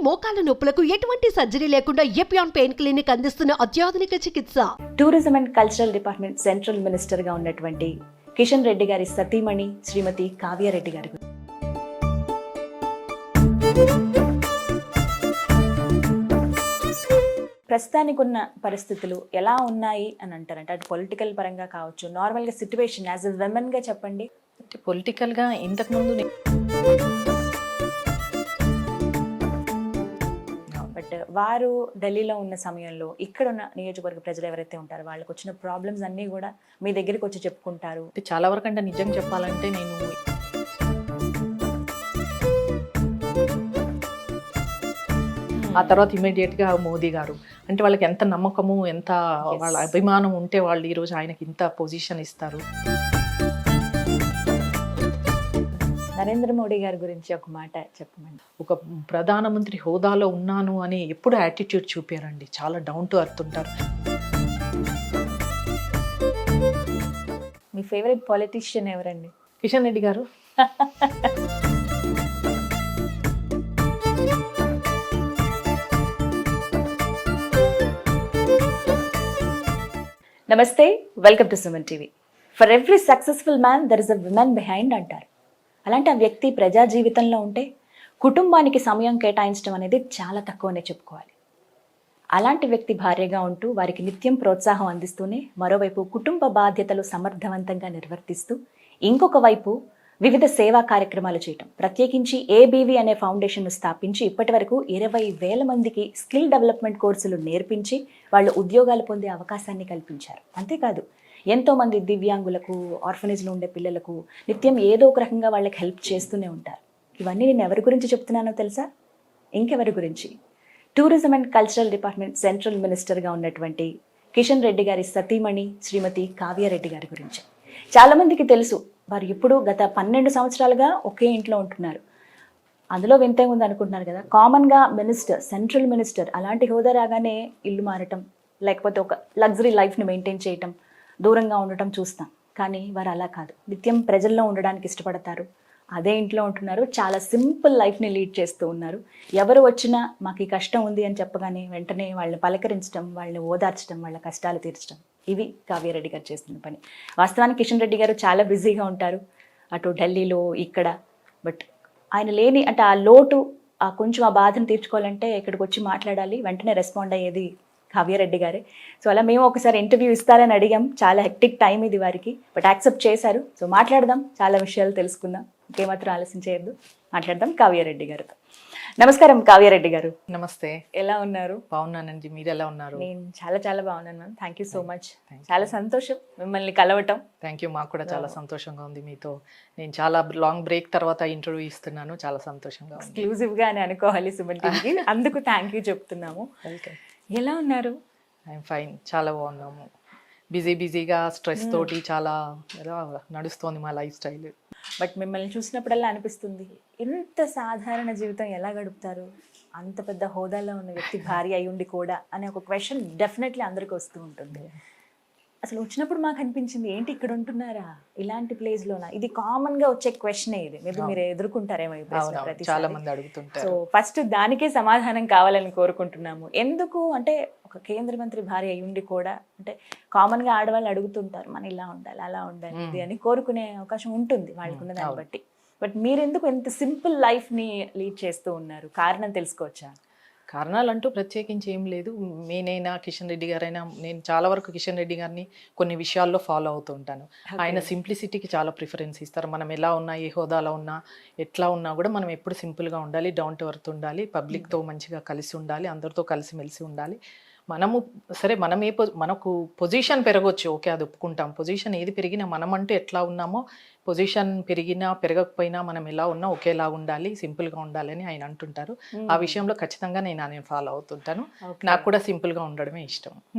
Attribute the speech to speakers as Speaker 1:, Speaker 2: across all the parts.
Speaker 1: మోకాల నొప్పులకు ఎటువంటి సర్జరీ లేకుండా ఎపియాన్ పెయిన్ క్లినిక్ అందిస్తున్న అత్యాధునిక చికిత్స.
Speaker 2: Tourism and cultural department central minister గా ఉన్నటువంటి కిషన్ రెడ్డి గారి సతీమణి శ్రీమతి కావ్యారెడ్డి గారి గురించి. ప్రస్తుతానికి ఉన్న పరిస్థితులు ఎలా ఉన్నాయి అని అంటారంటే, అటు పొలిటికల్ పరంగా కావచ్చు, నార్మల్గా సిచ్యువేషన్ యాజ్ ఎ విమెన్ గా చెప్పండి.
Speaker 3: పొలిటికల్గా ఇంతకుముందు
Speaker 2: బట్ వారు ఢిల్లీలో ఉన్న సమయంలో ఇక్కడ ఉన్న నియోజకవర్గ ప్రజలు ఎవరైతే ఉంటారో వాళ్ళకి వచ్చిన ప్రాబ్లమ్స్ అన్నీ కూడా మీ దగ్గరికి వచ్చి చెప్పుకుంటారు.
Speaker 3: చాలా వరకు అంటే నిజం చెప్పాలంటే నేను ఆ తర్వాత ఇమీడియట్గా మోదీ గారు అంటే వాళ్ళకి ఎంత నమ్మకము, ఎంత వాళ్ళ అభిమానం ఉంటే వాళ్ళు ఈరోజు ఆయనకి ఇంత పొజిషన్ ఇస్తారు.
Speaker 2: నరేంద్ర మోడీ గారి గురించి ఒక మాట చెప్పమండి.
Speaker 3: ఒక ప్రధానమంత్రి హోదాలో ఉన్నాను అని ఎప్పుడు యాటిట్యూడ్ చూపారండి. చాలా డౌన్ టు అర్త్ ఉంటారు.
Speaker 2: మీ ఫేవరెట్ పొలిటీషియన్ ఎవరండి?
Speaker 3: కిషన్ రెడ్డి గారు.
Speaker 2: నమస్తే, welcome to Suman TV. For every successful man there is a women behind అంటారు. అలాంటి ఆ వ్యక్తి ప్రజా జీవితంలో ఉంటే కుటుంబానికి సమయం కేటాయించడం అనేది చాలా తక్కువనే చెప్పుకోవాలి. అలాంటి వ్యక్తి భార్యగా ఉంటూ వారికి నిత్యం ప్రోత్సాహం అందిస్తూనే మరోవైపు కుటుంబ బాధ్యతలు సమర్థవంతంగా నిర్వర్తిస్తూ ఇంకొక వైపు వివిధ సేవా కార్యక్రమాలు చేయటం, ప్రత్యేకించి ఏబీవీ అనే ఫౌండేషన్ను స్థాపించి ఇప్పటి వరకు 20,000 మందికి స్కిల్ డెవలప్మెంట్ కోర్సులు నేర్పించి వాళ్ళు ఉద్యోగాలు పొందే అవకాశాన్ని కల్పించారు. అంతేకాదు ఎంతోమంది దివ్యాంగులకు, ఆర్ఫనేజ్లో ఉండే పిల్లలకు నిత్యం ఏదో ఒక రకంగా వాళ్ళకి హెల్ప్ చేస్తూనే ఉంటారు. ఇవన్నీ నేను ఎవరి గురించి చెప్తున్నానో తెలుసా? ఇంకెవరి గురించి? Tourism and cultural department central మినిస్టర్గా ఉన్నటువంటి కిషన్ రెడ్డి గారి సతీమణి శ్రీమతి కావ్యారెడ్డి గారి గురించి. చాలామందికి తెలుసు, వారు ఇప్పుడు గత 12 సంవత్సరాలుగా ఒకే ఇంట్లో ఉంటున్నారు. అందులో వింతే ఉంది అనుకుంటున్నారు కదా. కామన్గా మినిస్టర్, సెంట్రల్ మినిస్టర్ అలాంటి హోదా రాగానే ఇల్లు మారటం, లేకపోతే ఒక లగ్జరీ లైఫ్ని మెయింటైన్ చేయటం, దూరంగా ఉండటం చూస్తాం. కానీ వారు అలా కాదు, నిత్యం ప్రజల్లో ఉండడానికి ఇష్టపడతారు. అదే ఇంట్లో ఉంటున్నారు, చాలా సింపుల్ లైఫ్ని లీడ్ చేస్తూ ఉన్నారు. ఎవరు వచ్చినా మాకు ఈ కష్టం ఉంది అని చెప్పగానే వెంటనే వాళ్ళని పలకరించడం, వాళ్ళని ఓదార్చడం, వాళ్ళ కష్టాలు తీర్చడం, ఇవి కావ్యారెడ్డి గారు చేస్తున్న పని. వాస్తవానికి కిషన్ రెడ్డి గారు చాలా బిజీగా ఉంటారు, అటు ఢిల్లీలో, ఇక్కడ. బట్ ఆయన లేని అంటే ఆ లోటు, ఆ కొంచెం ఆ బాధను తీర్చుకోవాలంటే ఇక్కడికి వచ్చి మాట్లాడాలి, వెంటనే రెస్పాండ్ అయ్యేది కావ్యారెడ్డి గారే. సో అలా మేము ఒకసారి ఇంటర్వ్యూ ఇస్తారని అడిగాం. చాలా హెక్టిక్ టైం ఇది వారికి, బట్ యాక్సెప్ట్ చేశారు. సో మాట్లాడదాం, చాలా విషయాలు తెలుసుకుందాం. ఇంకేమాత్రం ఆలస్యం చేయొద్దు, మాట్లాడదాం కావ్యారెడ్డి గారితో. నమస్కారం కావ్యారెడ్డి గారు.
Speaker 3: నమస్తే.
Speaker 2: ఎలా ఉన్నారు?
Speaker 3: బాగున్నానండి, మీరు ఎలా ఉన్నారు?
Speaker 2: నేను చాలా బాగున్నాను ma'am. Thank you so much. చాలా సంతోషం మిమ్మల్ని కలవటం.
Speaker 3: Thank you. మాకు కూడా చాలా సంతోషంగా ఉంది మీతో. నేను చాలా లాంగ్ బ్రేక్ తర్వాత ఇంటర్వ్యూ ఇస్తున్నాను, చాలా సంతోషంగా ఉంది.
Speaker 2: ఎక్స్క్లూజివ్గా అని అనుకోవాలి సుమన్ టీవీకి, అందుకు థ్యాంక్ యూ చెప్తున్నాము.
Speaker 3: వెల్కమ్.
Speaker 2: ఎలా ఉన్నారు?
Speaker 3: ఐఎమ్ ఫైన్, చాలా బాగున్నాము. బిజీగా స్ట్రెస్ తోటి చాలా నడుస్తోంది మా లైఫ్ స్టైల్.
Speaker 2: బట్ మిమ్మల్ని చూసినప్పుడల్లా అనిపిస్తుంది, ఇంత సాధారణ జీవితం ఎలా గడుపుతారు, అంత పెద్ద హోదాలో ఉన్న వ్యక్తి భార్య అయి ఉండి కూడా అనే ఒక క్వశ్చన్ డెఫినెట్లీ అందరికీ వస్తూ ఉంటుంది. అసలు వచ్చినప్పుడు మాకు అనిపించింది, ఏంటి ఇక్కడ ఉంటున్నారా ఇలాంటి ప్లేస్లోనా? ఇది కామన్గా వచ్చే క్వశ్చనే. ఇది మేబీ మీరు ఎదుర్కొంటారేమో
Speaker 3: చాలా మంది అడుగుతుంటారు.
Speaker 2: సో ఫస్ట్ దానికే సమాధానం కావాలని కోరుకుంటున్నాము. ఎందుకు అంటే ఒక కేంద్ర మంత్రి భార్య అయి ఉండి కూడా, అంటే కామన్గా ఆడవాళ్ళు అడుగుతుంటారు, మన ఇలా ఉండాలి, అలా ఉండాలి, ఇది అని కోరుకునే అవకాశం ఉంటుంది వాళ్ళకున్న దాన్ని బట్టి. బట్ మీరెందుకు ఎంత సింపుల్ లైఫ్ని లీడ్ చేస్తూ ఉన్నారు? కారణం తెలుసుకోవచ్చా?
Speaker 3: కారణాలు అంటూ ప్రత్యేకించి ఏం లేదు. నేనైనా కిషన్ రెడ్డి గారైనా, నేను చాలా వరకు కిషన్ రెడ్డి గారిని కొన్ని విషయాల్లో ఫాలో అవుతూ ఉంటాను. ఆయన సింప్లిసిటీకి చాలా ప్రిఫరెన్స్ ఇస్తారు. మనం ఎలా ఉన్నా, ఏ హోదాలో ఉన్నా, ఎట్లా ఉన్నా కూడా మనం ఎప్పుడు సింపుల్గా ఉండాలి, డౌన్ టు ఎర్త్ ఉండాలి, పబ్లిక్తో మంచిగా కలిసి ఉండాలి, అందరితో కలిసిమెలిసి ఉండాలి. మనము సరే, మనకు పొజిషన్ పెరగవచ్చు, ఓకే, అది ఒప్పుకుంటాం. పొజిషన్ ఏది పెరిగినా మనమంటూ ఎట్లా ఉన్నామో, పొజిషన్ పెరిగినా పెరగకపోయినా మనం ఎలా ఉన్నా ఒకేలా ఉండాలి, సింపుల్గా ఉండాలి అని ఆయన అంటుంటారు. ఆ విషయంలో ఖచ్చితంగా నేను ఫాలో అవుతుంటాను. నాకు కూడా సింపుల్గా ఉండడమే ఇష్టం.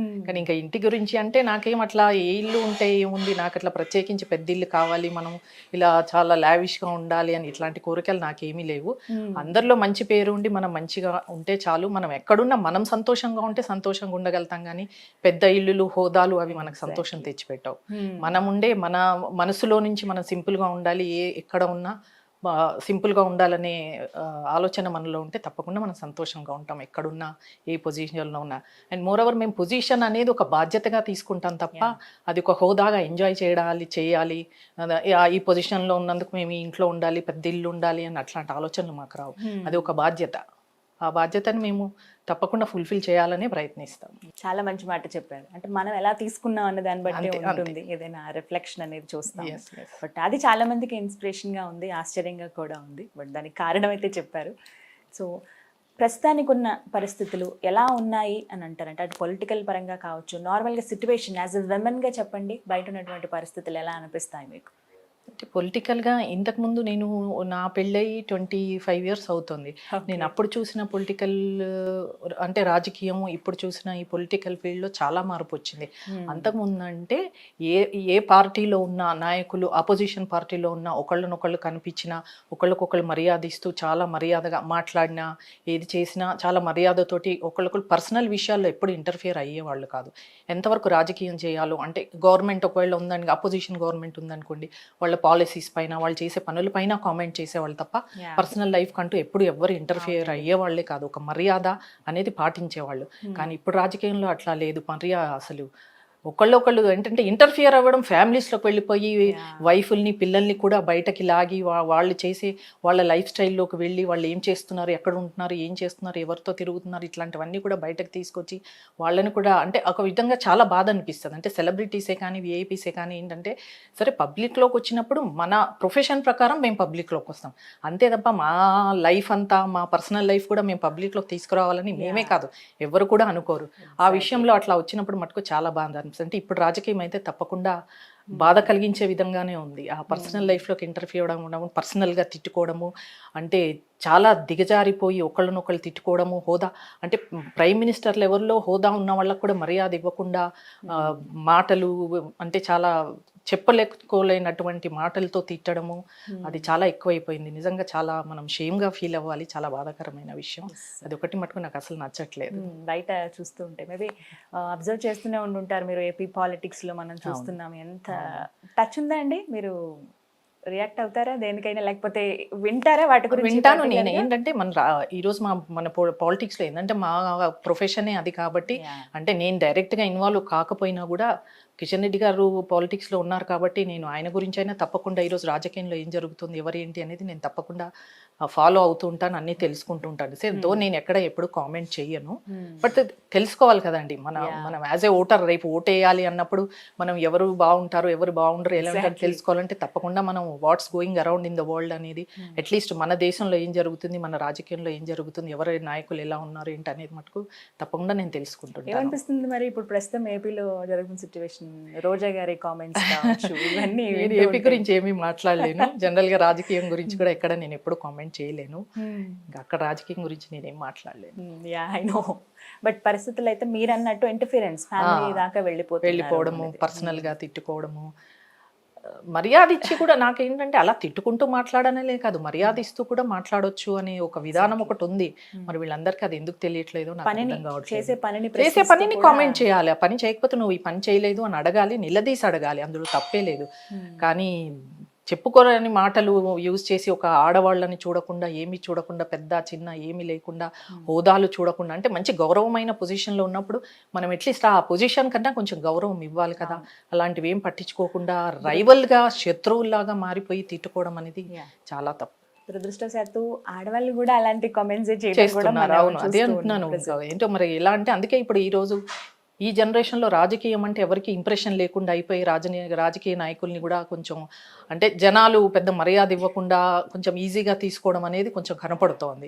Speaker 3: కానీ ఇంకా ఇంటి గురించి అంటే నాకేం అట్లా ఏ ఇల్లు ఉంటే ఏముంది, నాకు అట్లా ప్రత్యేకించి పెద్ద ఇల్లు కావాలి, మనం ఇలా చాలా లావిష్గా ఉండాలి అని ఇట్లాంటి కోరికలు నాకేమీ లేవు. అందరిలో మంచి పేరు ఉండి మనం మంచిగా ఉంటే చాలు. మనం ఎక్కడున్నా మనం సంతోషంగా ఉంటే సంతోషంగా ఉండగలుగుతాం. కానీ పెద్ద ఇల్లులు, హోదాలు అవి మనకు సంతోషం తెచ్చిపెట్టవు. మనం ఉండే మన మనసులో నుంచి మనం సింపుల్గా ఉండాలి. ఎక్కడ ఉన్నా సింపుల్గా ఉండాలనే ఆలోచన మనలో ఉంటే తప్పకుండా మనం సంతోషంగా ఉంటాం ఎక్కడున్నా ఏ పొజిషన్లో ఉన్నా. అండ్ మోర్ ఓవర్ మేము పొజిషన్ అనేది ఒక బాధ్యతగా తీసుకుంటాం తప్ప అది ఒక హోదాగా ఎంజాయ్ చేయాలి ఈ పొజిషన్లో ఉన్నందుకు మేము ఈ ఇంట్లో ఉండాలి, పెద్ద ఇల్లు ఉండాలి అని అట్లాంటి ఆలోచనలు మాకు రావు. అది ఒక బాధ్యత. ఆ బాధ్యతను మేము తప్పకుండా ఫుల్ఫిల్ చేయాలనే ప్రయత్నిస్తాం.
Speaker 2: చాలా మంచి మాట చెప్పారు. అంటే మనం ఎలా తీసుకున్నాం అన్న దాన్ని బట్టి
Speaker 3: అంతే,
Speaker 2: ఉంటుంది ఏదైనా రిఫ్లెక్షన్ అనేది చూస్తాం.
Speaker 3: Yes, yes.
Speaker 2: బట్ అది చాలా మందికి ఇన్స్పిరేషన్ గా ఉంది, ఆశ్చర్యంగా కూడా ఉంది. బట్ దానికి కారణం అయితే చెప్పారు. సో ప్రస్తుతానికి ఉన్న పరిస్థితులు ఎలా ఉన్నాయి అని అంటారంటే అటు పొలిటికల్ పరంగా కావచ్చు, నార్మల్గా సిచ్యువేషన్ యాజ్ ఎ విమెన్గా చెప్పండి, బయట ఉన్నటువంటి పరిస్థితులు ఎలా అనిపిస్తాయి మీకు?
Speaker 3: అంటే పొలిటికల్గా ఇంతకుముందు నేను నా పెళ్ళై 25 years అవుతుంది. నేను అప్పుడు చూసిన పొలిటికల్ అంటే రాజకీయం, ఇప్పుడు చూసిన ఈ పొలిటికల్ ఫీల్డ్లో చాలా మార్పు వచ్చింది. అంతకుముందు అంటే ఏ పార్టీలో ఉన్న నాయకులు అపోజిషన్ పార్టీలో ఉన్న ఒకళ్ళనొకళ్ళు కనిపించినా ఒకళ్ళకొకళ్ళు మర్యాద ఇస్తూ చాలా మర్యాదగా మాట్లాడినా ఏది చేసినా చాలా మర్యాదతోటి ఒకళ్ళొకళ్ళు పర్సనల్ విషయాల్లో ఎప్పుడు ఇంటర్ఫియర్ అయ్యేవాళ్ళు కాదు. ఎంతవరకు రాజకీయం చేయాలో అంటే గవర్నమెంట్ ఒకవేళ ఉందని అపోజిషన్ గవర్నమెంట్ ఉందనుకోండి, వాళ్ళ పాలసీస్ పైన వాళ్ళు చేసే పనుల పైన కామెంట్ చేసేవాళ్ళు తప్ప పర్సనల్ లైఫ్ కంటూ ఎప్పుడు ఎవరు ఇంటర్ఫియర్ అయ్యేవాళ్లే కాదు. ఒక మర్యాద అనేది పాటించేవాళ్ళు. కానీ ఇప్పుడు రాజకీయంలో అట్లా లేదు. మర్యాద అసలు ఒకళ్ళు ఏంటంటే ఇంటర్ఫియర్ అవ్వడం, ఫ్యామిలీస్లోకి వెళ్ళిపోయి వైఫుల్ని పిల్లల్ని కూడా బయటకి లాగి వాళ్ళు చేసే వాళ్ళ లైఫ్ స్టైల్లోకి వెళ్ళి వాళ్ళు ఏం చేస్తున్నారు, ఎక్కడ ఉంటున్నారు, ఏం చేస్తున్నారు, ఎవరితో తిరుగుతున్నారు, ఇట్లాంటివన్నీ కూడా బయటకు తీసుకొచ్చి వాళ్ళని కూడా అంటే ఒక విధంగా చాలా బాధ అనిపిస్తుంది. అంటే సెలబ్రిటీసే కానీ విఐపీసే కానీ ఏంటంటే సరే పబ్లిక్లోకి వచ్చినప్పుడు మన ప్రొఫెషన్ ప్రకారం మేము పబ్లిక్లోకి వస్తాం అంతే తప్ప మా లైఫ్ అంతా మా పర్సనల్ లైఫ్ కూడా మేము పబ్లిక్లోకి తీసుకురావాలని మేమే కాదు ఎవరు కూడా అనుకోరు. ఆ విషయంలో అట్లా వచ్చినప్పుడు మటుకు చాలా బాధ. అంటే ఇప్పుడు రాజకీయం అయితే తప్పకుండా బాధ కలిగించే విధంగానే ఉంది. ఆ పర్సనల్ లైఫ్లోకి ఇంటర్ఫియర్ అవ్వడం, పర్సనల్గా తిట్టుకోవడము, అంటే చాలా దిగజారిపోయి ఒకళ్ళనొకళ్ళు తిట్టుకోవడము, హోదా అంటే ప్రైమ్ మినిస్టర్ లెవెల్లో హోదా ఉన్న వాళ్ళకు కూడా మర్యాద ఇవ్వకుండా మాటలు అంటే చాలా చెప్పలేకపోలేనటువంటి మాటలతో తిట్టడము, అది చాలా ఎక్కువైపోయింది. నిజంగా చాలా మనం షేమ్గా ఫీల్ అవ్వాలి. చాలా బాధాకరమైన విషయం. అది ఒకటి మటుకు నాకు అసలు నచ్చట్లేదు.
Speaker 2: బయట చూస్తూ ఉంటే మేబీ అబ్జర్వ్ చేస్తూనే ఉంటుంటారు మీరు. ఏపీ పాలిటిక్స్లో మనం చూస్తున్నాం. ఎంత టచ్ ఉందా అండి? మీరు రియాక్ట్ అవుతారా దేనికైనా, లేకపోతే వింటారా వాటి గురించి?
Speaker 3: వింటాను. నేను ఏంటంటే ఈరోజు మన పాలిటిక్స్లో ఏంటంటే మా ప్రొఫెషనే అది కాబట్టి అంటే నేను డైరెక్ట్గా ఇన్వాల్వ్ కాకపోయినా కూడా కిషన్ రెడ్డి గారు పాలిటిక్స్లో ఉన్నారు కాబట్టి నేను ఆయన గురించి అయినా తప్పకుండా ఈరోజు రాజకీయంలో ఏం జరుగుతుంది, ఎవరేంటి అనేది నేను తప్పకుండా ఫాలో అవుతూ ఉంటాను, అన్నీ తెలుసుకుంటూ ఉంటాను. సరే దో నేను ఎక్కడ ఎప్పుడు కామెంట్ చెయ్యను, బట్ తెలుసుకోవాలి కదండి. మనం యాజ్ ఏ ఓటర్ రేపు ఓటేయాలి అన్నప్పుడు మనం ఎవరు బాగుంటారు ఎవరు బాగుండరు ఎలా ఉంటారు తెలుసుకోవాలంటే తప్పకుండా మనం what's going around in the world అనేది అట్లీస్ట్ మన దేశంలో ఏం జరుగుతుంది, మన రాజకీయంలో ఏం జరుగుతుంది, ఎవరి నాయకులు ఎలా ఉన్నారు ఏంటి అనేది మటుకు తప్పకుండా నేను తెలుసుకుంటున్నాను.
Speaker 2: ఏమనిపిస్తుంది మరి ఇప్పుడు ప్రస్తుతం ఏపీలో జరుగుతున్న సిచ్యువేషన్, రోజా గారి కామెంట్స్ ఇవన్నీ?
Speaker 3: ఏపీ గురించి ఏమీ మాట్లాడలేను. జనరల్ గా రాజకీయం గురించి కూడా ఎక్కడ నేను ఎప్పుడు కామెంట్ చేయలేను. ఇంకా అక్కడ రాజకీయం గురించి నేనేం మాట్లాడలేను.
Speaker 2: I know. బట్ పరిస్థితులు అయితే మీరు అన్నట్టు ఇంటర్ఫిరెన్స్ ఫ్యామిలీ దాకా
Speaker 3: వెళ్ళిపోవడము, పర్సనల్ గా తిట్టుకోవడము, మర్యాద ఇచ్చి కూడా నాకేంటంటే అలా తిట్టుకుంటూ మాట్లాడనలే కాదు, మర్యాద ఇస్తూ కూడా మాట్లాడొచ్చు అనే ఒక విధానం ఒకటి ఉంది. మరి వీళ్ళందరికీ అది ఎందుకు తెలియట్లేదు నాకు అర్థం కావట్లేదు. చేసే పనిని కామెంట్ చేయాలి. ఆ పని చేయకపోతే నువ్వు ఈ పని చేయలేదు అని అడగాలి, నిలదీసి అడగాలి, అందులో తప్పే లేదు. కానీ చెప్పుకోరని మాటలు యూజ్ చేసి ఒక ఆడవాళ్ళని చూడకుండా, ఏమీ చూడకుండా, పెద్ద చిన్న ఏమీ లేకుండా, హోదాలు చూడకుండా, అంటే మంచి గౌరవమైన పొజిషన్లో ఉన్నప్పుడు మనం అట్లీస్ట్ ఆ పొజిషన్ కన్నా కొంచెం గౌరవం ఇవ్వాలి కదా. అలాంటివి ఏం పట్టించుకోకుండా రైవల్గా శత్రువుల్లాగా మారిపోయి తిట్టుకోవడం అనేది చాలా తప్పు.
Speaker 2: దురదృష్టవశాత్తు ఆడవాళ్ళు కూడా అలాంటి కామెంట్స్
Speaker 3: చేస్తున్నారు. అవును, అదే అంటున్నాను. ఏంటో మరి ఎలా అంటే అందుకే ఇప్పుడు ఈరోజు ఈ జనరేషన్లో రాజకీయం అంటే ఎవరికి ఇంప్రెషన్ లేకుండా అయిపోయి రాజకీయ నాయకుల్ని కూడా కొంచెం అంటే జనాలు పెద్ద మర్యాద ఇవ్వకుండా కొంచెం ఈజీగా తీసుకోవడం అనేది కొంచెం కనపడుతోంది.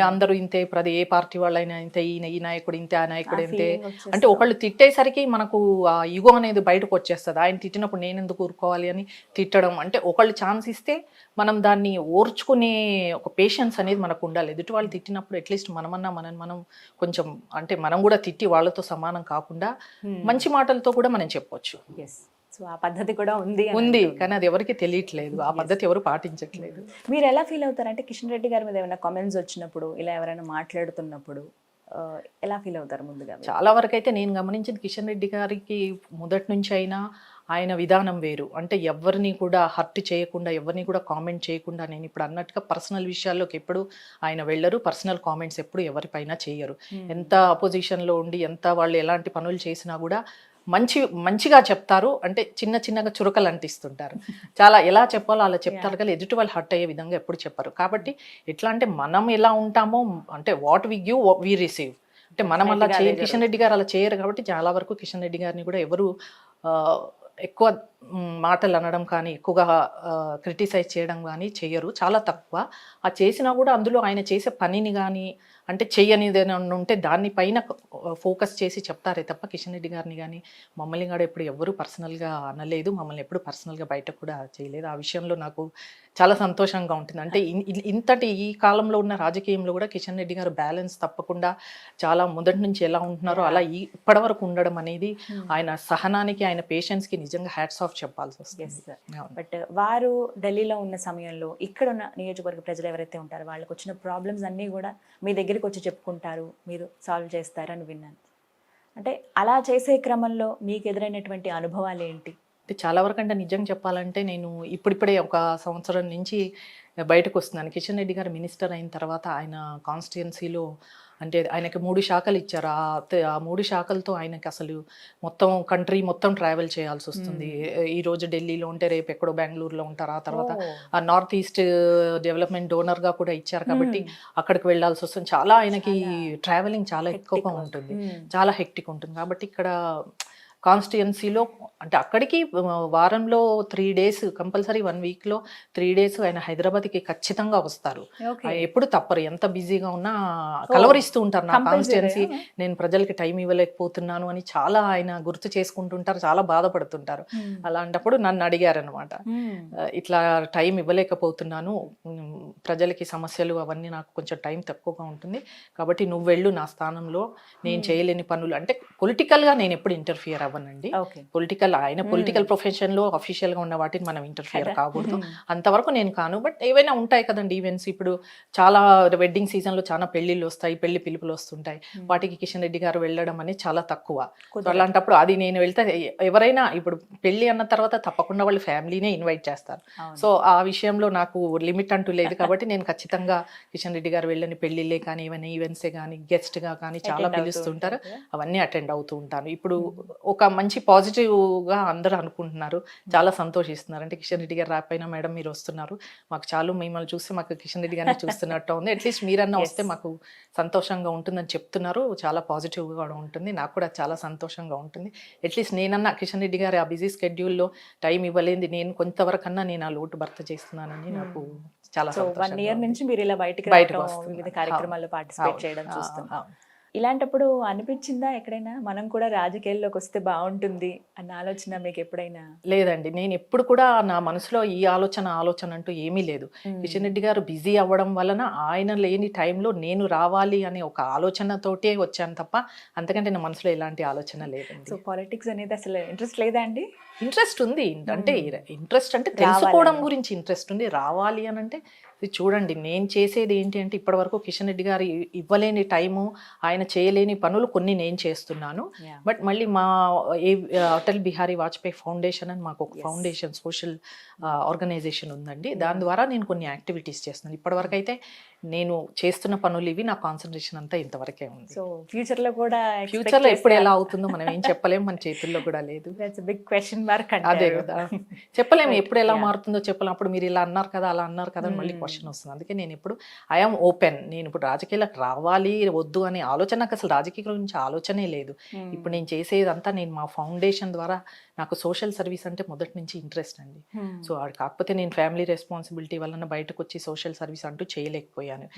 Speaker 3: అందరూ ఇంతే, ప్రతి ఏ పార్టీ వాళ్ళైనా ఇంతే, ఈ నాయకుడు ఇంతే, ఆ నాయకుడు ఇంతే అంటే ఒకళ్ళు తిట్టేసరికి మనకు ఆ ఈగో అనేది బయటకు వచ్చేస్తుంది. ఆయన తిట్టినప్పుడు నేను ఎందుకు ఊరుకోవాలి అని తిట్టడం, అంటే ఒకళ్ళు ఛాన్స్ ఇస్తే మనం దాన్ని ఓర్చుకునే ఒక పేషెన్స్ అనేది మనకు ఉండాలి. ఎదుటి వాళ్ళు తిట్టినప్పుడు అట్లీస్ట్ మనం కొంచెం అంటే మనం కూడా తిట్టి వాళ్ళతో సమానం కాకుండా మంచి మాటలతో కూడా మనం చెప్పొచ్చు.
Speaker 2: సో ఆ పద్ధతి కూడా ఉంది,
Speaker 3: కానీ అది ఎవరికి తెలియట్లేదు. ఆ పద్ధతి ఎవరు పాటించట్లేదు.
Speaker 2: మీరు ఎలా ఫీల్ అవుతారంటే కిషన్ రెడ్డి గారి మీద ఏమైనా కామెంట్స్ వచ్చినప్పుడు, ఇలా ఎవరైనా మాట్లాడుతున్నప్పుడు ఎలా ఫీల్ అవుతారు? ముందుగా
Speaker 3: చాలా వరకు అయితే నేను గమనించింది కిషన్ రెడ్డి గారికి మొదటి నుంచి అయినా ఆయన విధానం వేరు. అంటే ఎవరిని కూడా హర్ట్ చేయకుండా, ఎవరిని కూడా కామెంట్ చేయకుండా, నేను ఇప్పుడు అన్నట్టుగా పర్సనల్ విషయాల్లోకి ఎప్పుడు ఆయన వెళ్ళరు. పర్సనల్ కామెంట్స్ ఎప్పుడు ఎవరిపైన చేయరు. ఎంత అపోజిషన్లో ఉండి, ఎంత వాళ్ళు ఎలాంటి పనులు చేసినా కూడా మంచిగా చెప్తారు. అంటే చిన్నగా చురకలు అంటిస్తుంటారు. చాలా ఎలా చెప్పాలో అలా చెప్తారు కానీ ఎదుటి వాళ్ళు హర్ట్ అయ్యే విధంగా ఎప్పుడు చెప్పరు. కాబట్టి ఎట్లా అంటే మనం ఎలా ఉంటామో, అంటే what we give we receive. అంటే మనం అలా కిషన్ రెడ్డి గారు అలా చేయరు. కాబట్టి చాలా వరకు కిషన్ రెడ్డి గారిని కూడా ఎవరు ఎక్కువ మాటలు అనడం కానీ, ఎక్కువగా క్రిటిసైజ్ చేయడం కానీ చెయ్యరు. చాలా తక్కువ. ఆ చేసినా కూడా అందులో ఆయన చేసే పనిని కానీ, అంటే చెయ్యనిది ఏదైనా ఉంటే దానిపైన ఫోకస్ చేసి చెప్తారే తప్ప కిషన్ రెడ్డి గారిని కానీ, మమ్మల్ని కూడా ఎప్పుడు ఎవరు పర్సనల్గా అనలేదు. మమ్మల్ని ఎప్పుడు పర్సనల్గా బయట కూడా చేయలేదు. ఆ విషయంలో నాకు చాలా సంతోషంగా ఉంటుంది. అంటే ఇంతటి ఈ కాలంలో ఉన్న రాజకీయంలో కూడా కిషన్ రెడ్డి గారు బ్యాలెన్స్ తప్పకుండా చాలా మొదటి నుంచి ఎలా ఉంటున్నారో అలా ఇప్పటి వరకు ఉండడం అనేది ఆయన సహనానికి, ఆయన పేషెన్స్కి నిజంగా హ్యాట్స్ ఆఫ్ చెప్పాల్సి వస్తుంది.
Speaker 2: బట్ వారు ఢిల్లీలో ఉన్న సమయంలో ఇక్కడ ఉన్న నియోజకవర్గ ప్రజలు ఎవరైతే ఉంటారో వాళ్ళకి వచ్చిన ప్రాబ్లమ్స్ అన్నీ కూడా మీ దగ్గరికి వచ్చి చెప్పుకుంటారు, మీరు సాల్వ్ చేస్తారని విన్నాను. అంటే అలా చేసే క్రమంలో మీకు ఎదురైనటువంటి అనుభవాలు ఏంటి?
Speaker 3: అంటే చాలా వరకు అంటే నిజంగా చెప్పాలంటే నేను ఇప్పుడిప్పుడే ఒక సంవత్సరం నుంచి బయటకు వస్తున్నాను. కిషన్ రెడ్డి గారు మినిస్టర్ అయిన తర్వాత ఆయన కాన్స్టిట్యుయెన్సీలో అంటే ఆయనకి 3 శాఖలు ఇచ్చారు. ఆ 3 శాఖలతో ఆయనకి అసలు మొత్తం కంట్రీ మొత్తం ట్రావెల్ చేయాల్సి వస్తుంది. ఈ రోజు ఢిల్లీలో ఉంటే రేపు ఎక్కడో బెంగళూరులో ఉంటారు. ఆ తర్వాత ఆ నార్త్ ఈస్ట్ డెవలప్మెంట్ డోనర్గా కూడా ఇచ్చారు కాబట్టి అక్కడికి వెళ్ళాల్సి వస్తుంది. చాలా ఆయనకి ట్రావెలింగ్ చాలా ఎక్కువగా ఉంటుంది, చాలా హెక్టిక్ ఉంటుంది. కాబట్టి ఇక్కడ కాన్స్టిట్యుయెన్సీలో అంటే అక్కడికి వారంలో 3 days కంపల్సరీ, 1 weekలో 3 days ఆయన హైదరాబాద్కి ఖచ్చితంగా వస్తారు. ఎప్పుడు తప్పరు. ఎంత బిజీగా ఉన్నా కలవరిస్తూ ఉంటారు. నా కాన్స్టిట్యుయెన్సీ నేను ప్రజలకి టైం ఇవ్వలేకపోతున్నాను అని చాలా ఆయన గుర్తు చేసుకుంటుంటారు, చాలా బాధపడుతుంటారు. అలాంటప్పుడు నన్ను అడిగారు అనమాట, ఇట్లా టైం ఇవ్వలేకపోతున్నాను, ప్రజలకి సమస్యలు అవన్నీ నాకు కొంచెం టైం తక్కువగా ఉంటుంది, కాబట్టి నువ్వు వెళ్ళు నా స్థానంలో, నేను చేయలేని పనులు అంటే పొలిటికల్గా నేను ఎప్పుడు ఇంటర్ఫియర్ అవ్వనండి. ఆయన పొలిటికల్ ప్రొఫెషన్ లో అఫీషియల్ గా ఉన్న వాటిని మనం ఇంటర్ఫియర్ కాకూడదు, అంతవరకు నేను కాను. బట్ ఏవైనా ఉంటాయి కదండి ఈవెంట్స్, ఇప్పుడు చాలా వెడ్డింగ్ సీజన్ లో చాలా పెళ్లిళ్ళు వస్తాయి, పెళ్లి పిలుపులు వస్తుంటాయి, వాటికి కిషన్ రెడ్డి గారు వెళ్ళడం అనేది చాలా తక్కువ. అలాంటప్పుడు అది నేను వెళ్తే ఎవరైనా ఇప్పుడు పెళ్లి అన్న తర్వాత తప్పకుండా వాళ్ళ ఫ్యామిలీనే ఇన్వైట్ చేస్తారు. సో ఆ విషయంలో నాకు లిమిట్ అంటూ లేదు కాబట్టి నేను ఖచ్చితంగా కిషన్ రెడ్డి గారు వెళ్ళని పెళ్లిళ్ళే కానీ, ఏమైనా ఈవెంట్సే కానీ, గెస్ట్ గా కానీ చాలా పిలుస్తుంటారు, అవన్నీ అటెండ్ అవుతూ ఉంటాను. ఇప్పుడు ఒక మంచి పాజిటివ్గా అందరూ అనుకుంటున్నారు, చాలా సంతోషిస్తున్నారు. అంటే కిషన్ రెడ్డి గారు రాకపోయినా మేడం మీరు వస్తున్నారు, మాకు చాలు, మిమ్మల్ని చూస్తే మాకు కిషన్ రెడ్డి గారిని చూస్తున్నట్టు ఉంది, అట్లీస్ట్ మీరన్నా వస్తే మాకు సంతోషంగా ఉంటుందని చెప్తున్నారు. చాలా పాజిటివ్గా కూడా ఉంటుంది, నాకు కూడా చాలా సంతోషంగా ఉంటుంది. అట్లీస్ట్ నేనన్నా కిషన్ రెడ్డి గారు ఆ బిజీ స్కెడ్యూల్లో టైం ఇవ్వలేంది నేను కొంతవరకన్నా నేను ఆ లోటు భర్త చేస్తున్నానని నాకు చాలా సంతోషం.
Speaker 2: 1 year నుంచి మీరు ఇలా బయటకు వివిధ కార్యక్రమాల్లో పార్టిసిపేట్ చేయడం చూస్తున్నాం. ఇలాంటప్పుడు అనిపించిందా ఎక్కడైనా మనం కూడా రాజకీయాల్లోకి వస్తే బాగుంటుంది అన్న ఆలోచన మీకు ఎప్పుడైనా?
Speaker 3: లేదండి, నేను ఎప్పుడు కూడా నా మనసులో ఈ ఆలోచన అంటూ ఏమీ లేదు. కిషన్ రెడ్డి గారు బిజీ అవ్వడం వలన ఆయన లేని టైంలో నేను రావాలి అనే ఒక ఆలోచనతోటే వచ్చాను తప్ప అంతకంటే నా మనసులో ఎలాంటి ఆలోచన లేదండి.
Speaker 2: సో పాలిటిక్స్ అనేది అసలు ఇంట్రెస్ట్ లేదా అండి?
Speaker 3: ఇంట్రెస్ట్ ఉంది, అంటే ఇంట్రెస్ట్ అంటే తెలుసుకోవడం గురించి ఇంట్రెస్ట్ ఉంది. రావాలి అని అంటే ఇది చూడండి, నేను చేసేది ఏంటి అంటే ఇప్పటివరకు కిషన్ రెడ్డి గారు ఇవ్వలేని టైము, ఆయన చేయలేని పనులు కొన్ని నేను చేస్తున్నాను. బట్ మళ్ళీ మా అటల్ బిహారీ వాజ్పేయి ఫౌండేషన్ అని మాకు ఒక ఫౌండేషన్ సోషల్ ఆర్గనైజేషన్ ఉందండి. దాని ద్వారా నేను కొన్ని యాక్టివిటీస్ చేస్తున్నాను. ఇప్పటివరకు అయితే నేను చేస్తున్న పనులు ఇవి, నా కాన్సన్ట్రేషన్ అంతా ఇంతవరకే ఉంది.
Speaker 2: సో ఫ్యూచర్లో కూడా,
Speaker 3: ఫ్యూచర్లో ఎప్పుడు ఎలా అవుతుందో మనం ఏం చెప్పలేము, మన చేతుల్లో కూడా లేదు.
Speaker 2: Big question mark.
Speaker 3: అదే కదా, చెప్పలేము ఎప్పుడు ఎలా మారుతుందో చెప్పలేము. అప్పుడు మీరు ఇలా అన్నారు కదా, అలా అన్నారు కదా, మళ్ళీ క్వశ్చన్ వస్తుంది. అందుకే నేను ఇప్పుడు ఐఎమ్ ఓపెన్. నేను ఇప్పుడు రాజకీయాలకు రావాలి వద్దు అనే ఆలోచన, నాకు అసలు రాజకీయ గురించి ఆలోచనే లేదు. ఇప్పుడు నేను చేసేదంతా నేను మా ఫౌండేషన్ ద్వారా, నాకు సోషల్ సర్వీస్ అంటే మొదటి నుంచి ఇంట్రెస్ట్ అండి. సో అది కాకపోతే నేను ఫ్యామిలీ రెస్పాన్సిబిలిటీ వలన బయటకు వచ్చి సోషల్ సర్వీస్ అంటూ చేయలేకపోయాను.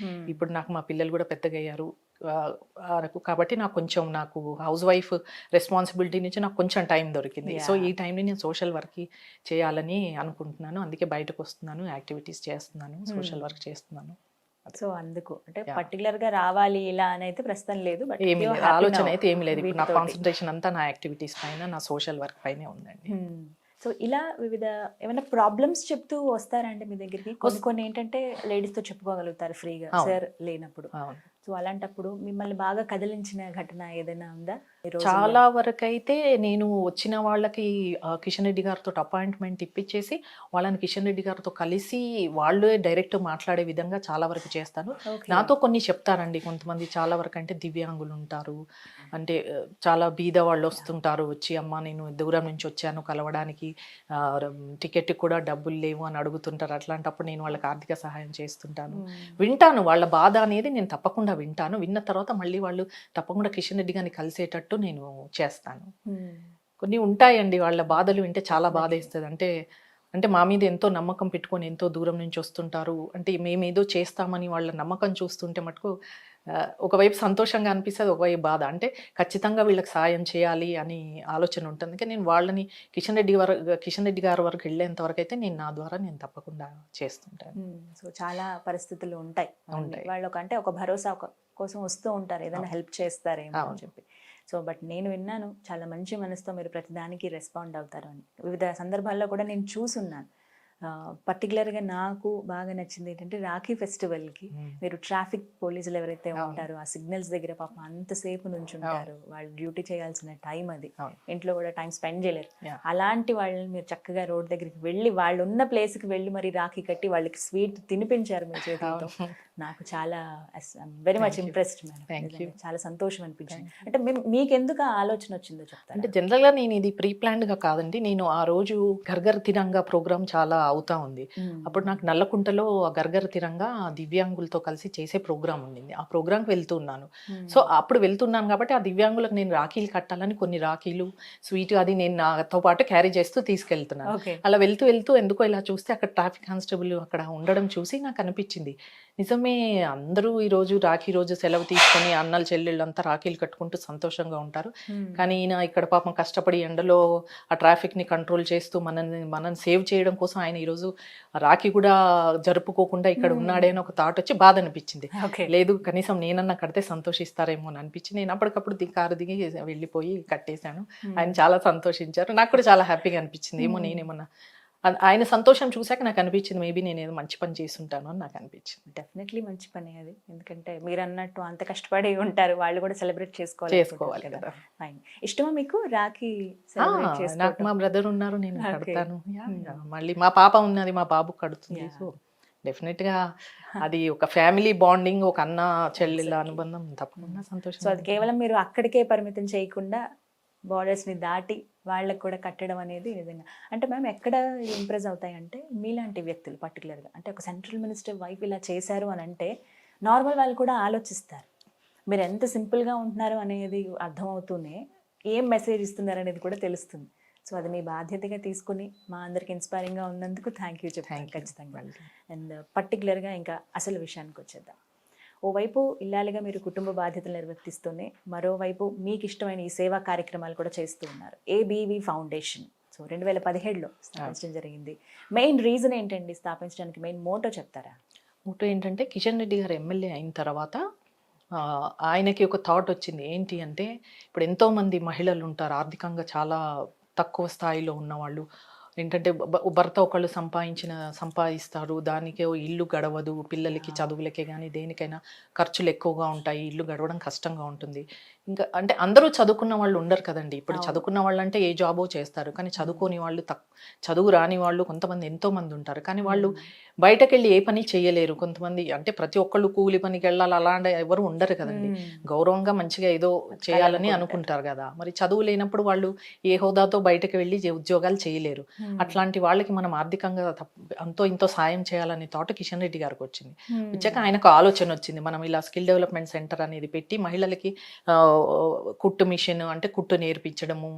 Speaker 3: ఇప్పుడు నాకు మా పిల్లలు కూడా పెద్దగా అయ్యారు కాబట్టి నాకు హౌస్ వైఫ్ రెస్పాన్సిబిలిటీ నుంచి నాకు కొంచెం టైం దొరికింది. సో ఈ టైంని నేను సోషల్ వర్క్ చేయాలని అనుకుంటున్నాను. అందుకే బయటకు వస్తున్నాను, యాక్టివిటీస్ చేస్తున్నాను, సోషల్ వర్క్ చేస్తున్నాను.
Speaker 2: సో అందుకు అంటే పర్టికులర్ గా రావాలి ఇలా అని అయితే ప్రస్తుతం లేదు, బట్
Speaker 3: ఏమి లేదు, ఆలోచన అయితే ఏమి లేదు. ఇప్పుడు నా కాన్సన్ట్రేషన్ అంతా నా యాక్టివిటీస్ పైన, నా సోషల్ వర్క్ పైనే ఉందండి.
Speaker 2: సో ఇలా వివిధ ఏమైనా ప్రాబ్లమ్స్ చెప్తూ వస్తారండి మీ దగ్గరికి? కొన్ని ఏంటంటే లేడీస్ తో చెప్పుకోగలుగుతారు ఫ్రీగా, సార్ లేనప్పుడు. సో అలాంటప్పుడు మిమ్మల్ని బాగా కదిలించిన ఘటన ఏదైనా ఉందా? ఈ రోజుల్లో?
Speaker 3: చాలా వరకైతే నేను వచ్చిన వాళ్ళకి కిషన్ రెడ్డి గారితో అపాయింట్మెంట్ ఇప్పించేసి వాళ్ళని కిషన్ రెడ్డి గారితో కలిసి వాళ్ళే డైరెక్ట్ మాట్లాడే విధంగా చాలా వరకు చేస్తాను.
Speaker 2: Okay.
Speaker 3: నాతో కొన్ని చెప్తారండి కొంతమంది, చాలా వరకు అంటే దివ్యాంగులు ఉంటారు, అంటే చాలా బీద వాళ్ళు వస్తుంటారు వచ్చి, అమ్మ నేను దూరం నుంచి వచ్చాను కలవడానికి, టికెట్ కూడా డబ్బులు లేవు అని అడుగుతుంటారు. అట్లాంటప్పుడు నేను వాళ్ళకి ఆర్థిక సహాయం చేస్తుంటాను. వింటాను వాళ్ళ బాధ అనేది, నేను తప్పకుండా వింటాను. విన్న తర్వాత మళ్ళీ వాళ్ళు తప్పకుండా కిషన్ రెడ్డి గారిని కలిసేటట్టు నేను చేస్తాను. కొన్ని ఉంటాయండి వాళ్ళ బాధలు వింటే చాలా బాధ వేస్తుంది. అంటే మా మీద ఎంతో నమ్మకం పెట్టుకొని ఎంతో దూరం నుంచి వస్తుంటారు, అంటే మేమేదో చేస్తామని వాళ్ళ నమ్మకం చూస్తుంటే మటుకు ఒకవైపు సంతోషంగా అనిపిస్తుంది, ఒకవైపు బాధ. అంటే ఖచ్చితంగా వీళ్ళకి సాయం చేయాలి అని ఆలోచన ఉంటుంది. కానీ నేను వాళ్ళని కిషన్ రెడ్డి గారి వరకు వెళ్ళేంత వరకు అయితే నేను నా ద్వారా నేను తప్పకుండా చేస్తుంటాను.
Speaker 2: సో చాలా పరిస్థితులు ఉంటాయి.
Speaker 3: ఉంటాయి.
Speaker 2: వాళ్ళకి అంటే ఒక భరోసా కోసం వస్తూ ఉంటారు, ఏదైనా హెల్ప్ చేస్తారేమో అని చెప్పి. సో బట్ నేను విన్నాను చాలా మంచి మనసుతో మీరు ప్రతిదానికి రెస్పాండ్ అవుతారు అని. వివిధ సందర్భాల్లో కూడా నేను చూసున్నాను. పర్టికులర్గా నాకు బాగా నచ్చింది ఏంటంటే రాఖీ ఫెస్టివల్కి మీరు ట్రాఫిక్ పోలీసులు ఎవరైతే ఉంటారో ఆ సిగ్నల్స్ దగ్గర పాపం అంతసేపు నుంచి ఉంటారు, వాళ్ళు డ్యూటీ చేయాల్సిన టైం అది, ఇంట్లో కూడా టైం స్పెండ్ చేయలేరు. అలాంటి వాళ్ళని మీరు చక్కగా రోడ్ దగ్గరికి వెళ్ళి వాళ్ళు ఉన్న ప్లేస్కి వెళ్ళి మరి రాఖీ కట్టి వాళ్ళకి స్వీట్ తినిపించారు మీ చేతితో. నాకు చాలా వెరీ మచ్ ఇంప్రెస్డ్ మేడం, చాలా సంతోషం అనిపించింది. అంటే మీకెందుకు ఆ ఆలోచన వచ్చిందో చెప్తాను.
Speaker 3: అంటే జనరల్గా నేను ఇది ప్రీ ప్లాన్డ్గా కాదండి, నేను ఆ రోజు గర్గర్ తిరంగా ప్రోగ్రామ్ చాలా అవుతా ఉంది. అప్పుడు నాకు నల్లకుంటలో గర్గర్ తిరంగా దివ్యాంగులతో కలిసి చేసే ప్రోగ్రామ్ ఉండింది. ఆ ప్రోగ్రామ్కి వెళ్తున్నాను. సో అప్పుడు వెళ్తున్నాను కాబట్టి ఆ దివ్యాంగులకు నేను రాఖీలు కట్టాలని కొన్ని రాఖీలు స్వీట్ అది నేను నాతో పాటు క్యారీ చేస్తూ తీసుకెళ్తున్నాను. అలా వెళ్తూ ఎందుకో ఇలా చూస్తే అక్కడ ట్రాఫిక్ కానిస్టేబుల్ అక్కడ ఉండడం చూసి నాకు అనిపించింది, నిజమే అందరూ ఈరోజు రాఖీ రోజు సెలవు తీసుకొని అన్నలు చెల్లెళ్ళు అంతా రాఖీలు కట్టుకుంటూ సంతోషంగా ఉంటారు. కానీ ఈయన ఇక్కడ పాపం కష్టపడి ఎండలో ఆ ట్రాఫిక్ని కంట్రోల్ చేస్తూ మనని సేవ్ చేయడం కోసం ఆయన ఈరోజు రాఖీ కూడా జరుపుకోకుండా ఇక్కడ ఉన్నాడే అని ఒక థాట్ వచ్చి బాధ అనిపించింది. లేదు కనీసం నేనన్నా కడితే సంతోషిస్తారేమో అని అనిపించి నేను అప్పటికప్పుడు కారు దిగి వెళ్ళిపోయి కట్టేశాను. ఆయన చాలా సంతోషించారు, నాకు కూడా చాలా హ్యాపీగా అనిపించింది. ఏమో నేనేమన్నా ఆయన సంతోషం చూసాక నాకు అనిపించింది మేబీ నేను ఏదో మంచి పని చేస్తుంటాను అని నాకు అనిపించింది.
Speaker 2: డెఫినెట్లీ మంచి పని అది, ఎందుకంటే మీరు అన్నట్టు అంత కష్టపడి ఉంటారు, వాళ్ళు కూడా సెలబ్రేట్ చేసుకోవాలి కదా. ఫైన్. ఇష్టమా మీకు రాఖీ సెలబ్రేట్ చేసుకోవడం?
Speaker 3: నాకు మా బ్రదర్ ఉన్నారు, నేను కడతాను. మళ్ళీ మా పాప ఉన్నది, మా బాబు కడుతుంది. సో డెఫినెట్గా అది ఒక ఫ్యామిలీ బాండింగ్, ఒక అన్న చెల్లెళ్ళ అనుబంధం తప్పకుండా సంతోషం.
Speaker 2: సో అది కేవలం మీరు అక్కడికే పరిమితం చేయకుండా బార్డర్స్ని దాటి వాళ్ళకు కూడా కట్టడం అనేది నిజంగా అంటే మేము ఎక్కడ ఇంప్రెస్ అవుతాయంటే మీలాంటి వ్యక్తులు పర్టికులర్గా, అంటే ఒక సెంట్రల్ మినిస్టర్ వైఫ్ ఇలా చేశారు అని అంటే నార్మల్ వాళ్ళు కూడా ఆలోచిస్తారు. మీరు ఎంత సింపుల్గా ఉంటున్నారు అనేది అర్థమవుతూనే ఏం మెసేజ్ ఇస్తున్నారు అనేది కూడా తెలుస్తుంది. సో అది మీ బాధ్యతగా తీసుకుని మా అందరికి ఇన్స్పైరింగ్గా ఉన్నందుకు థ్యాంక్ యూ చెప్తాను ఖచ్చితంగా. అండ్ పర్టికులర్గా ఇంకా అసలు విషయానికి వచ్చేద్దాం. ఓవైపు ఇల్లాలిగా మీరు కుటుంబ బాధ్యతలు నిర్వర్తిస్తూనే మరోవైపు మీకు ఇష్టమైన ఈ సేవా కార్యక్రమాలు కూడా చేస్తూ ఉన్నారు. ఏబీవీ ఫౌండేషన్ సో 2017లో స్థాపించడం జరిగింది. మెయిన్ రీజన్ ఏంటండి స్థాపించడానికి, మెయిన్ మోటో చెప్తారా?
Speaker 3: మోటో ఏంటంటే కిషన్ రెడ్డి గారు ఎమ్మెల్యే అయిన తర్వాత ఆయనకి ఒక థాట్ వచ్చింది. ఏంటి అంటే ఇప్పుడు ఎంతోమంది మహిళలు ఉంటారు ఆర్థికంగా చాలా తక్కువ స్థాయిలో ఉన్నవాళ్ళు, ఏంటంటే భర్త ఒకళ్ళు సంపాదిస్తారు, దానికే ఇల్లు గడవదు, పిల్లలకి చదువులకే కానీ దేనికైనా ఖర్చులు ఎక్కువగా ఉంటాయి, ఇల్లు గడవడం కష్టంగా ఉంటుంది. ఇంకా అంటే అందరూ చదువుకున్న వాళ్ళు ఉండరు కదండి. ఇప్పుడు చదువుకున్న వాళ్ళు అంటే ఏ జాబో చేస్తారు, కానీ చదువుకోని వాళ్ళు చదువు రాని వాళ్ళు కొంతమంది ఎంతోమంది ఉంటారు. కానీ వాళ్ళు బయటకు వెళ్ళి ఏ పని చేయలేరు. కొంతమంది అంటే ప్రతి ఒక్కళ్ళు కూలి పనికి వెళ్ళాలి అలాంటి ఎవరు ఉండరు కదండి. గౌరవంగా మంచిగా ఏదో చేయాలని అనుకుంటారు కదా. మరి చదువు లేనప్పుడు వాళ్ళు ఏ హోదాతో బయటకు వెళ్ళి ఉద్యోగాలు చేయలేరు. అట్లాంటి వాళ్ళకి మనం ఆర్థికంగా అంతో ఇంతో సాయం చేయాలనే థాట్ కిషన్ రెడ్డి గారికి వచ్చింది. వచ్చాక ఆయనకు ఆలోచన వచ్చింది, మనం ఇలా స్కిల్ డెవలప్మెంట్ సెంటర్ అనేది పెట్టి మహిళలకి కుట్టు మిషన్ అంటే కుట్టు నేర్పించడము,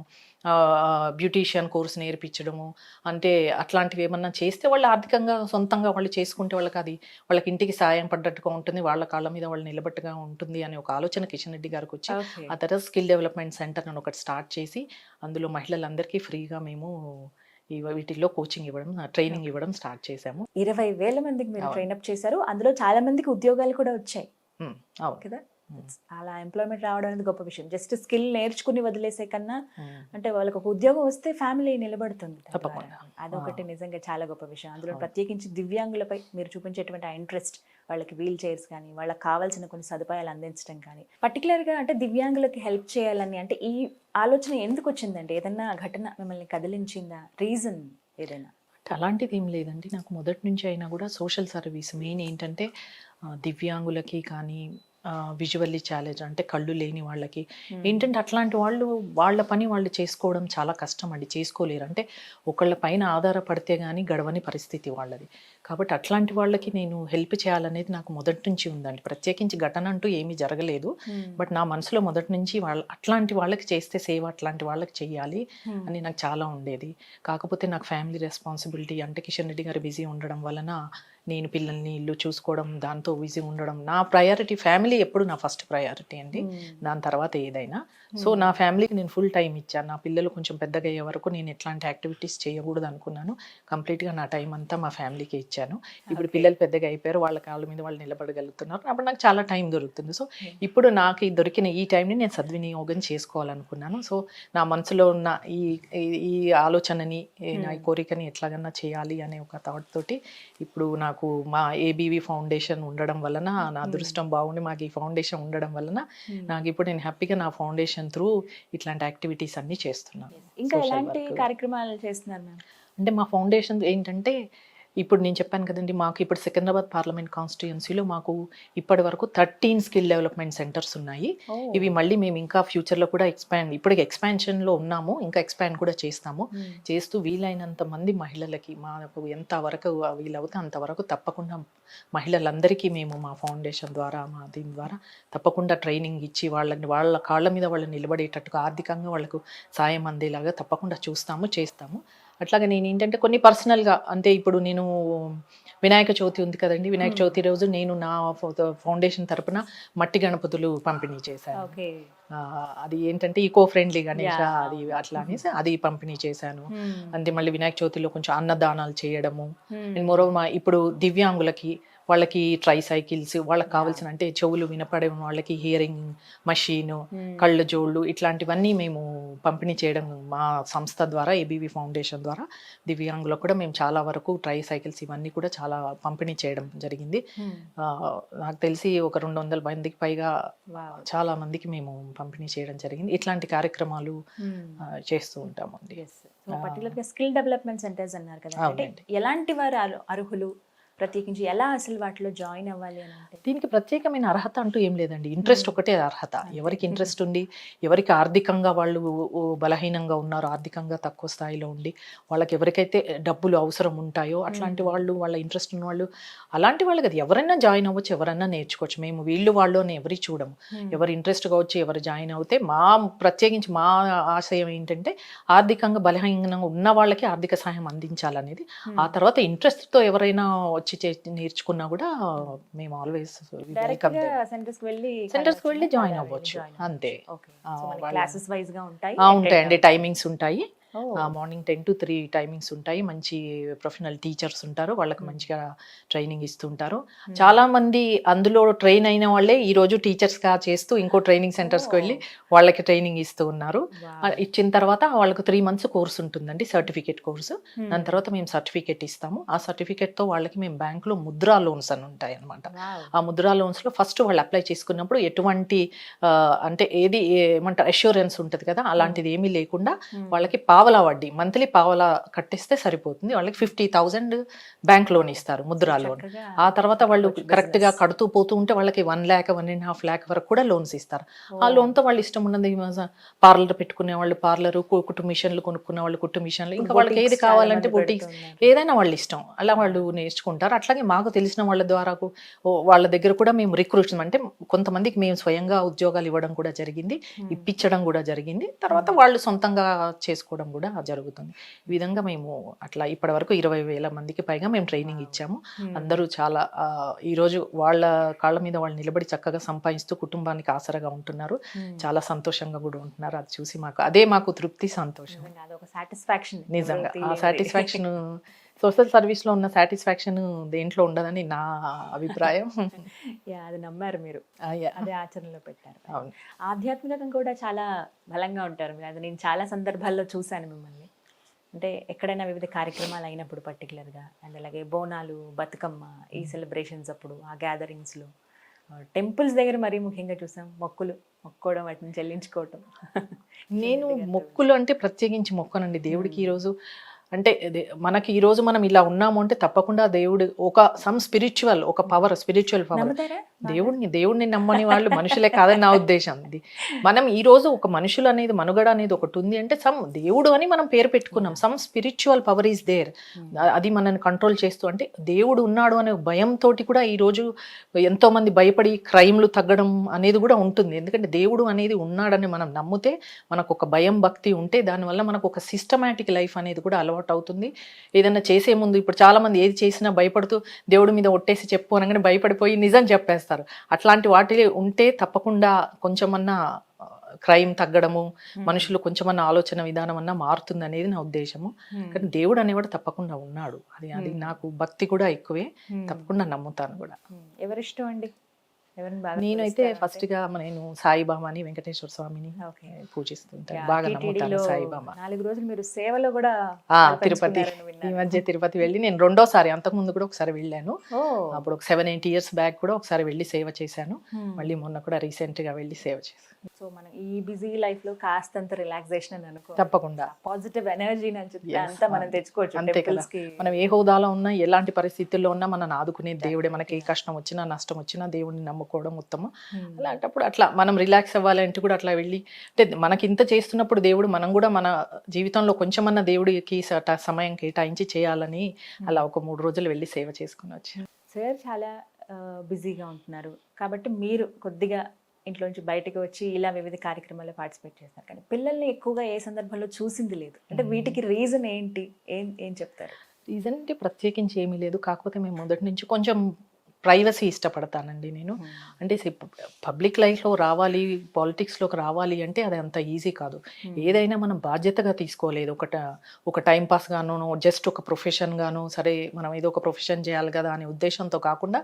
Speaker 3: బ్యూటీషియన్ కోర్స్ నేర్పించడము, అంటే అట్లాంటివి ఏమన్నా చేస్తే వాళ్ళు ఆర్థికంగా సొంతంగా వాళ్ళు చేసుకుంటే వాళ్ళకి ఇంటికి సాయం పడ్డట్టుగా ఉంటుంది, వాళ్ళ కాళ్ళ మీద వాళ్ళు నిలబట్టుగా ఉంటుంది అనే ఒక ఆలోచన కిషన్ రెడ్డి గారికి వచ్చి ఆ తర్వాత స్కిల్ డెవలప్మెంట్ సెంటర్ అని ఒకటి స్టార్ట్ చేసి అందులో మహిళలందరికీ ఫ్రీగా మేము వీటిల్లో కోచింగ్ ఇవ్వడం, ట్రైనింగ్ ఇవ్వడం స్టార్ట్ చేశాము.
Speaker 2: 20,000 మందికి మీరు ట్రైన్అప్ చేశారు, అందులో చాలా మందికి ఉద్యోగాలు కూడా వచ్చాయి కదా. అలా ఎంప్లాయ్మెంట్ రావడం అనేది గొప్ప విషయం. జస్ట్ స్కిల్ నేర్చుకుని వదిలేసే కన్నా అంటే వాళ్ళకి ఒక ఉద్యోగం వస్తే ఫ్యామిలీ నిలబడుతుంది, అదొకటి నిజంగా చాలా గొప్ప విషయం. అందులో ప్రత్యేకించి దివ్యాంగులపై మీరు చూపించేటువంటి ఆ ఇంట్రెస్ట్ వాళ్ళకి వీల్ చైర్స్ కానీ వాళ్ళకి కావాల్సిన కొన్ని సదుపాయాలు అందించడం కానీ పర్టికులర్గా అంటే దివ్యాంగులకి హెల్ప్ చేయాలని అంటే ఈ ఆలోచన ఎందుకు వచ్చిందండి? ఏదన్నా ఘటన మిమ్మల్ని కదిలించిందా? రీజన్ ఏదైనా?
Speaker 3: అలాంటిది ఏం లేదండి. నాకు మొదటి నుంచి అయినా కూడా సోషల్ సర్వీస్ మెయిన్ ఏంటంటే దివ్యాంగులకి కానీ విజువల్లీ ఛాలెంజ్ అంటే కళ్ళు లేని వాళ్ళకి ఏంటంటే అట్లాంటి వాళ్ళు వాళ్ళ పని వాళ్ళు చేసుకోవడం చాలా కష్టం అండి, చేసుకోలేరు. అంటే ఒకళ్ళ పైన ఆధారపడితే కానీ గడవని పరిస్థితి వాళ్ళది. కాబట్టి అట్లాంటి వాళ్ళకి నేను హెల్ప్ చేయాలనేది నాకు మొదటి నుంచి ఉందండి. ప్రత్యేకించి ఘటన అంటూ ఏమీ జరగలేదు, బట్ నా మనసులో మొదటి నుంచి అట్లాంటి వాళ్ళకి చేస్తే సేవ అట్లాంటి వాళ్ళకి చెయ్యాలి అని నాకు చాలా ఉండేది. కాకపోతే నాకు ఫ్యామిలీ రెస్పాన్సిబిలిటీ అంటే కిషన్ రెడ్డి గారు బిజీ ఉండడం వలన నేను పిల్లల్ని ఇల్లు చూసుకోవడం దాంతో బిజీ ఉండడం, నా ప్రయారిటీ ఫ్యామిలీ ఎప్పుడు నా ఫస్ట్ ప్రయారిటీ అండి, దాని తర్వాత ఏదైనా. సో నా ఫ్యామిలీకి నేను ఫుల్ టైం ఇచ్చాను. నా పిల్లలు కొంచెం పెద్దగా అయ్యే వరకు నేను ఎట్లాంటి యాక్టివిటీస్ చేయకూడదు అనుకున్నాను. కంప్లీట్గా నా టైం అంతా మా ఫ్యామిలీకి ఇచ్చాను. ఇప్పుడు పిల్లలు పెద్దగా అయిపోయారు, వాళ్ళ కాళ్ళ మీద వాళ్ళు నిలబడగలుగుతున్నారు. అప్పుడు నాకు చాలా టైం దొరుకుతుంది. సో ఇప్పుడు నాకు దొరికిన ఈ టైంని నేను సద్వినియోగం చేసుకోవాలనుకున్నాను. సో నా మనసులో ఉన్న ఈ ఆలోచనని నా ఈ కోరికని ఎట్లాగన్నా చేయాలి అనే ఒక థాట్ తోటి ఇప్పుడు నాకు మా ఏబీవీ ఫౌండేషన్ ఉండడం వలన నా అదృష్టం బాగుండి మాకు ఈ ఫౌండేషన్ ఉండడం వలన నాకు ఇప్పుడు నేను హ్యాపీగా నా ఫౌండేషన్ త్రూ ఇట్లాంటి యాక్టివిటీస్ అన్ని చేస్తున్నాను.
Speaker 2: ఇంకా ఎలాంటి కార్యక్రమాలు చేస్తున్నారు మ్యామ్?
Speaker 3: అంటే మా ఫౌండేషన్ ఏంటంటే ఇప్పుడు నేను చెప్పాను కదండి, మాకు ఇప్పుడు సికింద్రాబాద్ పార్లమెంట్ కాన్స్టిట్యుయెన్సీలో మాకు ఇప్పటి వరకు 13 స్కిల్ డెవలప్మెంట్ సెంటర్స్ ఉన్నాయి. ఇవి మళ్ళీ మేము ఇంకా ఫ్యూచర్లో కూడా ఇప్పటికి ఎక్స్పాన్షన్లో ఉన్నాము, ఇంకా ఎక్స్పాండ్ కూడా చేస్తాము. చేస్తూ వీలైనంత మంది మహిళలకి మాకు ఎంతవరకు వీలవుతే అంతవరకు తప్పకుండా మహిళలందరికీ మేము మా ఫౌండేషన్ ద్వారా మా దీని ద్వారా తప్పకుండా ట్రైనింగ్ ఇచ్చి వాళ్ళ కాళ్ళ మీద వాళ్ళు నిలబడేటట్టుగా ఆర్థికంగా వాళ్ళకు సాయం అందేలాగా తప్పకుండా చేస్తాము. అట్లాగే నేను ఏంటంటే కొన్ని పర్సనల్గా అంటే ఇప్పుడు నేను వినాయక చవితి ఉంది కదండి, వినాయక చవితి రోజు నేను నా ఫౌండేషన్ తరపున మట్టి గణపతులు పంపిణీ చేశాను. అది ఏంటంటే ఈకో ఫ్రెండ్లీ గణేష అది అట్లా అనేసి అది పంపిణీ చేశాను. అంటే మళ్ళీ వినాయక చవితిలో కొంచెం అన్నదానాలు చేయడము. అండ్ మోరోవర్ ఇప్పుడు దివ్యాంగులకి వాళ్ళకి ట్రై సైకిల్స్, వాళ్ళకి కావాల్సిన అంటే చెవులు వినపడే వాళ్ళకి హియరింగ్ మషీను, కళ్ళు జోళ్ళు ఇట్లాంటివన్నీ మేము పంపిణీ చేయడం మా సంస్థ ద్వారా ఏబీవీ ఫౌండేషన్ ద్వారా దివ్యాంగులకు కూడా మేము చాలా వరకు ట్రై సైకిల్స్ ఇవన్నీ కూడా చాలా పంపిణీ చేయడం జరిగింది. నాకు తెలిసి ఒక 200 మందికి పైగా చాలా మందికి మేము పంపిణీ చేయడం జరిగింది. ఇట్లాంటి కార్యక్రమాలు చేస్తూ ఉంటాము అండి.
Speaker 2: పర్టికులర్గా స్కిల్ డెవలప్మెంట్ సెంటర్స్ అన్నారు కదా, అంటే ఎలాంటి వారు అర్హులు, ప్రత్యేకించి ఎలా అసలు వాటిలో జాయిన్ అవ్వాలి అని అంటే?
Speaker 3: దీనికి ప్రత్యేకమైన అర్హత అంటూ ఏం లేదండి, ఇంట్రెస్ట్ ఒకటే అర్హత. ఎవరికి ఇంట్రెస్ట్ ఉండి ఎవరికి ఆర్థికంగా వాళ్ళు బలహీనంగా ఉన్నారో, ఆర్థికంగా తక్కువ స్థాయిలో ఉండి వాళ్ళకి ఎవరికైతే డబ్బులు అవసరం ఉంటాయో అట్లాంటి వాళ్ళు, వాళ్ళ ఇంట్రెస్ట్ ఉన్న వాళ్ళు, అలాంటి వాళ్ళు కదా ఎవరైనా జాయిన్ అవ్వచ్చు, ఎవరైనా నేర్చుకోవచ్చు. మేము వీళ్ళు వాళ్ళు అని ఎవరి చూడము, ఎవరు ఇంట్రెస్ట్ కావచ్చు, ఎవరు జాయిన్ అవుతే. ప్రత్యేకించి మా ఆశయం ఏంటంటే ఆర్థికంగా బలహీనంగా ఉన్న వాళ్ళకి ఆర్థిక సహాయం అందించాలనేది. ఆ తర్వాత ఇంట్రెస్ట్తో ఎవరైనా నేర్చుకున్నా కూడా మేము ఆల్వేస్ సెంటర్స్కి వెళ్ళి జాయిన్ అవ్వచ్చు అంతే. ఉంటాయండి, టైమింగ్స్ ఉంటాయి. మార్నింగ్ 10 to 3 టైమింగ్స్ ఉంటాయి. మంచి ప్రొఫెషనల్ టీచర్స్ ఉంటారు, వాళ్ళకి మంచిగా ట్రైనింగ్ ఇస్తుంటారు. చాలా మంది అందులో ట్రైన్ అయిన వాళ్ళే ఈ రోజు టీచర్స్ గా చేస్తూ ఇంకో ట్రైనింగ్ సెంటర్స్కి వెళ్ళి వాళ్ళకి ట్రైనింగ్ ఇస్తూ ఉన్నారు. ఇచ్చిన తర్వాత వాళ్ళకు 3 months కోర్స్ ఉంటుందండి, సర్టిఫికేట్ కోర్సు. దాని తర్వాత మేము సర్టిఫికేట్ ఇస్తాము. ఆ సర్టిఫికేట్ తో వాళ్ళకి మేము బ్యాంకులో ముద్రా లోన్స్ అని ఉంటాయి అనమాట. ఆ ముద్రా లోన్స్ లో ఫస్ట్ వాళ్ళు అప్లై చేసుకున్నప్పుడు ఎటువంటి అంటే ఏమంటారు అష్యూరెన్స్ ఉంటుంది కదా, అలాంటిది ఏమీ లేకుండా వాళ్ళకి పావలా వడ్డీ, మంత్లీ పావలా కట్టేస్తే సరిపోతుంది. వాళ్ళకి 50,000 బ్యాంక్ లోన్ ఇస్తారు, ముద్రా లోన్. ఆ తర్వాత వాళ్ళు కరెక్ట్ గా కడుతూ పోతూ ఉంటే వాళ్ళకి 1 lakh 1.5 lakh వరకు కూడా లోన్స్ ఇస్తారు. ఆ లోన్ తో వాళ్ళు ఇష్టం ఉన్నది పార్లర్ పెట్టుకునే వాళ్ళు పార్లర్, కుట్టు మిషన్లు కొనుక్కునే వాళ్ళు కుట్టు మిషన్లు, ఇంకా వాళ్ళకి ఏది కావాలంటే బొటిక్స్, ఏదైనా వాళ్ళ ఇష్టం, అలా వాళ్ళు నేర్చుకుంటారు. అట్లాగే మాకు తెలిసిన వాళ్ళ ద్వారా వాళ్ళ దగ్గర కూడా మేము రిక్రూట్మెంట్ అంటే కొంతమందికి మేము స్వయంగా ఉద్యోగాలు ఇవ్వడం కూడా జరిగింది, ఇప్పించడం కూడా జరిగింది. తర్వాత వాళ్ళు సొంతంగా చేసుకోవడం కూడా జరుగుతుంది. ఈ విధంగా మేము అట్లా ఇప్పటి వరకు 20,000 మందికి పైగా మేము ట్రైనింగ్ ఇచ్చాము. అందరూ చాలా ఈరోజు వాళ్ళ కాళ్ళ మీద వాళ్ళు నిలబడి చక్కగా సంపాదిస్తూ కుటుంబానికి ఆసరగా ఉంటున్నారు. చాలా సంతోషంగా కూడా ఉంటున్నారు. అది చూసి మాకు తృప్తి, సంతోషం, నిజంగా ఆ సాటిస్ఫాక్షన్ సోషల్ సర్వీస్ లో ఉన్న సాటిస్ఫాక్షన్ దేంట్లో ఉండదని నా అభిప్రాయం.
Speaker 2: అది నమ్మారు మీరు, అదే ఆచరణలో పెట్టారు. ఆధ్యాత్మికంగా కూడా చాలా బలంగా ఉంటారు మీరు, అది నేను చాలా సందర్భాల్లో చూశాను మిమ్మల్ని. అంటే ఎక్కడైనా వివిధ కార్యక్రమాలు అయినప్పుడు పర్టికులర్గా అండ్ అలాగే బోనాలు బతుకమ్మ ఈ సెలబ్రేషన్స్ అప్పుడు ఆ గ్యాదరింగ్స్లో టెంపుల్స్ దగ్గర మరీ ముఖ్యంగా చూసాం మొక్కుకోవడం వాటిని చెల్లించుకోవటం.
Speaker 3: నేను మొక్కులు అంటే ప్రత్యేకించి మొక్కనండి దేవుడికి. ఈరోజు అంటే మనకి ఈరోజు మనం ఇలా ఉన్నాము అంటే తప్పకుండా దేవుడు ఒక స్పిరిచువల్ ఒక పవర్, స్పిరిచువల్ పవర్.
Speaker 2: నమ్ముతారా?
Speaker 3: దేవుడిని నమ్మని వాళ్ళు మనుషులే కాదని నా ఉద్దేశం. మనం ఈ రోజు ఒక మనుషులు అనేది మనుగడ అనేది ఒకటి ఉంది అంటే దేవుడు అని మనం పేరు పెట్టుకున్నాం. Spiritual power is there. అది మనల్ని కంట్రోల్ చేస్తూ, అంటే దేవుడు ఉన్నాడు అనే భయంతో కూడా ఈ రోజు ఎంతో మంది భయపడి క్రైమ్లు తగ్గడం అనేది కూడా ఉంటుంది. ఎందుకంటే దేవుడు అనేది ఉన్నాడని మనం నమ్మితే, మనకు ఒక భయం భక్తి ఉంటే దానివల్ల మనకు ఒక సిస్టమాటిక్ లైఫ్ అనేది కూడా అలవాటు అవుతుంది. ఏదైనా చేసే ముందు ఇప్పుడు చాలా మంది ఏది చేసినా భయపడుతూ దేవుడి మీద ఒట్టేసి చెప్పు అనగానే భయపడిపోయి నిజం చెప్పేస్తారు. అట్లాంటి వాటి ఉంటే తప్పకుండా కొంచెమన్నా క్రైమ్ తగ్గడము, మనుషులు కొంచెమన్నా ఆలోచన విధానం అన్నా మారుతుంది అనేది నా ఉద్దేశము. కానీ దేవుడు అనేవాడు తప్పకుండా ఉన్నాడు. అది నాకు భక్తి కూడా ఎక్కువే, తప్పకుండా నమ్ముతాను కూడా.
Speaker 2: ఎవరిష్టం అండి?
Speaker 3: నేనైతే ఫస్ట్ గా నేను సాయిబాబాని, వెంకటేశ్వర స్వామిని పూజిస్తుంటాను. బాగా నమ్ముతాను సాయిబాబా.
Speaker 2: 4 రోజులు మీరు సేవలో కూడా
Speaker 3: తిరుపతి, ఈ మధ్య తిరుపతి వెళ్ళి నేను రెండోసారి, అంతకు ముందు కూడా ఒకసారి వెళ్ళాను. అప్పుడు ఒక 7-8 years బ్యాక్ కూడా ఒకసారి వెళ్ళి సేవ చేశాను. మళ్ళీ మొన్న కూడా రీసెంట్ గా వెళ్ళి సేవ చేశాను.
Speaker 2: సో మనం ఈ బిజీ లైఫ్ లో కాస్తంత రిలాక్సేషన్ అని అనుకో,
Speaker 3: తప్పకుండా
Speaker 2: పాజిటివ్ ఎనర్జీ అంతా మనం తెచ్చుకోవచ్చు.
Speaker 3: అంతే కదా, మనం ఏ హోదాలో ఉన్నా ఎలాంటి పరిస్థితుల్లో ఉన్నా మనల్ని ఆదుకునే దేవుడే. మనకి ఏ కష్టం వచ్చినా నష్టం వచ్చినా దేవుడిని నమ్ముకోవడం ఉత్తమం. అలాంటప్పుడు అట్లా మనం రిలాక్స్ అవ్వాలంటే కూడా అట్లా వెళ్ళి, అంటే మనకి ఇంత చేస్తున్నప్పుడు దేవుడు, మనం కూడా మన జీవితంలో కొంచెమన్నా దేవుడికి సమయం కేటాయించి చేయాలని అలా ఒక 3 రోజులు వెళ్ళి సేవ చేసుకుని వచ్చాను.
Speaker 2: సార్ చాలా బిజీగా ఉంటున్నారు కాబట్టి మీరు కొద్దిగా ఇంట్లోంచి బయటకు వచ్చి ఇలా వివిధ కార్యక్రమాల్లో పార్టిసిపేట్ చేస్తారు. కానీ పిల్లల్ని ఎక్కువగా ఏ సందర్భంలో చూసింది లేదు. అంటే వీటికి రీజన్ ఏంటి? ఏం చెప్తారు?
Speaker 3: రీజన్ అంటే ప్రత్యేకించి ఏమీ లేదు. కాకపోతే మేము మొదటి నుంచి కొంచెం ప్రైవసీ ఇష్టపడతానండి నేను. అంటే పబ్లిక్ లైఫ్లో రావాలి, పాలిటిక్స్లోకి రావాలి అంటే అది అంత ఈజీ కాదు. ఏదైనా మనం బాధ్యతగా తీసుకోలేదు. ఒక టైం పాస్ గాను, జస్ట్ ఒక ప్రొఫెషన్ గాను, సరే మనం ఏదో ఒక ప్రొఫెషన్ చేయాలి కదా అనే ఉద్దేశంతో కాకుండా,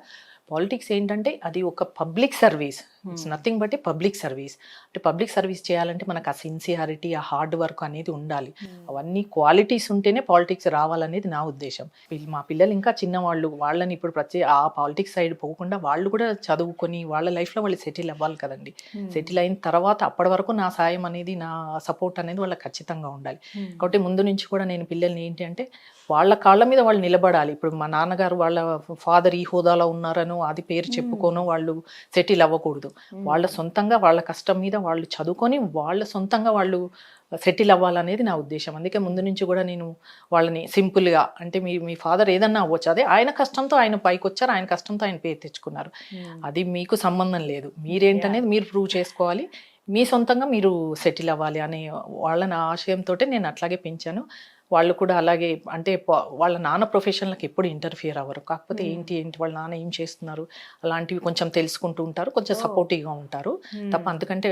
Speaker 3: పాలిటిక్స్ ఏంటంటే అది ఒక public service. It's nothing but A public service. అంటే పబ్లిక్ సర్వీస్ చేయాలంటే మనకు ఆ సిన్సియారిటీ, ఆ హార్డ్ వర్క్ అనేది ఉండాలి. అవన్నీ క్వాలిటీస్ ఉంటేనే పాలిటిక్స్ రావాలనేది నా ఉద్దేశం. మా పిల్లలు ఇంకా చిన్నవాళ్ళు, వాళ్ళని ఇప్పుడు ఆ పాలిటిక్స్ సైడ్ పోకుండా వాళ్ళు కూడా చదువుకొని వాళ్ళ లైఫ్లో వాళ్ళు సెటిల్ అవ్వాలి కదండి. సెటిల్ అయిన తర్వాత అప్పటి వరకు నా సాయం అనేది, నా సపోర్ట్ అనేది వాళ్ళకి ఖచ్చితంగా ఉండాలి. కాబట్టి ముందు నుంచి కూడా నేను పిల్లల్ని ఏంటి అంటే వాళ్ళ కాళ్ళ మీద వాళ్ళు నిలబడాలి. ఇప్పుడు మా నాన్నగారు వాళ్ళ ఫాదర్ ఈ హోదాలో ఉన్నారనో అది పేరు చెప్పుకోనో వాళ్ళు సెటిల్ అవ్వకూడదు. వాళ్ళ సొంతంగా వాళ్ళ కష్టం మీద వాళ్ళు చదువుకొని వాళ్ళ సొంతంగా వాళ్ళు సెటిల్ అవ్వాలనేది నా ఉద్దేశం. అందుకే ముందు నుంచి కూడా నేను వాళ్ళని సింపుల్గా, అంటే మీ ఫాదర్ ఏదన్నా అవ్వచ్చు, అదే ఆయన కష్టంతో ఆయన పైకి వచ్చారు, ఆయన కష్టంతో ఆయన పేరు తెచ్చుకున్నారు. అది మీకు సంబంధం లేదు. మీరేంటనేది మీరు ప్రూవ్ చేసుకోవాలి, మీ సొంతంగా మీరు సెటిల్ అవ్వాలి అనే వాళ్ళని ఆశయంతో నేను అట్లాగే పెంచాను. వాళ్ళు కూడా అలాగే, అంటే వాళ్ళ నాన్న ప్రొఫెషన్లకు ఎప్పుడు ఇంటర్ఫియర్ అవ్వరు. కాకపోతే ఏంటి వాళ్ళ నాన్న ఏం చేస్తున్నారు అలాంటివి కొంచెం తెలుసుకుంటూ ఉంటారు, కొంచెం సపోర్టివ్గా ఉంటారు తప్ప. అందుకంటే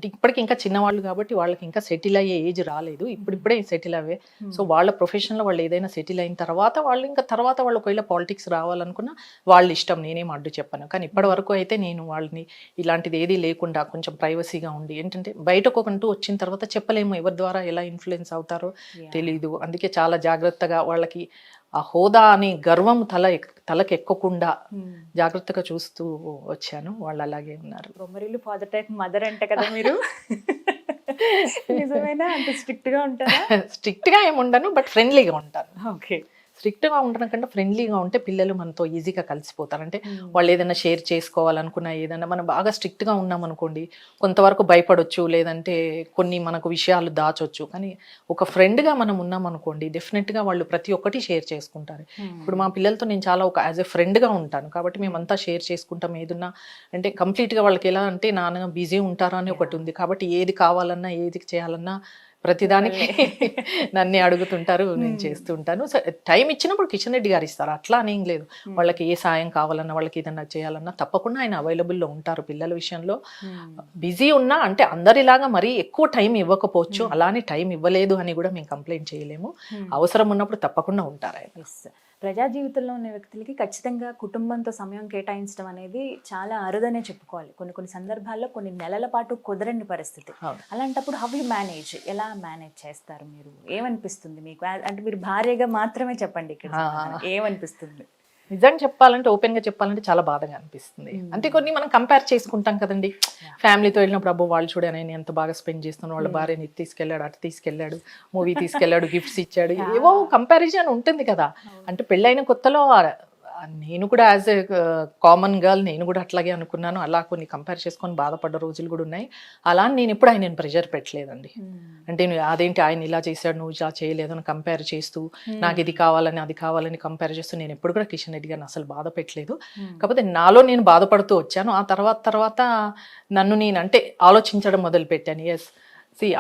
Speaker 3: ఇప్పటికి ఇంకా చిన్నవాళ్ళు కాబట్టి వాళ్ళకి ఇంకా సెటిల్ అయ్యే ఏజ్ రాలేదు, ఇప్పుడిప్పుడే సెటిల్ అవ్వే. సో వాళ్ళ ప్రొఫెషన్లో వాళ్ళు ఏదైనా సెటిల్ అయిన తర్వాత వాళ్ళు ఒకవేళ పాలిటిక్స్ రావాలనుకున్నా వాళ్ళ ఇష్టం, నేనేం అడ్డు చెప్పను. కానీ ఇప్పటి వరకు అయితే నేను వాళ్ళని ఇలాంటిది ఏదీ లేకుండా కొంచెం ప్రైవసీగా ఉండి, ఏంటంటే బయటకు ఒకటూ వచ్చిన తర్వాత చెప్పలేము ఎవరి ద్వారా ఎలా ఇన్ఫ్లుయెన్స్ అవుతారో తెలియదు. అందుకే చాలా జాగ్రత్తగా వాళ్ళకి ఆ హోదా అనే గర్వం తలకి ఎక్కకుండా జాగ్రత్తగా చూస్తూ వచ్చాను. వాళ్ళు అలాగే ఉన్నారు.
Speaker 2: బొమ్మరిల్లు ఫాదర్ టైప్ మదర్ అంటే కదా మీరు? నిజమేనా? అంత స్ట్రిక్ట్ గా ఉంటారా?
Speaker 3: స్ట్రిక్ట్ గా ఏమి ఉండను, బట్ ఫ్రెండ్లీగా ఉంటాను.
Speaker 2: ఓకే.
Speaker 3: స్ట్రిక్ట్గా ఉండడం కంటే ఫ్రెండ్లీగా ఉంటే పిల్లలు మనతో ఈజీగా కలిసిపోతారు. అంటే వాళ్ళు ఏదైనా షేర్ చేసుకోవాలనుకున్నా, ఏదైనా మనం బాగా స్ట్రిక్ట్గా ఉన్నాం అనుకోండి కొంతవరకు భయపడొచ్చు, లేదంటే కొన్ని మనకు విషయాలు దాచొచ్చు. కానీ ఒక ఫ్రెండ్గా మనం ఉన్నాం అనుకోండి డెఫినెట్గా వాళ్ళు ప్రతి ఒక్కటి షేర్ చేసుకుంటారు. ఇప్పుడు మా పిల్లలతో నేను చాలా యాజ్ ఎ ఫ్రెండ్గా ఉంటాను కాబట్టి మేమంతా షేర్ చేసుకుంటాం. ఏదన్నా అంటే కంప్లీట్గా వాళ్ళకి ఎలా అంటే నాన్న బిజీ ఉంటారు అని ఒకటి ఉంది కాబట్టి ఏది కావాలన్నా ఏది చేయాలన్నా ప్రతిదానికి నన్నే అడుగుతుంటారు, నేను చేస్తూ ఉంటాను. టైం ఇచ్చినప్పుడు కిషన్ రెడ్డి గారు ఇస్తారు, అట్లా అనేం లేదు. వాళ్ళకి ఏ సాయం కావాలన్నా, వాళ్ళకి ఏదన్నా చేయాలన్నా తప్పకుండా ఆయన అవైలబుల్లో ఉంటారు. పిల్లల విషయంలో బిజీ ఉన్నా, అంటే అందరిలాగా మరీ ఎక్కువ టైం ఇవ్వకపోవచ్చు, అలానే టైం ఇవ్వలేదు అని కూడా మేము కంప్లైంట్ చేయలేము. అవసరం ఉన్నప్పుడు తప్పకుండా ఉంటారు ఆయన.
Speaker 2: ప్రజా జీవితంలో ఉన్న వ్యక్తులకి ఖచ్చితంగా కుటుంబంతో సమయం కేటాయించడం అనేది చాలా అరుదనే చెప్పుకోవాలి. కొన్ని కొన్ని సందర్భాల్లో కొన్ని నెలల పాటు కుదరని పరిస్థితి.
Speaker 3: అవును.
Speaker 2: అలాంటప్పుడు హౌ యూ మేనేజ్, ఎలా మేనేజ్ చేస్తారు మీరు? ఏమనిపిస్తుంది మీకు? అంటే మీరు భార్యగా మాత్రమే చెప్పండి ఇక్కడ సమాధానం. ఏమనిపిస్తుంది?
Speaker 3: నిజంగా చెప్పాలంటే, ఓపెన్ గా చెప్పాలంటే చాలా బాధగా అనిపిస్తుంది. అంటే కొన్ని మనం కంపేర్ చేసుకుంటాం కదండి. ఫ్యామిలీతో వెళ్ళినప్పుడు అబ్బో వాళ్ళు చూడ నేను ఎంత బాగా స్పెండ్ చేస్తున్నాను, వాళ్ళ భార్యని ఇది తీసుకెళ్ళాడు, అటు తీసుకెళ్ళాడు, మూవీ తీసుకెళ్ళాడు, గిఫ్ట్స్ ఇచ్చాడు, ఏవో కంపారిజన్ ఉంటుంది కదా. అంటే పెళ్ళైన కొత్తలో నేను కూడా యాజ్ ఎ కామన్ గర్ల్ నేను కూడా అట్లాగే అనుకున్నాను. అలా కొన్ని కంపేర్ చేసుకొని బాధపడ్డ రోజులు కూడా ఉన్నాయి. అలా అని నేను ఎప్పుడు ఆయన ప్రెషర్ పెట్టలేదండి. అంటే అదేంటి ఆయన ఇలా చేశాడు నువ్వు ఇలా చేయలేదు అని కంపేర్ చేస్తూ, నాకు ఇది కావాలని అది కావాలని కంపేర్ చేస్తూ నేను ఎప్పుడు కూడా కిషన్ రెడ్డి గారిని అసలు బాధ పెట్టలేదు. కాకపోతే నాలో నేను బాధపడుతూ వచ్చాను. ఆ తర్వాత నన్ను నేను అంటే ఆలోచించడం మొదలు పెట్టాను. ఎస్,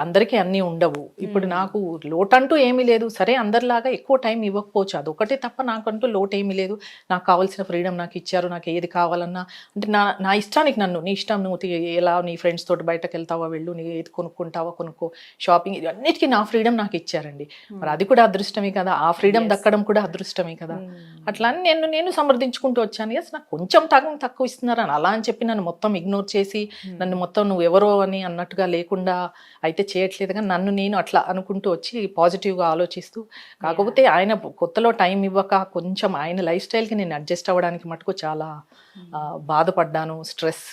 Speaker 3: అందరికీ అన్నీ ఉండవు. ఇప్పుడు నాకు లోటంటూ ఏమీ లేదు. సరే అందరిలాగా ఎక్కువ టైం ఇవ్వకపోవచ్చు, అదొకటే తప్ప నాకంటూ లోటు ఏమీ లేదు. నాకు కావాల్సిన ఫ్రీడమ్ నాకు ఇచ్చారు. నాకు ఏది కావాలన్నా అంటే నా ఇష్టానికి నీ ఇష్టం, నువ్వు ఎలా నీ ఫ్రెండ్స్ తోటి బయటకు వెళ్తావా వెళ్ళు, నీ ఏది కొనుక్కుంటావా కొనుక్కో, షాపింగ్, అన్నిటికీ నా ఫ్రీడమ్ నాకు ఇచ్చారండి. మరి అది కూడా అదృష్టమే కదా, ఆ ఫ్రీడమ్ దక్కడం కూడా అదృష్టమే కదా. అట్లా అని నేను సమర్థించుకుంటూ వచ్చాను. ఎస్, నాకు కొంచెం తక్కువ ఇస్తున్నారని అలా అని చెప్పి నన్ను మొత్తం ఇగ్నోర్ చేసి నన్ను మొత్తం నువ్వు ఎవరో అని అన్నట్టుగా లేకుండా అయితే చేయట్లేదు. కానీ నన్ను నేను అట్లా అనుకుంటూ వచ్చి పాజిటివ్గా ఆలోచిస్తూ, కాకపోతే ఆయన కొత్తలో టైం ఇవ్వక కొంచెం ఆయన లైఫ్ స్టైల్కి నేను అడ్జస్ట్ అవ్వడానికి మటుకు చాలా బాధపడ్డాను. స్ట్రెస్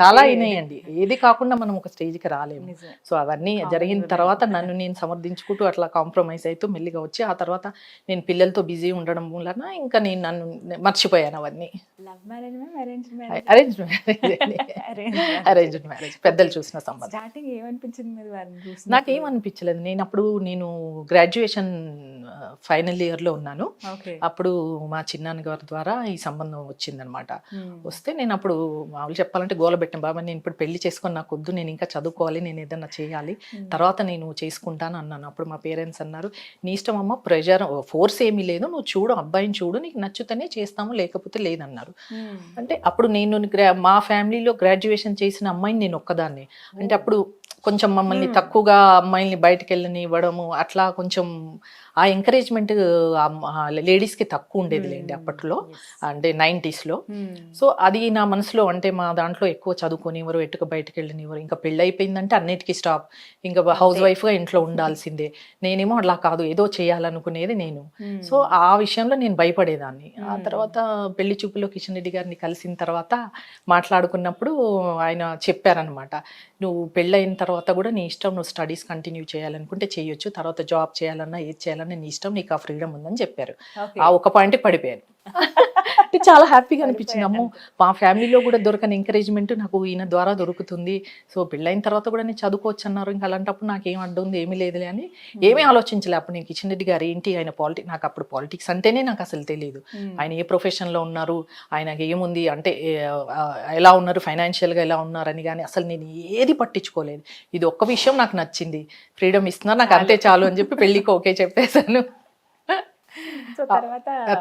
Speaker 3: చాలా అయినాయండి. ఏది కాకుండా మనం ఒక స్టేజ్కి రాలేము. సో అవన్నీ జరిగిన తర్వాత నన్ను నేను సమర్థించుకుంటూ అట్లా కాంప్రమైజ్ అవుతూ మెల్లిగా వచ్చి, ఆ తర్వాత నేను పిల్లలతో బిజీ ఉండడం వలన ఇంకా నేను నన్ను మర్చిపోయాను అవన్నీ. అరేంజ్డ్ మ్యారేజ్, పెద్దలు చూసిన సంబంధం.
Speaker 2: స్టార్టింగ్ ఏమనిపించింది?
Speaker 3: నాకేమనిపించలేదు. నేను గ్రాడ్యుయేషన్ ఫైనల్ ఇయర్ లో ఉన్నాను. అప్పుడు మా చిన్నాన్న గారి ద్వారా ఈ సంబంధం వచ్చిందనమాట. వస్తే నేను అప్పుడు మామూలు చెప్పాలంటే గోల పెట్టాను, బాబా నేను ఇప్పుడు పెళ్లి చేసుకొని నాకు వద్దు, నేను ఇంకా చదువుకోవాలి, నేను ఏదన్నా చేయాలి, తర్వాత నేను చేసుకుంటాను అన్నాను. అప్పుడు మా పేరెంట్స్ అన్నారు, నీ ఇష్టం అమ్మ, ప్రెషర్ ఫోర్స్ ఏమీ లేదు, నువ్వు చూడు, అబ్బాయిని చూడు, నీకు నచ్చుతనే చేస్తాము, లేకపోతే లేదన్నారు. అంటే అప్పుడు నేను మా ఫ్యామిలీలో గ్రాడ్యుయేషన్ చేసిన అమ్మాయిని నేను ఒక్కదాన్ని. అంటే అప్పుడు కొంచెం మమ్మల్ని తక్కువగా అమ్మాయిల్ని బయటకు వెళ్ళని ఇవ్వడము, అట్లా కొంచెం ఆ ఎంకరేజ్మెంట్ లేడీస్కి తక్కువ ఉండేది లేండి అప్పట్లో, అంటే 90s లో. సో అది నా మనసులో, అంటే మా దాంట్లో ఎక్కువ చదువుకోనివ్వరు, ఎటుక బయటకు వెళ్ళనివ్వరు. ఇంకా పెళ్ళి అయిపోయిందంటే అన్నిటికీ స్టాప్, ఇంకా హౌస్ వైఫ్గా ఇంట్లో ఉండాల్సిందే. నేనేమో అలా కాదు, ఏదో చేయాలనుకునేది నేను. సో ఆ విషయంలో నేను భయపడేదాన్ని. ఆ తర్వాత పెళ్లి చూపులో కిషన్ రెడ్డి గారిని కలిసిన తర్వాత మాట్లాడుకున్నప్పుడు ఆయన చెప్పారనమాట, నువ్వు పెళ్ళైన తర్వాత కూడా నీ ఇష్టం, నువ్వు స్టడీస్ కంటిన్యూ చేయాలనుకుంటే చేయొచ్చు, తర్వాత జాబ్ చేయాలన్నా ఏది చేయాలన్నా నీ ఇష్టం, నీకు ఆ ఫ్రీడమ్ ఉందని చెప్పారు. ఆ ఒక పాయింట్ పడిపోయాను. అంటే చాలా హ్యాపీగా అనిపించింది. అమ్మో, మా ఫ్యామిలీలో కూడా దొరకని ఎంకరేజ్మెంట్ నాకు ఈయన ద్వారా దొరుకుతుంది. సో పెళ్ళైన తర్వాత కూడా నేను చదువుకోవచ్చు అన్నారు. ఇంకా అలాంటప్పుడు నాకేం అడ్డు ఉంది, ఏమీ లేదులే అని ఏమీ ఆలోచించలే. అప్పుడు నేను కిషన్ రెడ్డి గారు ఏంటి, ఆయన నాకు అప్పుడు పాలిటిక్స్ అంటేనే నాకు అసలు తెలియదు. ఆయన ఏ ప్రొఫెషన్లో ఉన్నారు, ఆయనకి ఏముంది, అంటే ఎలా ఉన్నారు, ఫైనాన్షియల్గా ఎలా ఉన్నారని కానీ అసలు నేను ఏది పట్టించుకోలేదు. ఇది ఒక్క విషయం నాకు నచ్చింది, ఫ్రీడమ్ ఇస్తున్నారు, నాకు అంతే చాలు అని చెప్పి పెళ్ళికి ఓకే చెప్పేశాను.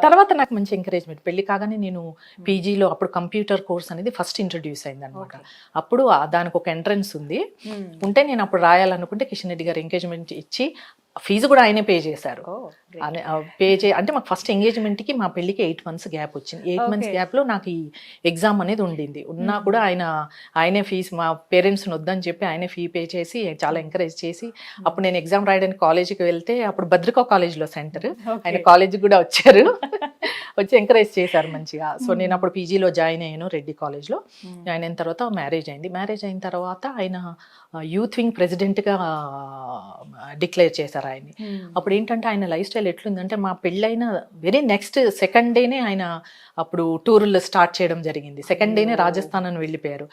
Speaker 3: తర్వాత నాకు మంచి ఎంకరేజ్మెంట్. పెళ్లి కాగానే నేను పీజీలో అప్పుడు కంప్యూటర్ కోర్స్ అనేది ఫస్ట్ ఇంట్రడ్యూస్ అయింది అనమాట. అప్పుడు దానికి ఒక ఎంట్రన్స్ ఉంది, ఉంటే నేను అప్పుడు రాయాలనుకుంటే కిషన్ రెడ్డి గారు ఎంకరేజ్మెంట్ ఇచ్చి ఫీజు కూడా ఆయనే పే చేశారు. అంటే మాకు ఫస్ట్ ఎంగేజ్మెంట్కి మా పెళ్ళికి 8 months గ్యాప్ వచ్చింది. 8 months గ్యాప్లో నాకు ఈ ఎగ్జామ్ అనేది ఉండింది. ఉన్నా కూడా ఆయనే ఫీజు, మా పేరెంట్స్ని వద్దని చెప్పి ఆయనే ఫీ పే చేసి చాలా ఎంకరేజ్ చేసి, అప్పుడు నేను ఎగ్జామ్ రాయడానికి కాలేజీకి వెళ్తే అప్పుడు భద్రికా కాలేజ్లో సెంటర్, ఆయన కాలేజీకి కూడా వచ్చారు, వచ్చి ఎంకరేజ్ చేశారు మంచిగా. సో నేను అప్పుడు పీజీలో జాయిన్ అయ్యాను రెడ్డి కాలేజ్లో. జాయిన్ అయిన తర్వాత మ్యారేజ్ అయింది. మ్యారేజ్ అయిన తర్వాత ఆయన యూత్ వింగ్ ప్రెసిడెంట్గా డిక్లేర్ చేశారు ఆయన్ని. అప్పుడు ఏంటంటే ఆయన లైఫ్ స్టైల్ ఎట్లుందంటే, మా పెళ్ళైన వెరీ నెక్స్ట్ సెకండ్ డేనే ఆయన అప్పుడు టూర్లు స్టార్ట్ చేయడం జరిగింది. సెకండ్ డేనే రాజస్థాన్ అని వెళ్ళిపోయారు.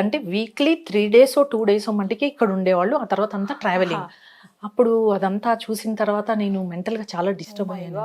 Speaker 3: అంటే వీక్లీ 3 days 2 days మటుకి ఇక్కడ ఉండేవాళ్ళు, ఆ తర్వాత అంతా ట్రావెలింగ్. అప్పుడు అదంతా చూసిన తర్వాత నేను మెంటల్గా చాలా డిస్టర్బ్ అయ్యాను.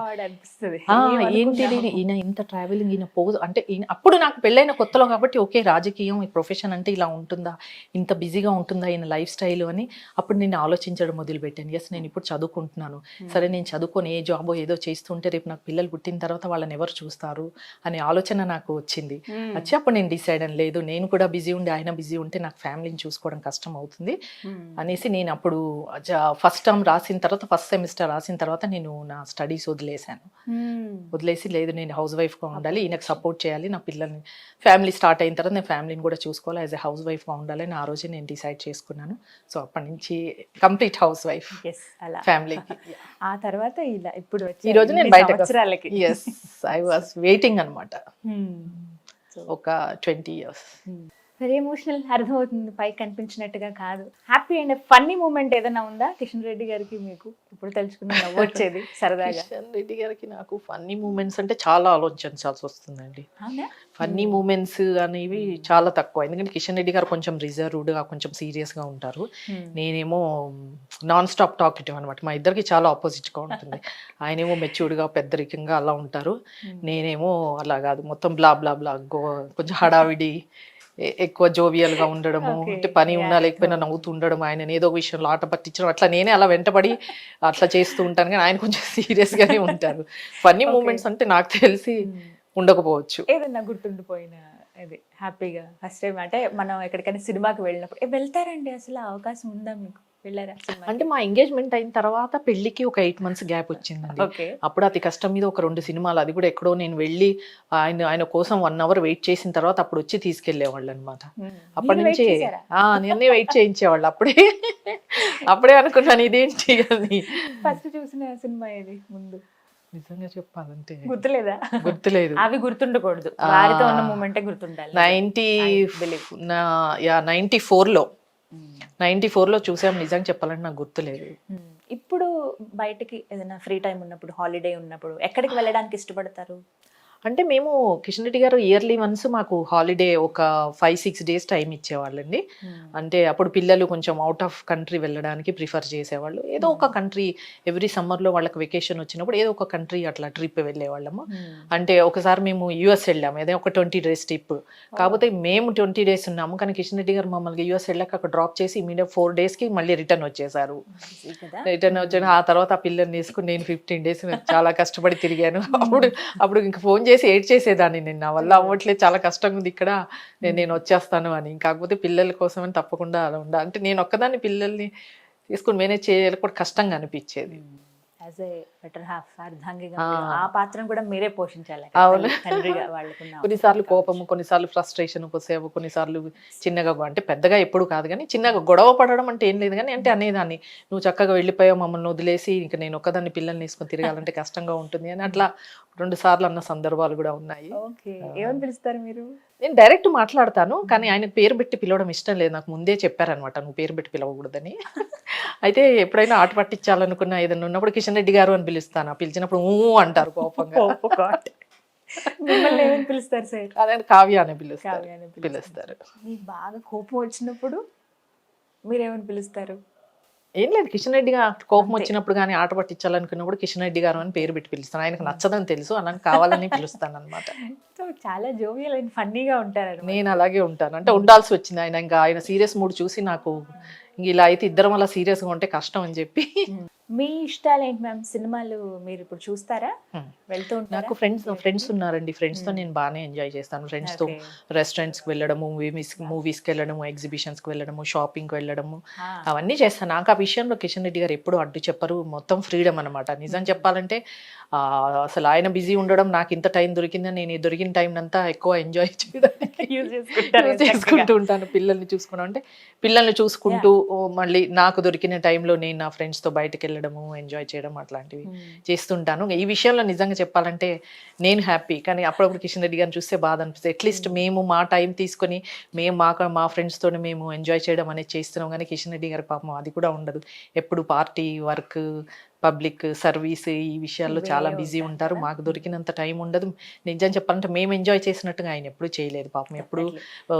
Speaker 3: ఏంటి ఈయన ఇంత ట్రావెలింగ్, ఈయన పోజ్ అంటే అప్పుడు నాకు పెళ్ళైన కొత్తలో కాబట్టి ఓకే, రాజకీయం ఈ ప్రొఫెషన్ అంటే ఇలా ఉంటుందా, ఇంత బిజీగా ఉంటుందా ఈయన లైఫ్ స్టైల్ అని అప్పుడు నేను ఆలోచించడం మొదలుపెట్టాను. ఎస్, నేను ఇప్పుడు చదువుకుంటున్నాను, సరే నేను చదువుకొని ఏ జాబో ఏదో చేస్తుంటే రేపు నాకు పిల్లలు పుట్టిన తర్వాత వాళ్ళని ఎవరు చూస్తారు అనే ఆలోచన నాకు వచ్చింది. వచ్చి అప్పుడు నేను డిసైడ్ అని, లేదు నేను కూడా బిజీ ఉండి ఆయన బిజీ ఉంటే నాకు ఫ్యామిలీని చూసుకోవడం కష్టం అవుతుంది అనేసి నేను అప్పుడు ఫస్ట్ టర్మ్ రాసిన తర్వాత ఫస్ట్ సెమిస్టర్ రాసిన తర్వాత నేను నా స్టడీస్ వదిలేశాను. వదిలేసి లేదు నేను హౌస్ వైఫ్గా ఉండాలి, ఈయనకు సపోర్ట్ చేయాలి, నా పిల్లల్ని ఫ్యామిలీ స్టార్ట్ అయిన తర్వాత నేను ఫ్యామిలీని కూడా చూసుకోవాలి, యాజ్ ఎ హౌస్ వైఫ్గా ఉండాలి అని ఆ రోజే నేను డిసైడ్ చేసుకున్నాను. సో అప్పటి నుంచి కంప్లీట్ హౌస్ వైఫ్
Speaker 2: అలా
Speaker 3: ఫ్యామిలీకి.
Speaker 2: ఆ తర్వాత ఇలా ఇప్పుడు
Speaker 3: ఈ రోజు నేను బయటకు ఎస్ ఐ వాస్ వెయిటింగ్ అనమాట ఒక 20 years.
Speaker 2: వెరీ ఎమోషనల్, అర్థమవుతుంది, పైకి కనిపించినట్టుగా కాదు. హ్యాపీ అండ్ ఫన్నీ మూమెంట్ ఏదైనా ఉందా కిషన్ రెడ్డి గారికి మీకు ఇప్పుడు తెలుసుకున్న నవ్వు వచ్చేది సరదాగా?
Speaker 3: కిషన్ రెడ్డి గారికి నాకు ఫన్నీ మూమెంట్స్ అంటే చాలా ఆలోచించాల్సి వస్తుందండి. ఫన్నీ మూమెంట్స్ అనేవి చాలా తక్కువ, ఎందుకంటే కిషన్ రెడ్డి గారు కొంచెం రిజర్వ్డ్గా కొంచెం సీరియస్గా ఉంటారు, నేనేమో నాన్ స్టాప్ టాకిటివ్ అనమాట. మా ఇద్దరికి చాలా ఆపోజిట్గా ఉంటుంది. ఆయనేమో మెచ్యూర్డ్గా పెద్దరికంగా అలా ఉంటారు, నేనేమో అలా కాదు, మొత్తం బ్లా బ్లా బ్లా కొంచెం హడావిడి, ఎక్కువ జోవియల్గా ఉండడము, అంటే పని ఉన్నా లేకపోయినా నవ్వుతూ ఉండడం, ఆయన ఏదో విషయంలో ఆట పట్టించడం, అట్లా నేనే అలా వెంటబడి అట్లా చేస్తూ ఉంటాను, కానీ ఆయన కొంచెం సీరియస్గానే ఉంటారు. ఫన్నీ మూమెంట్స్ అంటే నాకు తెలిసి ఉండకపోవచ్చు.
Speaker 2: ఏదన్నా గుర్తుండిపోయిన ఇది హ్యాపీగా ఫస్ట్ టైం అంటే మనం ఎక్కడికైనా సినిమాకి వెళ్ళినప్పుడు వెళ్తారండి, అసలు అవకాశం ఉందా మీకు, వెళ్ళారా?
Speaker 3: అంటే మా ఎంగేజ్మెంట్ అయిన తర్వాత పెళ్లికి ఒక 8 months గ్యాప్ వచ్చిందండి. అప్పుడు అతి కష్టం మీద ఒక 2 సినిమాలు, అది కూడా ఎక్కడో నేను వెళ్ళి ఆయన కోసం 1 hour వెయిట్ చేసిన తర్వాత అప్పుడు వచ్చి తీసుకెళ్లేవాళ్ళు అనమాట. అప్పటి నుంచి నేనే వెయిట్ చేయించేవాళ్ళు. అప్పుడే అనుకున్నాను ఇదేంటి అని.
Speaker 2: ఫస్ట్ చూసిన సినిమా ఏది ముందు?
Speaker 3: నిజంగా చెప్పాలంటే
Speaker 2: గుర్తులేదు. అవి గుర్తుండకూడదు, వారితో ఉన్న మూమెంటే గుర్తుండాలి.
Speaker 3: 94లో చూసాం, నిజంగా చెప్పాలంటే నాకు గుర్తులేదు.
Speaker 2: ఇప్పుడు బయటకి ఏదైనా ఫ్రీ టైం ఉన్నప్పుడు, హాలిడే ఉన్నప్పుడు ఎక్కడికి వెళ్ళడానికి ఇష్టపడతారు?
Speaker 3: అంటే మేము కిషన్ రెడ్డి గారు ఇయర్లీ వన్స్ మాకు హాలిడే ఒక 5-6 days టైం ఇచ్చేవాళ్ళండి. అంటే అప్పుడు పిల్లలు కొంచెం అవుట్ ఆఫ్ కంట్రీ వెళ్ళడానికి ప్రిఫర్ చేసేవాళ్ళు. ఏదో ఒక కంట్రీ ఎవ్రీ సమ్మర్లో వాళ్ళకి వెకేషన్ వచ్చినప్పుడు ఏదో ఒక కంట్రీ అట్లా ట్రిప్ వెళ్ళేవాళ్ళము. అంటే ఒకసారి మేము యుఎస్ వెళ్ళాము, ఏదో ఒక 20 days ట్రిప్. కాకపోతే మేము 20 days ఉన్నాము, కానీ కిషన్ రెడ్డి గారు మమ్మల్ని యుఎస్ వెళ్ళాక అక్కడ డ్రాప్ చేసి ఇమీడియట్ 4 daysకి మళ్ళీ రిటర్న్ వచ్చేసారు. ఆ తర్వాత ఆ పిల్లల్ని తీసుకుని నేను 15 days చాలా కష్టపడి తిరిగాను. అప్పుడు ఇంకా ఫోన్ చేసి ఏడ్ చేసేదాన్ని, నేను నా వల్ల అవ్వట్లేదు, చాలా కష్టంగా ఉంది ఇక్కడ, నేను వచ్చేస్తాను అని. కాకపోతే పిల్లల కోసం అని తప్పకుండా అలా ఉండాలి. అంటే నేను ఒక్కదాన్ని పిల్లల్ని తీసుకుని మేనేజ్ చేయాలి కూడా కష్టంగా అనిపించేది.
Speaker 2: యాజ్ ఏ బెటర్ హాఫ్, అర్ధాంగిగా ఆ పాత్రను కూడా మీరే పోషించాలి.
Speaker 3: కొన్నిసార్లు కోపము, కొన్నిసార్లు ఫ్రస్ట్రేషన్, కొన్నిసార్లు చిన్నగా, అంటే పెద్దగా ఎప్పుడు కాదు కానీ చిన్నగా గొడవ పడడం అంటే ఏం లేదు, కానీ అంటే అనేదాన్ని నువ్వు చక్కగా వెళ్ళిపోయావు మమ్మల్ని వదిలేసి, ఇంకా నేను ఒక్కదాన్ని పిల్లల్ని తీసుకొని తిరగాలంటే కష్టంగా ఉంటుంది అని అట్లా 2 సార్లు అన్న సందర్భాలు కూడా ఉన్నాయి.
Speaker 2: ఏమని పిలుస్తారు మీరు?
Speaker 3: నేను డైరెక్ట్ మాట్లాడతాను, కానీ ఆయన పేరు పెట్టి పిలవడం ఇష్టం లేదు. నాకు ముందే చెప్పారనమాట, నువ్వు పేరు పెట్టి పిలవకూడదని. అయితే ఎప్పుడైనా ఆట పట్టించాలనుకున్నా ఏదైనా ఉన్నప్పుడు కిషన్ రెడ్డి గారు అని పిలుస్తాను, పిలిచినప్పుడు అంటారు కోపంగా.
Speaker 2: మిమ్మల్ని ఏమని పిలుస్తారు సార్?
Speaker 3: అదే కావ్య అని పిలుస్తారు.
Speaker 2: మీకు బాగా కోపం వచ్చినప్పుడు మీరేమని పిలుస్తారు?
Speaker 3: ఏం లేదు, కిషన్ రెడ్డి గారు కోపం వచ్చినప్పుడు కానీ ఆట పట్టించాలనుకున్నప్పుడు కిషన్ రెడ్డి గారు అని పేరు పెట్టి పిలుస్తాను. ఆయనకు నచ్చదని తెలుసు, అలా కావాలని పిలుస్తాను అనమాట.
Speaker 2: సో చాలా జోవియల్ అండ్ ఫన్నీగా ఉంటారు.
Speaker 3: నేను అలాగే ఉంటాను, అంటే ఉండాల్సి వచ్చింది. ఆయన సీరియస్ మూడ్ చూసి నాకు ఇలా అయితే ఇద్దరం అలా సీరియస్గా ఉంటే కష్టం అని చెప్పి.
Speaker 2: మీ ఇష్టాలు ఏంటి మ్యామ్? సినిమాలు మీరు ఇప్పుడు చూస్తారా, వెళ్తూ ఉంటారా?
Speaker 3: నాకు ఫ్రెండ్స్ ఉన్నారండి, ఫ్రెండ్స్తో నేను బాగానే ఎంజాయ్ చేస్తాను. ఫ్రెండ్స్తో రెస్టారెంట్స్కి వెళ్ళడము, మూవీస్కి వెళ్ళడము, ఎగ్జిబిషన్స్కి వెళ్ళడము, షాపింగ్కి వెళ్ళడము, అవన్నీ చేస్తాను. నాకు ఆ విషయంలో కిషన్ రెడ్డి గారు ఎప్పుడు అడ్డు చెప్పరు, మొత్తం ఫ్రీడమ్ అనమాట. నిజం చెప్పాలంటే అసలు ఆయన బిజీ ఉండడం, నాకు ఇంత టైం దొరికిందని నేను ఈ దొరికిన టైం అంతా ఎక్కువ ఎంజాయ్ చేయడానికి చేసుకుంటూ ఉంటాను. పిల్లల్ని చూసుకున్నాం అంటే పిల్లల్ని చూసుకుంటూ మళ్ళీ నాకు దొరికిన టైంలో నేను నా ఫ్రెండ్స్తో బయటకు వెళ్ళడము, ఎంజాయ్ చేయడం అట్లాంటివి చేస్తుంటాను. ఈ విషయంలో నిజంగా చెప్పాలంటే నేను హ్యాపీ, కానీ అప్పుడప్పుడు కిషన్ రెడ్డి గారిని చూస్తే బాధ అనిపిస్తుంది. అట్లీస్ట్ మేము మా టైం తీసుకొని మా ఫ్రెండ్స్తో మేము ఎంజాయ్ చేయడం అనేది చేస్తున్నాం, కానీ కిషన్ రెడ్డి గారి పాపం అది కూడా ఉండదు. ఎప్పుడు పార్టీ, వర్క్, పబ్లిక్ సర్వీస్ ఈ విషయాల్లో చాలా బిజీ ఉంటారు. మాకు దొరికినంత టైం ఉండదు. నిజం చెప్పాలంటే మేము ఎంజాయ్ చేసినట్టుగా ఆయన ఎప్పుడు చేయలేదు పాపం. ఎప్పుడు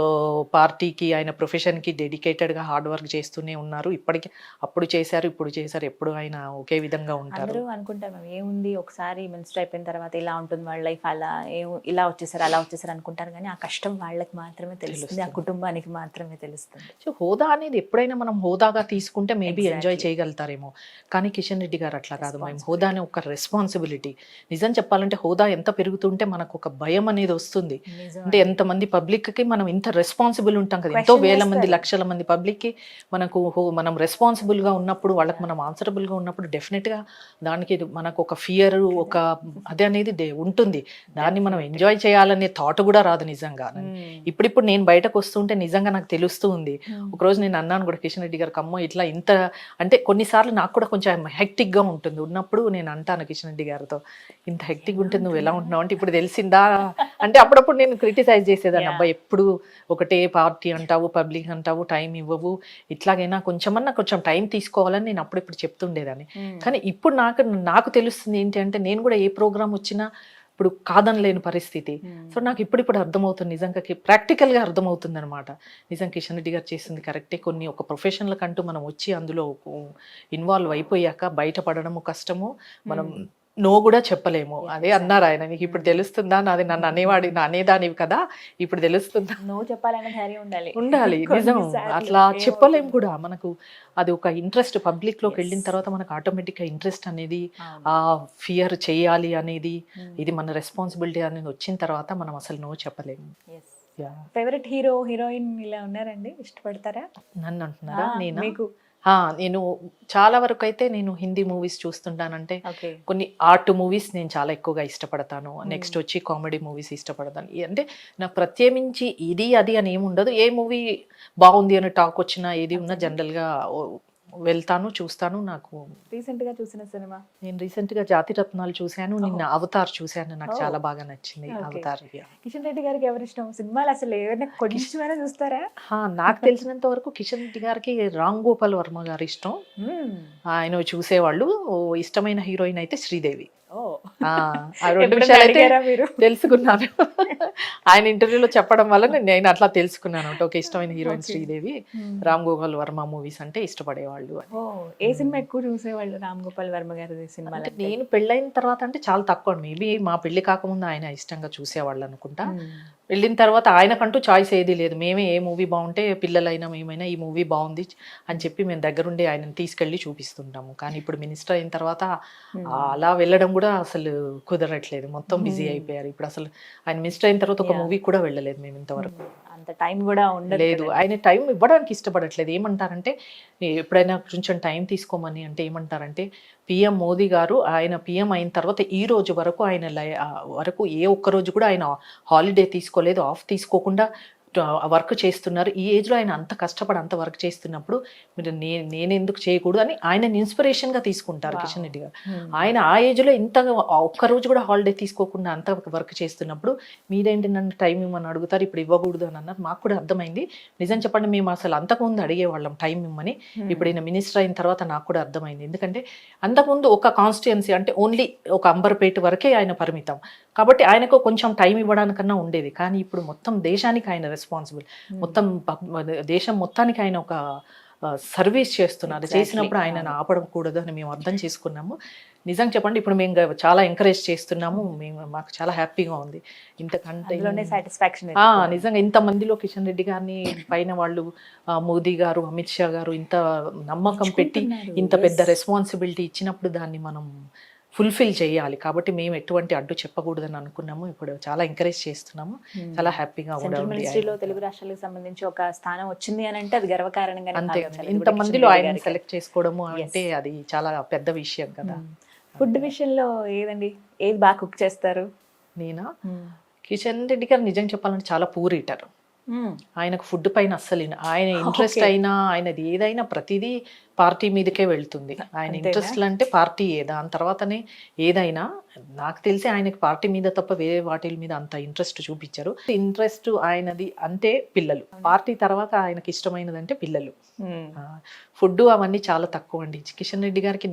Speaker 3: పార్టీకి, ఆయన ప్రొఫెషన్కి డెడికేటెడ్గా హార్డ్ వర్క్ చేస్తూనే ఉన్నారు. ఇప్పటికీ అప్పుడు చేశారు, ఇప్పుడు చేశారు, ఎప్పుడు ఆయన ఒకే విధంగా ఉంటారు.
Speaker 2: అందరూ అనుకుంటాం ఏముంది, ఒకసారి మినిస్టర్ అయిపోయిన తర్వాత ఇలా ఉంటుంది వాళ్ళ లైఫ్, అలా ఇలా వచ్చేసారు అలా వచ్చేసారు అనుకుంటారు, కానీ ఆ కష్టం వాళ్ళకి మాత్రమే తెలుస్తుంది, ఆ కుటుంబానికి మాత్రమే తెలుస్తుంది.
Speaker 3: సో హోదా అనేది ఎప్పుడైనా మనం హోదాగా తీసుకుంటే మేబీ ఎంజాయ్ చేయగలుగుతారేమో, కానీ కిషన్ రెడ్డి గారు గారు అట్లా కాదు, మేము హోదా అనే ఒక రెస్పాన్సిబిలిటీ. నిజం చెప్పాలంటే హోదా ఎంత పెరుగుతుంటే మనకు ఒక భయం అనేది వస్తుంది. అంటే ఎంతమంది పబ్లిక్ కి మనం ఇంత రెస్పాన్సిబుల్ ఉంటాం కదా, ఎంతో వేల మంది లక్షల మంది పబ్లిక్ కి మనం రెస్పాన్సిబుల్ గా ఉన్నప్పుడు, వాళ్ళకి మనం ఆన్సరబుల్ గా ఉన్నప్పుడు డెఫినెట్ గా దానికి మనకు ఒక ఫియర్, ఒక అది అనేది ఉంటుంది. దాన్ని మనం ఎంజాయ్ చేయాలనే థాట్ కూడా రాదు నిజంగా. ఇప్పుడిప్పుడు నేను బయటకు వస్తుంటే నిజంగా నాకు తెలుస్తూ ఉంది. ఒకరోజు నేను అన్నాను కూడా కిషన్ రెడ్డి గారికి, అమ్మో ఇట్లా ఇంత అంటే కొన్నిసార్లు నాకు కూడా కొంచెం హెక్టిక్ గా ఉంటుంది. ఉన్నప్పుడు నేను అంటాను కిషన్ రెడ్డి గారితో, ఇంత హెక్టిక్ ఉంటుంది నువ్వు ఎలా ఉంటున్నావు అంటే ఇప్పుడు తెలిసిందా అంటే అప్పుడప్పుడు నేను క్రిటిసైజ్ చేసేదాన్ని, అబ్బాయి ఎప్పుడు ఒకటే పార్టీ అంటావు, పబ్లిక్ అంటావు, టైం ఇవ్వవు, ఇట్లాగైనా కొంచెం టైం తీసుకోవాలని నేను అప్పుడప్పుడు చెప్తుండేదాన్ని. కానీ ఇప్పుడు నాకు తెలుస్తుంది ఏంటి అంటే, నేను కూడా ఏ ప్రోగ్రామ్ వచ్చినా ఇప్పుడు కాదనలేని పరిస్థితి. సో నాకు ఇప్పుడు అర్థమవుతుంది, నిజంగా ప్రాక్టికల్గా అర్థమవుతుంది అనమాట. నిజం కిషన్ రెడ్డి గారు చేసింది కరెక్టే. కొన్ని ఒక ప్రొఫెషనల్ కంటూ మనం వచ్చి అందులో ఇన్వాల్వ్ అయిపోయాక బయటపడడము కష్టము, మనం నో కూడా చెప్పలేము. అదే అన్నారు ఆయన, నీకు ఇప్పుడు తెలుస్తుందా, నాది నన్ను అనేదానివి కదా, ఇప్పుడు తెలుస్తుందా.
Speaker 2: నో చెప్పాలనే ధైర్యం
Speaker 3: ఉండాలి. నిజం, అట్లా చెప్పలేము కూడా. మనకు అది ఒక ఇంట్రెస్ట్ పబ్లిక్ లోకి వెళ్ళిన తర్వాత మనకు ఆటోమేటిక్ గా ఇంట్రెస్ట్ అనేది, ఆ ఫియర్ చేయాలి అనేది, ఇది మన రెస్పాన్సిబిలిటీ అనేది వచ్చిన తర్వాత మనం అసలు నో చెప్పలేము.
Speaker 2: ఫేవరెట్ హీరో, హీరోయిన్ ఇలా ఉన్నారండి, ఇష్టపడతారా?
Speaker 3: నన్ను అంటున్నారా?
Speaker 2: మీకు
Speaker 3: నేను చాలా వరకు అయితే నేను హిందీ మూవీస్ చూస్తుంటానంటే, కొన్ని ఆర్ట్ మూవీస్ నేను చాలా ఎక్కువగా ఇష్టపడతాను. నెక్స్ట్ వచ్చి కామెడీ మూవీస్ ఇష్టపడతాను. అంటే నాకు ప్రత్యేకించి ఇది అది అని ఏమి ఉండదు. ఏ మూవీ బాగుంది అని టాక్ వచ్చినా ఏది ఉన్నా జనరల్గా వెళ్తాను, చూస్తాను. నాకు
Speaker 2: రీసెంట్ గా చూసిన సినిమా,
Speaker 3: నేను రీసెంట్ గా జాతిరత్నాలు చూశాను, నిన్న అవతార్ చూశాను, నాకు చాలా బాగా నచ్చింది అవతార్.
Speaker 2: కిషన్ రెడ్డి గారికి ఎవరి ఇష్టం? సినిమాలు అసలు ఏమైనా కొంచెమైనా చూస్తారా?
Speaker 3: నాకు తెలిసినంత వరకు కిషన్ రెడ్డి గారికి రామ్ గోపాల్ వర్మ గారు ఇష్టం. ఆయన చూసేవాళ్ళు. ఇష్టమైన హీరోయిన్ అయితే శ్రీదేవి. ఆ 2 విషయాలు అయితే తెలుసుకున్నాను. ఆయన ఇంటర్వ్యూలో చెప్పడం వల్ల నేను అట్లా తెలుసుకున్నాను. ఒక ఇష్టమైన హీరోయిన్ శ్రీదేవి, రామ్ గోపాల్ వర్మ మూవీస్ అంటే ఇష్టపడేవాళ్ళు.
Speaker 2: ఏ సినిమా ఎక్కువ చూసేవాళ్ళు రామ్ గోపాల్ వర్మ గారి సినిమా?
Speaker 3: నేను పెళ్ళైన తర్వాత అంటే చాలా తక్కువ. మేబీ మా పెళ్లి కాకముందు ఆయన ఇష్టంగా చూసేవాళ్ళు అనుకుంటా. వెళ్ళిన తర్వాత ఆయనకంటూ చాయిస్ ఏది లేదు. మేమే ఏ మూవీ బాగుంటే పిల్లలైనా మేమైనా ఈ మూవీ బాగుంది అని చెప్పి మేము దగ్గరుండి ఆయనను తీసుకెళ్ళి చూపిస్తుంటాము. కానీ ఇప్పుడు మినిస్టర్ అయిన తర్వాత అలా వెళ్ళడం కూడా అసలు కుదరట్లేదు. మొత్తం బిజీ అయిపోయారు. ఇప్పుడు అసలు ఆయన మినిస్టర్ అయిన తర్వాత ఒక మూవీ కూడా వెళ్ళలేదు మేము ఇంతవరకు.
Speaker 2: అంత టైం కూడా ఉండలేదు.
Speaker 3: ఆయన టైం ఇవ్వడానికి ఇష్టపడట్లేదు. ఏమంటారంటే, ఎప్పుడైనా కొంచెం టైం తీసుకోమని అంటే ఏమంటారంటే, పిఎం మోదీ గారు ఆయన పిఎం అయిన తర్వాత ఈ రోజు వరకు ఆయన వరకు ఏ ఒక్క రోజు కూడా ఆయన హాలిడే తీసుకోలేదు, ఆఫ్ తీసుకోకుండా వర్క్ చేస్తున్నారు. ఈ ఏజ్లో ఆయన అంత కష్టపడి అంత వర్క్ చేస్తున్నప్పుడు మీరు నేను ఎందుకు చేయకూడదు అని ఆయన ఇన్స్పిరేషన్ గా తీసుకుంటారు కిషన్ రెడ్డి గారు. ఆయన ఆ ఏజ్లో ఇంతగా ఒక్కరోజు కూడా హాలిడే తీసుకోకుండా అంత వర్క్ చేస్తున్నప్పుడు మీరేంటి నన్ను టైం ఇవ్వమని అడుగుతారు, ఇప్పుడు ఇవ్వకూడదు అని అన్నారు. మాకు కూడా అర్థమైంది. నిజం చెప్పండి, మేము అసలు అంతకుముందు అడిగేవాళ్ళం టైం ఇవ్వమని. ఇప్పుడు ఈయన మినిస్టర్ అయిన తర్వాత నాకు కూడా అర్థమైంది. ఎందుకంటే అంతకుముందు ఒక కాన్స్టిట్యుయెన్సీ అంటే ఓన్లీ ఒక అంబర్పేట వరకే ఆయన పరిమితం. కాబట్టి ఆయనకు కొంచెం టైం ఇవ్వడానికన్నా ఉండేది. కానీ ఇప్పుడు మొత్తం దేశానికి ఆయన రెస్పాన్సిబుల్, మొత్తం దేశం మొత్తానికి ఆయన ఒక సర్వీస్ చేస్తున్నారు. చేసినప్పుడు ఆయనను ఆపడకూడదు అని మేము అర్థం చేసుకున్నాము. నిజం చెప్పండి, ఇప్పుడు మేము చాలా ఎంకరేజ్ చేస్తున్నాము. మాకు చాలా హ్యాపీగా ఉంది. ఇంతకంటే నిజంగా ఇంతమందిలో కిషన్ రెడ్డి గారిని పైన వాళ్ళు మోదీ గారు, అమిత్ షా గారు ఇంత నమ్మకం పెట్టి ఇంత పెద్ద రెస్పాన్సిబిలిటీ ఇచ్చినప్పుడు దాన్ని మనం ఫుల్ఫిల్ చేయాలి. కాబట్టి మేము ఎటువంటి అడ్డు చెప్పకూడదని అనుకున్నాము. ఇప్పుడు చాలా ఎంకరేజ్ చేస్తున్నాము. చాలా హ్యాపీగా
Speaker 2: మినిస్ట్రీలో తెలుగు రాష్ట్రాలకు సంబంధించి ఒక స్థానం వచ్చింది అని అంటే అది గర్వకారణంగా.
Speaker 3: అంతే, ఇంతమందిలో ఆయన సెలెక్ట్ చేసుకోవడము అంటే అది చాలా పెద్ద విషయం కదా.
Speaker 2: ఫుడ్ విషయంలో ఏది బాగా కుక్ చేస్తారు?
Speaker 3: నేనా? కిషన్ రెడ్డి గారు నిజం చెప్పాలంటే చాలా పూర్ ఈటర్. ఆయనకు ఫుడ్ పైన అస్సలు ఆయన ఇంట్రెస్ట్ అయినా ఆయనది ఏదైనా ప్రతిదీ పార్టీ మీదకే వెళ్తుంది. ఆయన ఇంట్రెస్ట్లు అంటే పార్టీయే, దాని తర్వాతనే ఏదైనా. నాకు తెలిసి ఆయనకి పార్టీ మీద తప్ప వేరే వాటి మీద అంత ఇంట్రెస్ట్ చూపించారు. ఇంట్రెస్ట్ ఆయనది అంటే పిల్లలు. పార్టీ తర్వాత ఆయనకి ఇష్టమైనది అంటే పిల్లలు. ఫుడ్ అవన్నీ చాలా తక్కువ అండి. కిషన్ రెడ్డి గారికి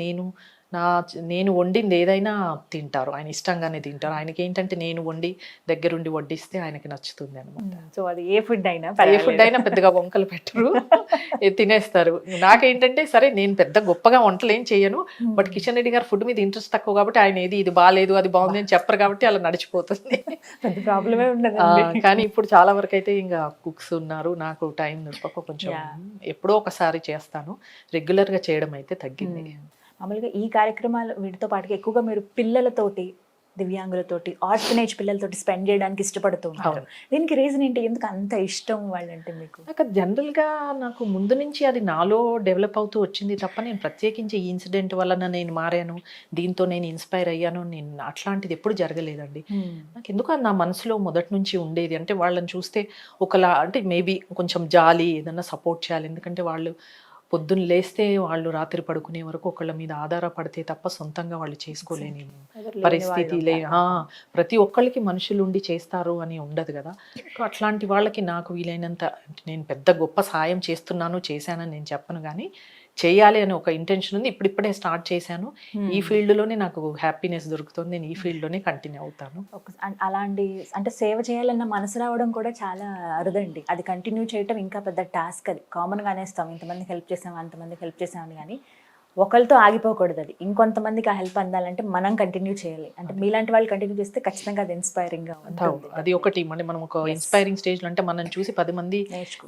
Speaker 3: నేను వండింది ఏదైనా తింటారు. ఆయన ఇష్టంగానే తింటారు. ఆయనకి ఏంటంటే నేను వండి దగ్గరుండి వడ్డిస్తే ఆయనకి నచ్చుతుంది అనమాట.
Speaker 2: సో అది ఏ ఫుడ్ అయినా
Speaker 3: పెద్దగా వంకలు పెట్టరు, తినేస్తారు. నాకేంటంటే సరే నేను పెద్ద గొప్పగా వంటలు ఏం చేయను, బట్ కిషన్ రెడ్డి గారు ఫుడ్ మీద ఇంట్రెస్ట్ తక్కువ కాబట్టి ఆయన ఇది బాగాలేదు అది బాగుంది అని చెప్పరు కాబట్టి అలా నడిచిపోతుంది.
Speaker 2: ప్రాబ్లమే ఉండదు.
Speaker 3: కానీ ఇప్పుడు చాలా వరకు అయితే ఇంకా కుక్స్ ఉన్నారు. నాకు టైం దొరకక కొంచెం ఎప్పుడో ఒకసారి చేస్తాను. రెగ్యులర్ గా చేయడం అయితే తగ్గింది.
Speaker 2: మామూలుగా ఈ కార్యక్రమాలు వీటితో పాటుగా ఎక్కువగా మీరు పిల్లలతోటి, దివ్యాంగులతోటి, ఆర్ఫనేజ్ పిల్లలతోటి స్పెండ్ చేయడానికి ఇష్టపడుతూ ఉంటారు. దీనికి రీజన్ ఏంటి? ఎందుకు అంత ఇష్టం వాళ్ళంటే మీకు?
Speaker 3: నాకు జనరల్గా నాకు ముందు నుంచి అది నాలో డెవలప్ అవుతూ వచ్చింది తప్ప నేను ప్రత్యేకించి ఈ ఇన్సిడెంట్ వలన నేను మారాను, దీంతో నేను ఇన్స్పైర్ అయ్యాను, నేను అట్లాంటిది ఎప్పుడు జరగలేదండి. నాకు ఎందుకు నా మనసులో మొదటి నుంచి ఉండేది అంటే వాళ్ళని చూస్తే ఒకలా అంటే మేబీ కొంచెం జాలి, ఏదన్నా సపోర్ట్ చేయాలి. ఎందుకంటే వాళ్ళు పొద్దున్న లేస్తే వాళ్ళు రాత్రి పడుకునే వరకు ఒకళ్ళ మీద ఆధారపడితే తప్ప సొంతంగా వాళ్ళు చేసుకోలేని పరిస్థితి ప్రతి ఒక్కళ్ళకి మనుషులు ఉండి చేస్తారు అని ఉండదు కదా. అట్లాంటి వాళ్ళకి నాకు వీలైనంత, నేను పెద్ద గొప్ప సాయం చేశానని నేను చెప్పను, కానీ చేయాలి అని ఒక ఇంటెన్షన్ ఉంది. ఇప్పుడిప్పుడే స్టార్ట్ చేశాను. ఈ ఫీల్డ్లోనే నాకు హ్యాపీనెస్ దొరుకుతుంది. నేను ఈ ఫీల్డ్లోనే కంటిన్యూ అవుతాను.
Speaker 2: అలాంటి అంటే సేవ చేయాలన్న మనసు రావడం కూడా చాలా అరుదండి. అది కంటిన్యూ చేయటం ఇంకా పెద్ద టాస్క్. అది కామన్గా అనేస్తాం, ఇంతమందికి హెల్ప్ చేసాం, అంతమందికి హెల్ప్ చేసామని. కానీ ఒకరితో ఆగిపోకూడదు. అది ఇంకొంతమందికి ఆ హెల్ప్ అందాలంటే మనం కంటిన్యూ చేయాలి. అంటే మీలాంటి వాళ్ళు కంటిన్యూ చేస్తే ఖచ్చితంగా అది ఇన్స్పైరింగ్ గా ఉంటుంది.
Speaker 3: అది ఒకటి. అంటే మనం ఒక ఇన్స్పైరింగ్ స్టేజ్లో అంటే మనం చూసి 10 మంది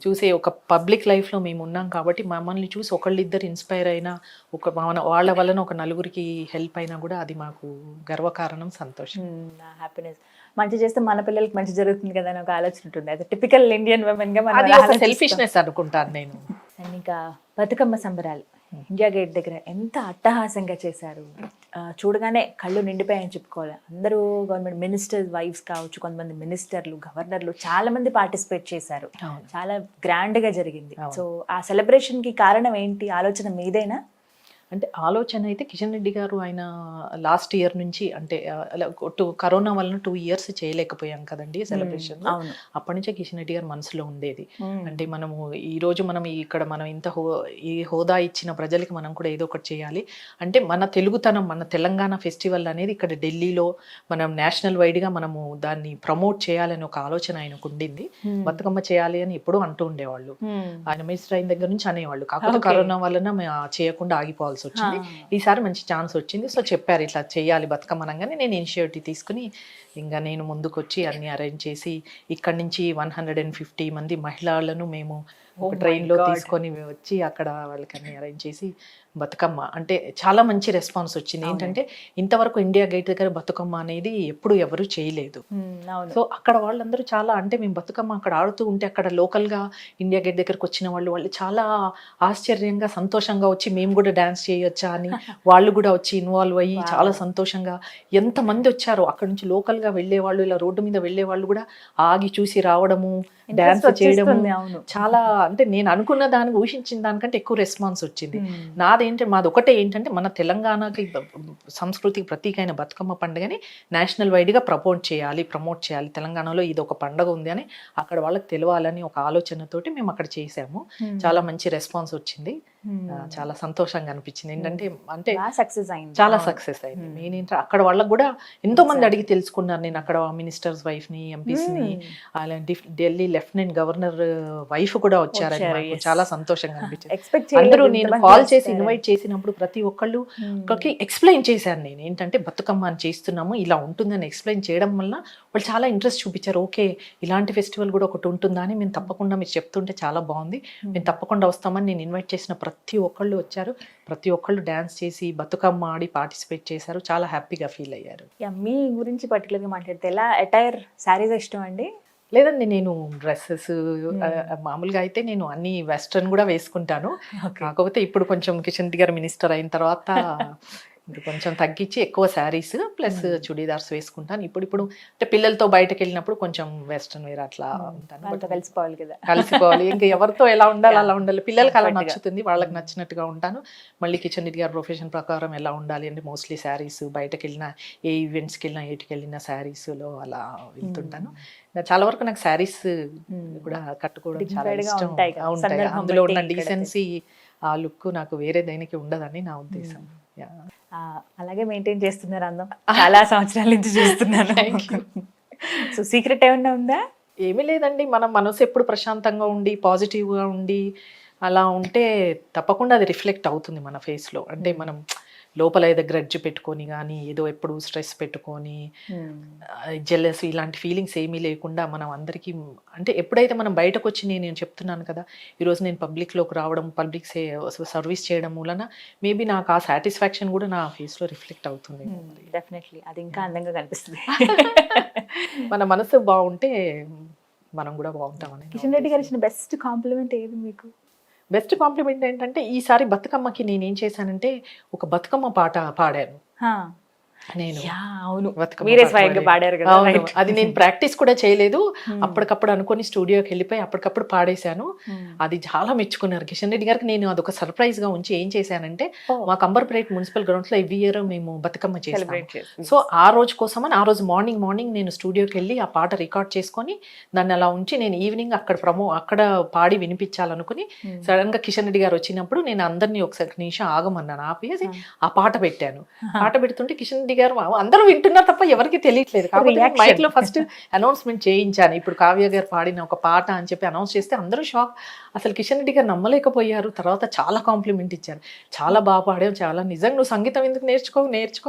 Speaker 3: చూసే ఒక పబ్లిక్ లైఫ్లో మేము ఉన్నాం కాబట్టి మమ్మల్ని చూసి ఒకళ్ళిద్దరు ఇన్స్పైర్ అయినా, వాళ్ళ వలన ఒక నలుగురికి హెల్ప్ అయినా కూడా అది మాకు గర్వకారణం, సంతోషం,
Speaker 2: హ్యాపీనెస్. మంచి చేస్తే మన పిల్లలకి మంచి జరుగుతుంది కదా అని ఒక ఆలోచన ఉంటుంది. అది టిపికల్ ఇండియన్ ఉమెన్ గా
Speaker 3: సెల్ఫిష్నెస్ అనుకుంటాను నేను.
Speaker 2: అండ్ ఇంకా బతుకమ్మ సంబరాలు ఇండియా గేట్ దగ్గర ఎంత అట్టహాసంగా చేశారు. చూడగానే కళ్ళు నిండిపోయాయని చెప్పుకోవాలి. అందరూ గవర్నమెంట్ మినిస్టర్స్ వైఫ్స్ కావచ్చు, కొంతమంది మినిస్టర్లు, గవర్నర్లు చాలా మంది పార్టిసిపేట్ చేశారు. చాలా గ్రాండ్ గా జరిగింది. సో ఆ సెలబ్రేషన్ కి కారణం ఏంటి? ఆలోచన మీదేనా?
Speaker 3: అంటే ఆలోచన అయితే కిషన్ రెడ్డి గారు ఆయన లాస్ట్ ఇయర్ నుంచి అంటే కరోనా వలన 2 years చేయలేకపోయాం కదండి సెలబ్రేషన్. అప్పటి నుంచే కిషన్ రెడ్డి గారు మనసులో ఉండేది. అంటే మనము ఈ రోజు మనం ఇక్కడ మనం ఇంత ఈ హోదా ఇచ్చిన ప్రజలకి మనం కూడా ఏదో ఒకటి చేయాలి. అంటే మన తెలుగుతనం, మన తెలంగాణ ఫెస్టివల్ అనేది ఇక్కడ ఢిల్లీలో మనం నేషనల్ వైడ్గా మనము దాన్ని ప్రమోట్ చేయాలని ఒక ఆలోచన ఆయనకు ఉండింది. బతుకమ్మ చేయాలి అని ఎప్పుడూ అంటూ ఉండేవాళ్ళు. ఆయన మినిస్టర్ అయిన దగ్గర నుంచి అనేవాళ్ళు. కాకపోతే కరోనా వలన చేయకుండా ఆగిపోవాలి వచ్చింది. ఈసారి మంచి ఛాన్స్ వచ్చింది. సో చెప్పారు ఇట్లా చేయాలి బతుకమ్మ అనగానే నేను ఇనిషియేటివ్ తీసుకుని ఇంకా నేను ముందుకు వచ్చి అన్ని అరేంజ్ చేసి ఇక్కడి నుంచి 150 మంది మహిళలను మేము ఒక ట్రైన్లో తీసుకొని వచ్చి అక్కడ వాళ్ళకి అన్ని అరేంజ్ చేసి బతుకమ్మ అంటే చాలా మంచి రెస్పాన్స్ వచ్చింది. ఏంటంటే ఇంతవరకు ఇండియా గేట్ దగ్గర బతుకమ్మ అనేది ఎప్పుడు ఎవరు చేయలేదు. సో అక్కడ వాళ్ళందరూ చాలా అంటే మేము బతుకమ్మ అక్కడ ఆడుతూ ఉంటే అక్కడ లోకల్గా ఇండియా గేట్ దగ్గరకు వచ్చిన వాళ్ళు చాలా ఆశ్చర్యంగా, సంతోషంగా వచ్చి మేము కూడా డాన్స్ చేయొచ్చా అని వాళ్ళు కూడా వచ్చి ఇన్వాల్వ్ అయ్యి చాలా సంతోషంగా ఎంతమంది వచ్చారో అక్కడ నుంచి లోకల్గా వెళ్ళే వాళ్ళు, ఇలా రోడ్డు మీద వెళ్ళే వాళ్ళు కూడా ఆగి చూసి రావడము, డాన్స్ చేయడము చాలా అంటే నేను అనుకున్న దానికి ఊహించిన దానికంటే ఎక్కువ రెస్పాన్స్ వచ్చింది. మాది ఒకటే ఏంటంటే మన తెలంగాణకి సంస్కృతికి ప్రతీకైన బతుకమ్మ పండుగని నేషనల్ వైడ్గా ప్రమోట్ చేయాలి. తెలంగాణలో ఇది ఒక పండుగ ఉంది అని అక్కడ వాళ్ళకి తెలియాలని ఒక ఆలోచనతోటి మేము అక్కడ చేసాము. చాలా మంచి రెస్పాన్స్ వచ్చింది. చాలా సంతోషంగా అనిపించింది. ఏంటంటే అంటే చాలా సక్సెస్ అయింది. మెయిన్ ఏంటంటే అక్కడ వాళ్ళకి కూడా ఎంతో మంది అడిగి తెలుసుకున్నారు. నేను అక్కడ మినిస్టర్స్ వైఫ్ ని, ఎంపీస్ ని, ఢిల్లీ లెఫ్టినెంట్ గవర్నర్ వైఫ్ కూడా వచ్చారని చాలా సంతోషంగా అనిపించింది. అందరూ నేను కాల్ చేసి ఇన్వైట్ చేసినప్పుడు ప్రతి ఒక్కళ్ళు ఎక్స్ప్లెయిన్ చేశాను. నేను ఏంటంటే బతుకమ్మ అని చేస్తున్నాము, ఇలా ఉంటుందని ఎక్స్ప్లెయిన్ చేయడం వల్ల వాళ్ళు చాలా ఇంట్రెస్ట్ చూపించారు. ఓకే ఇలాంటి ఫెస్టివల్ కూడా ఒకటి ఉంటుందా అని మేము తప్పకుండా మీరు చెప్తుంటే చాలా బాగుంది, మేము తప్పకుండా వస్తామని నేను ఇన్వైట్ చేసిన ప్రతి ఒక్కళ్ళు వచ్చారు. ప్రతి ఒక్కళ్ళు డాన్స్ చేసి బతుకమ్మ ఆడి పార్టిసిపేట్ చేశారు. చాలా హ్యాపీగా ఫీల్ అయ్యారు.
Speaker 2: మీ గురించి పర్టికులర్గా మాట్లాడితే ఎలా అటైర్ శారీస్ ఇష్టం అండి?
Speaker 3: లేదండి, నేను డ్రెస్సెస్ మామూలుగా అయితే నేను అన్ని వెస్ట్రన్ కూడా వేసుకుంటాను. కాకపోతే ఇప్పుడు కొంచెం కిషన్ రెడ్డి గారు మినిస్టర్ అయిన తర్వాత ఇంకా కొంచెం తగ్గించి ఎక్కువ శారీస్ ప్లస్ చుడీదార్స్ వేసుకుంటాను. ఇప్పుడు అంటే పిల్లలతో బయటకు వెళ్ళినప్పుడు కొంచెం వెస్ట్రన్ వేర్ అట్లా ఉంటాను. కలిసిపోవాలి ఇంకా ఎవరితో ఎలా ఉండాలి అలా ఉండాలి. పిల్లలకి అలా నచ్చుతుంది, వాళ్ళకి నచ్చినట్టుగా ఉంటాను. మళ్ళీ కిషన్ రెడ్డి గారి ప్రొఫెషన్ ప్రకారం ఎలా ఉండాలి అంటే మోస్ట్లీ శారీస్, బయటకు వెళ్ళినా ఏ ఈవెంట్స్కి వెళ్ళినా ఏటికి వెళ్ళినా శారీస్లో అలా వెళ్తుంటాను. చాలా వరకు నాకు శారీస్ కూడా కట్టుకోవడం చాలా ఇష్టం ఉంటాయి. అందులో ఉన్న డీసెన్సీ, ఆ లుక్ నాకు వేరే దేనికి ఉండదని నా ఉద్దేశం.
Speaker 2: అలాగే మెయింటైన్ చేస్తున్నారు అందం. చాలా సంవత్సరాల నుంచి చూస్తున్నాను. సో సీక్రెట్ ఏమన్నా ఉందా?
Speaker 3: ఏమీ లేదండి, మనం మనసు ఎప్పుడు ప్రశాంతంగా ఉండి పాజిటివ్గా ఉండి అలా ఉంటే తప్పకుండా అది రిఫ్లెక్ట్ అవుతుంది మన ఫేస్లో. అంటే మనం లోపల ఏదో గ్రడ్జ్ పెట్టుకొని కానీ ఏదో ఎప్పుడు స్ట్రెస్ పెట్టుకొని జెలస్ ఇలాంటి ఫీలింగ్స్ ఏమీ లేకుండా మనం అందరికీ అంటే ఎప్పుడైతే మనం బయటకు వచ్చి నేను చెప్తున్నాను కదా ఈరోజు నేను పబ్లిక్లోకి రావడం పబ్లిక్ సర్వీస్ చేయడం మూలన మేబీ నాకు ఆ సాటిస్ఫాక్షన్ కూడా నా ఫేస్లో రిఫ్లెక్ట్ అవుతుంది.
Speaker 2: డెఫినెట్లీ అది ఇంకా అందంగా కనిపిస్తుంది.
Speaker 3: మన మనసు బాగుంటే మనం కూడా బాగుంటామని.
Speaker 2: కిషన్ రెడ్డి గారు ఇచ్చిన బెస్ట్ కాంప్లిమెంట్ ఏది మీకు?
Speaker 3: బెస్ట్ కాంప్లిమెంట్ ఏంటంటే ఈసారి బతుకమ్మకి నేనేం చేశానంటే ఒక బతుకమ్మ పాట పాడాను నేను.
Speaker 2: అవును,
Speaker 3: బతుకమ్మ
Speaker 2: మీరే
Speaker 3: పాట
Speaker 2: స్వయంగా పాడారు కదా.
Speaker 3: అవును.
Speaker 2: right.
Speaker 3: అది నేను ప్రాక్టీస్ కూడా చేయలేదు, అప్పటికప్పుడు అనుకొని స్టూడియోకి వెళ్ళిపోయి అప్పటికప్పుడు పాడేశాను. అది చాలా మెచ్చుకున్నారు కిషన్ రెడ్డి గారికి. నేను అదొక సర్ప్రైజ్ గా ఉంచి ఏం చేశానంటే మా కంబర్పేట్ మున్సిపల్ గ్రౌండ్స్ లో ఎవ్రీ ఇయర్ మేము బతుకమ్మ చేస్తాం. సో ఆ రోజు కోసమని ఆ రోజు మార్నింగ్ నేను స్టూడియోకి వెళ్ళి ఆ పాట రికార్డ్ చేసుకొని దాన్ని అలా ఉంచి నేను ఈవినింగ్ అక్కడ పాడి వినిపించాలనుకుని సడన్ గా కిషన్ రెడ్డి గారు వచ్చినప్పుడు నేను అందరినీ ఒకసారి నిమిషం ఆగమన్నాను, ఆపేసి ఆ పాట పెట్టాను. పాట పెడుతుంటే కిషన్ రెడ్డి గారు అందరూ వింటున్నారు తప్ప ఎవరికి తెలియట్లేదు. కాబట్టి మైక్ లో ఫస్ట్ అనౌన్స్మెంట్ చేయించాను, ఇప్పుడు కావ్య గారు పాడిన ఒక పాట అని చెప్పి అనౌన్స్ చేస్తే అందరూ షాక్. అసలు కిషన్ రెడ్డి గారు నమ్మలేకపోయారు. తర్వాత చాలా కాంప్లిమెంట్ ఇచ్చారు, చాలా బాగా పాడావు, చాలా నిజంగా నువ్వు సంగీతం ఎందుకు నేర్చుకో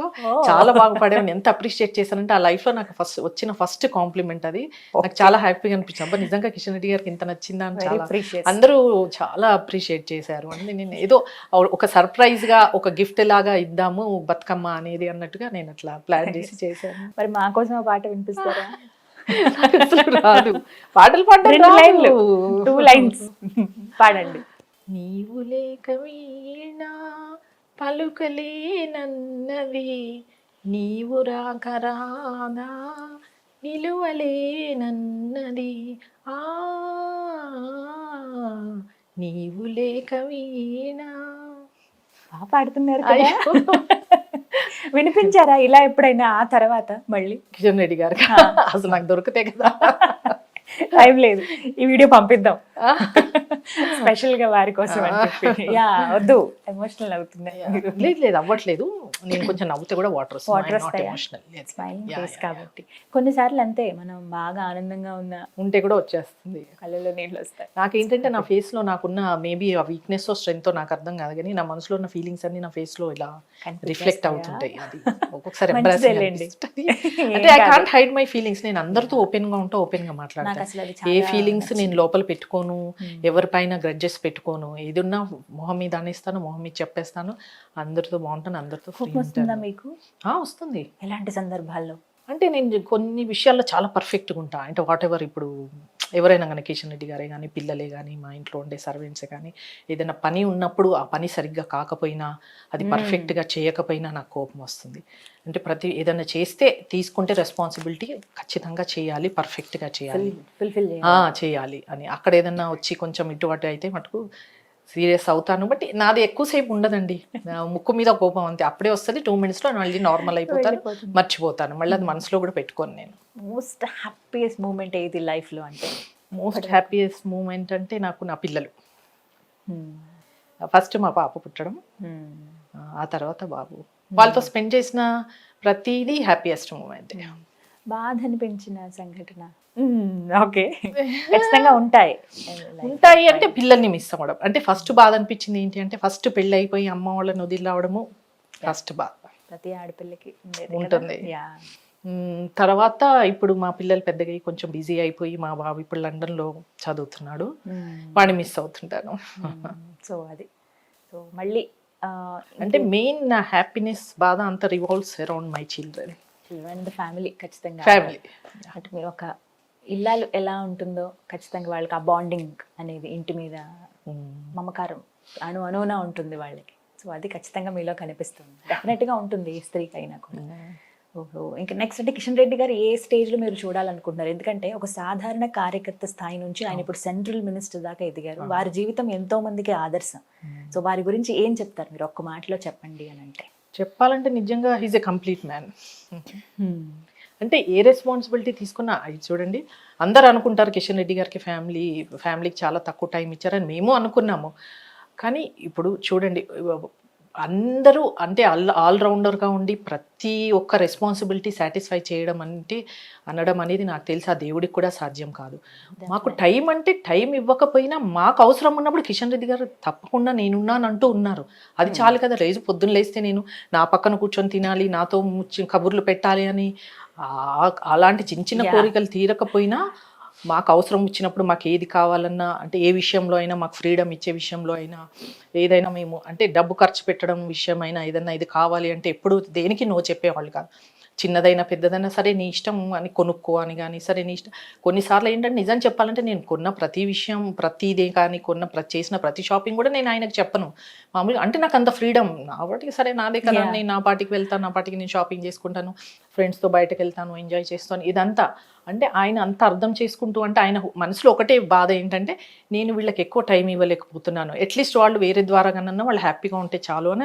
Speaker 3: చాలా బాగా పాడావు, ఎంత అప్రిషియేట్ చేశానంటే ఆ లైఫ్ లో నాకు వచ్చిన ఫస్ట్ కాంప్లిమెంట్ అది. నాకు చాలా హ్యాపీగా అనిపించింది, అబ్బా నిజంగా కిషన్ రెడ్డి గారికి ఇంత నచ్చిందా అని చాలా అందరూ చాలా అప్రిషియేట్ చేశారు. అంటే నేను ఏదో ఒక సర్ప్రైజ్ గా ఒక గిఫ్ట్ లాగా ఇద్దాము బతుకమ్మ అనేది అన్నట్టుగా నేను అట్లా ప్లాన్ చేసి చేశాను.
Speaker 2: మరి మా కోసం ఆ పాట వినిపిస్తారా?
Speaker 3: అసలు రాదు, పాటలు పాడడం
Speaker 2: 2 లైన్స్ పాడండి.
Speaker 3: నీవు లేక వీణా పలుకలేనన్నది, నీవు రాక రాదా నిలువలేనన్నది, ఆ నీవు లేక వీణా.
Speaker 2: బాగా పాడుతున్నారు కదా. వినిపించారా ఇలా ఎప్పుడైనా ఆ తర్వాత మళ్ళీ?
Speaker 3: కిషన్ రెడ్డి గారు అసలు నాకు దొరికితే కదా.
Speaker 2: టైం లేదు, ఈ వీడియో పంపిద్దాం స్పెషల్ గా వారి కోసం అని చెప్పి. వద్దు, ఎమోషనల్ అవుతుంది.
Speaker 3: లేదు అవ్వట్లేదు, నేను కొంచెం నవ్వుతే కూడా వాటర్
Speaker 2: కాబట్టి కొన్నిసార్లు అంతే, మనం బాగా ఆనందంగా
Speaker 3: ఉంటే కూడా వచ్చేస్తుంది,
Speaker 2: కళ్ళలో నీళ్ళు వస్తాయి.
Speaker 3: నాకేంటంటే నా ఫేస్ లో నాకున్న మేబీ ఆ వీక్నెస్ స్ట్రెంగ్త్ నాకు అర్థం కాదు, కానీ నా మనసులో ఉన్న ఫీలింగ్స్ అన్ని నా ఫేస్ లో ఇలా రిఫ్లెక్ట్ అవుతుంటాయి. అది ఒక్కొక్కసారి అంటే I can't hide my feelings. నేను అందరితో ఓపెన్ గా ఉంటా, ఓపెన్ గా మాట్లాడతాను. ఏ ఫీలింగ్స్ నేను లోపల పెట్టుకోను, ఎవరిపైన గ్రడ్జెస్ పెట్టుకోను, ఏదున్నా మొహం మీద అనేస్తాను, మొహం మీద చెప్పేస్తాను, అందరితో బాగుంటాను, అందరితో
Speaker 2: మీకు
Speaker 3: వస్తుంది.
Speaker 2: ఎలాంటి సందర్భాల్లో
Speaker 3: అంటే నేను కొన్ని విషయాల్లో చాలా పర్ఫెక్ట్గా ఉంటా. అంటే వాట్ ఎవర్ ఇప్పుడు ఎవరైనా కానీ కిషన్ రెడ్డి గారే కానీ పిల్లలే కానీ మా ఇంట్లో ఉండే సర్వెంట్సే కానీ ఏదైనా పని ఉన్నప్పుడు ఆ పని సరిగ్గా కాకపోయినా అది పర్ఫెక్ట్గా చేయకపోయినా నాకు కోపం వస్తుంది. అంటే ఏదైనా చేస్తే తీసుకుంటే రెస్పాన్సిబిలిటీ ఖచ్చితంగా చేయాలి, పర్ఫెక్ట్గా చేయాలి, చేయాలి అని. అక్కడ ఏదన్నా వచ్చి కొంచెం ఇటు అటు అయితే మటుకు సీరియస్ అవుతాను. బట్ నాది ఎక్కువసేపు ఉండదండి, ముక్కు మీద కోపం అంతే, అప్పుడే వస్తుంది 2 minutes లో మళ్ళీ నార్మల్ అయిపోతాను, మర్చిపోతాను, మళ్ళీ అది మనసులో కూడా పెట్టుకోను. నేను
Speaker 2: మోస్ట్ హ్యాపీయెస్ట్ మూమెంట్ ఏది లైఫ్ లో? అంటే
Speaker 3: మోస్ట్ హ్యాపీయెస్ట్ మూమెంట్ అంటే నాకు నా పిల్లలు. ఫస్ట్ మా పాప పుట్టడం, ఆ తర్వాత బాబు, వాళ్ళతో స్పెండ్ చేసిన ప్రతిదీ హ్యాపీయెస్ట్ మూమెంట్.
Speaker 2: బాధ అనిపించిన సంఘటన? ఓకే, ఖచ్చితంగా ఉంటాయి
Speaker 3: అంటే పిల్లల్ని మిస్ అవ్వడం. అంటే ఫస్ట్ బాధ అనిపించింది ఏంటి అంటే ఫస్ట్ పెళ్ళి అయిపోయి అమ్మ వాళ్ళని వదిలి రావడము ఫస్ట్ బాధ,
Speaker 2: ప్రతి ఆడపిల్లకి
Speaker 3: ఉంటుంది. తర్వాత ఇప్పుడు మా పిల్లలు పెద్దగా కొంచెం బిజీ అయిపోయి మా బాబు ఇప్పుడు లండన్ లో చదువుతున్నాడు, వాడిని మిస్ అవుతుంటాను.
Speaker 2: సో అది మళ్ళీ
Speaker 3: అంటే మెయిన్ నా హ్యాపీనెస్ బాధ అంతా revolves around my children
Speaker 2: and family. ఖచ్చితంగా
Speaker 3: ఫ్యామిలీ
Speaker 2: అంటే మీరు ఒక ఇల్లాలు ఎలా ఉంటుందో ఖచ్చితంగా వాళ్ళకి ఆ బాండింగ్ అనేది ఇంటి మీద మమకారం అనువునా ఉంటుంది వాళ్ళకి. సో అది ఖచ్చితంగా మీలో కనిపిస్తుంది, డెఫినెట్గా ఉంటుంది ఏ స్త్రీకైనా కూడా. ఓహో, ఇంకా నెక్స్ట్ అంటే కిషన్ రెడ్డి గారు ఏ స్టేజ్లో మీరు చూడాలనుకుంటున్నారు? ఎందుకంటే ఒక సాధారణ కార్యకర్త స్థాయి నుంచి ఆయన ఇప్పుడు సెంట్రల్ మినిస్టర్ దాకా ఎదిగారు, వారి జీవితం ఎంతో మందికి ఆదర్శం. సో వారి గురించి ఏం చెప్తారు మీరు? ఒక్క మాటలో చెప్పండి అని అంటే
Speaker 3: చెప్పాలంటే నిజంగా హీజ్ ఎ కంప్లీట్ మ్యాన్. అంటే ఏ రెస్పాన్సిబిలిటీ తీసుకున్నా అది చూడండి, అందరు అనుకుంటారు కిషన్ రెడ్డి గారికి ఫ్యామిలీకి చాలా తక్కువ టైం ఇచ్చారని మేము అనుకున్నాము. కానీ ఇప్పుడు చూడండి అందరూ అంటే ఆల్రౌండర్గా ఉండి ప్రతి ఒక్క రెస్పాన్సిబిలిటీ సాటిస్ఫై చేయడం అంటే అనడం అనేది నాకు తెలిసి ఆ దేవుడికి కూడా సాధ్యం కాదు. మాకు టైం అంటే టైం ఇవ్వకపోయినా మాకు అవసరం ఉన్నప్పుడు కిషన్ రెడ్డి గారు తప్పకుండా నేనున్నానంటూ ఉన్నారు. అది చాలు కదా. పొద్దున్న లేస్తే నేను నా పక్కన కూర్చొని తినాలి, నాతో కబుర్లు పెట్టాలి అని అలాంటి చిన్న చిన్న కోరికలు తీరకపోయినా మాకు అవసరం వచ్చినప్పుడు మాకు ఏది కావాలన్నా, అంటే ఏ విషయంలో అయినా, మాకు ఫ్రీడమ్ ఇచ్చే విషయంలో అయినా, ఏదైనా మేము అంటే డబ్బు ఖర్చు పెట్టడం విషయమైనా, ఏదైనా ఇది కావాలి అంటే ఎప్పుడు దేనికి నో చెప్పేవాళ్ళు కాదు. చిన్నదైనా పెద్దదైనా సరే నీ ఇష్టం అని కొనుక్కో అని కానీ, సరే నీ ఇష్టం. కొన్నిసార్లు ఏంటంటే నిజం చెప్పాలంటే నేను కొన్న ప్రతి విషయం, ప్రతిదే కానీ చేసిన ప్రతి షాపింగ్ కూడా నేను ఆయనకు చెప్పను. మామూలుగా అంటే నాకు అంత ఫ్రీడమ్ నా వాటికి, సరే నాదే కదా, నేను నా పాటికి వెళ్తాను, నా పాటికి నేను షాపింగ్ చేసుకుంటాను, ఫ్రెండ్స్తో బయటకు వెళ్తాను, ఎంజాయ్ చేస్తాను, ఇదంతా. అంటే ఆయన అంత అర్థం చేసుకుంటూ, అంటే ఆయన మనసులో ఒకటే బాధ ఏంటంటే నేను వీళ్ళకి ఎక్కువ టైం ఇవ్వలేకపోతున్నాను, అట్లీస్ట్ వాళ్ళు వేరే ద్వారా కన్నా వాళ్ళు హ్యాపీగా ఉంటే చాలు అని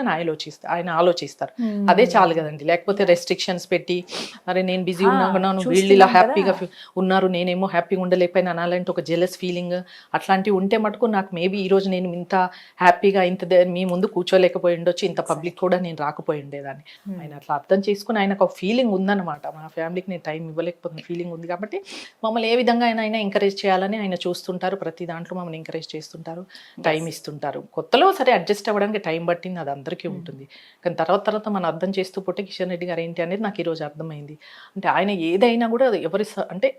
Speaker 3: ఆయన ఆలోచిస్తారు. అదే చాలు కదండి. లేకపోతే రెస్ట్రిక్షన్స్ పెట్టి అరే నేను బిజీ ఉన్నాను, వీళ్ళు ఇలా హ్యాపీగా ఉన్నారు, నేనేమో హ్యాపీగా ఉండలేకపోయినా అలాంటి ఒక జెలస్ ఫీలింగ్ అట్లాంటివి ఉంటే మటుకు నాకు మేబీ ఈరోజు నేను ఇంత హ్యాపీగా మీ ముందు కూర్చోలేకపోయి ఉండొచ్చు, ఇంత పబ్లిక్ కూడా నేను రాకపోయి ఉండేదాన్ని. ఆయన అట్లా అర్థం చేసుకుని ఆయనకు ఒక ఫీలింగ్ ఉందన్నమాట, మా ఫ్యామిలీకి నేను టైం ఇవ్వలేకపోతున్న ఫీలింగ్ ఉంది కాబట్టి మమ్మల్ని ఏ విధంగా ఆయన ఎంకరేజ్ చేయాలని ఆయన చూస్తుంటారు. ప్రతి దాంట్లో మమ్మల్ని ఎంకరేజ్ చేస్తుంటారు, టైం ఇస్తుంటారు. కొత్తలో సరే అడ్జస్ట్ అవ్వడానికి టైం పట్టింది, అది అందరికీ ఉంటుంది. కానీ తర్వాత మనం అర్థం చేస్తూ పోతే కిషన్ రెడ్డి గారు ఏంటి అనేది నాకు ఈరోజు అర్థమైంది. అంటే ఆయన ఏదైనా కూడా అంటే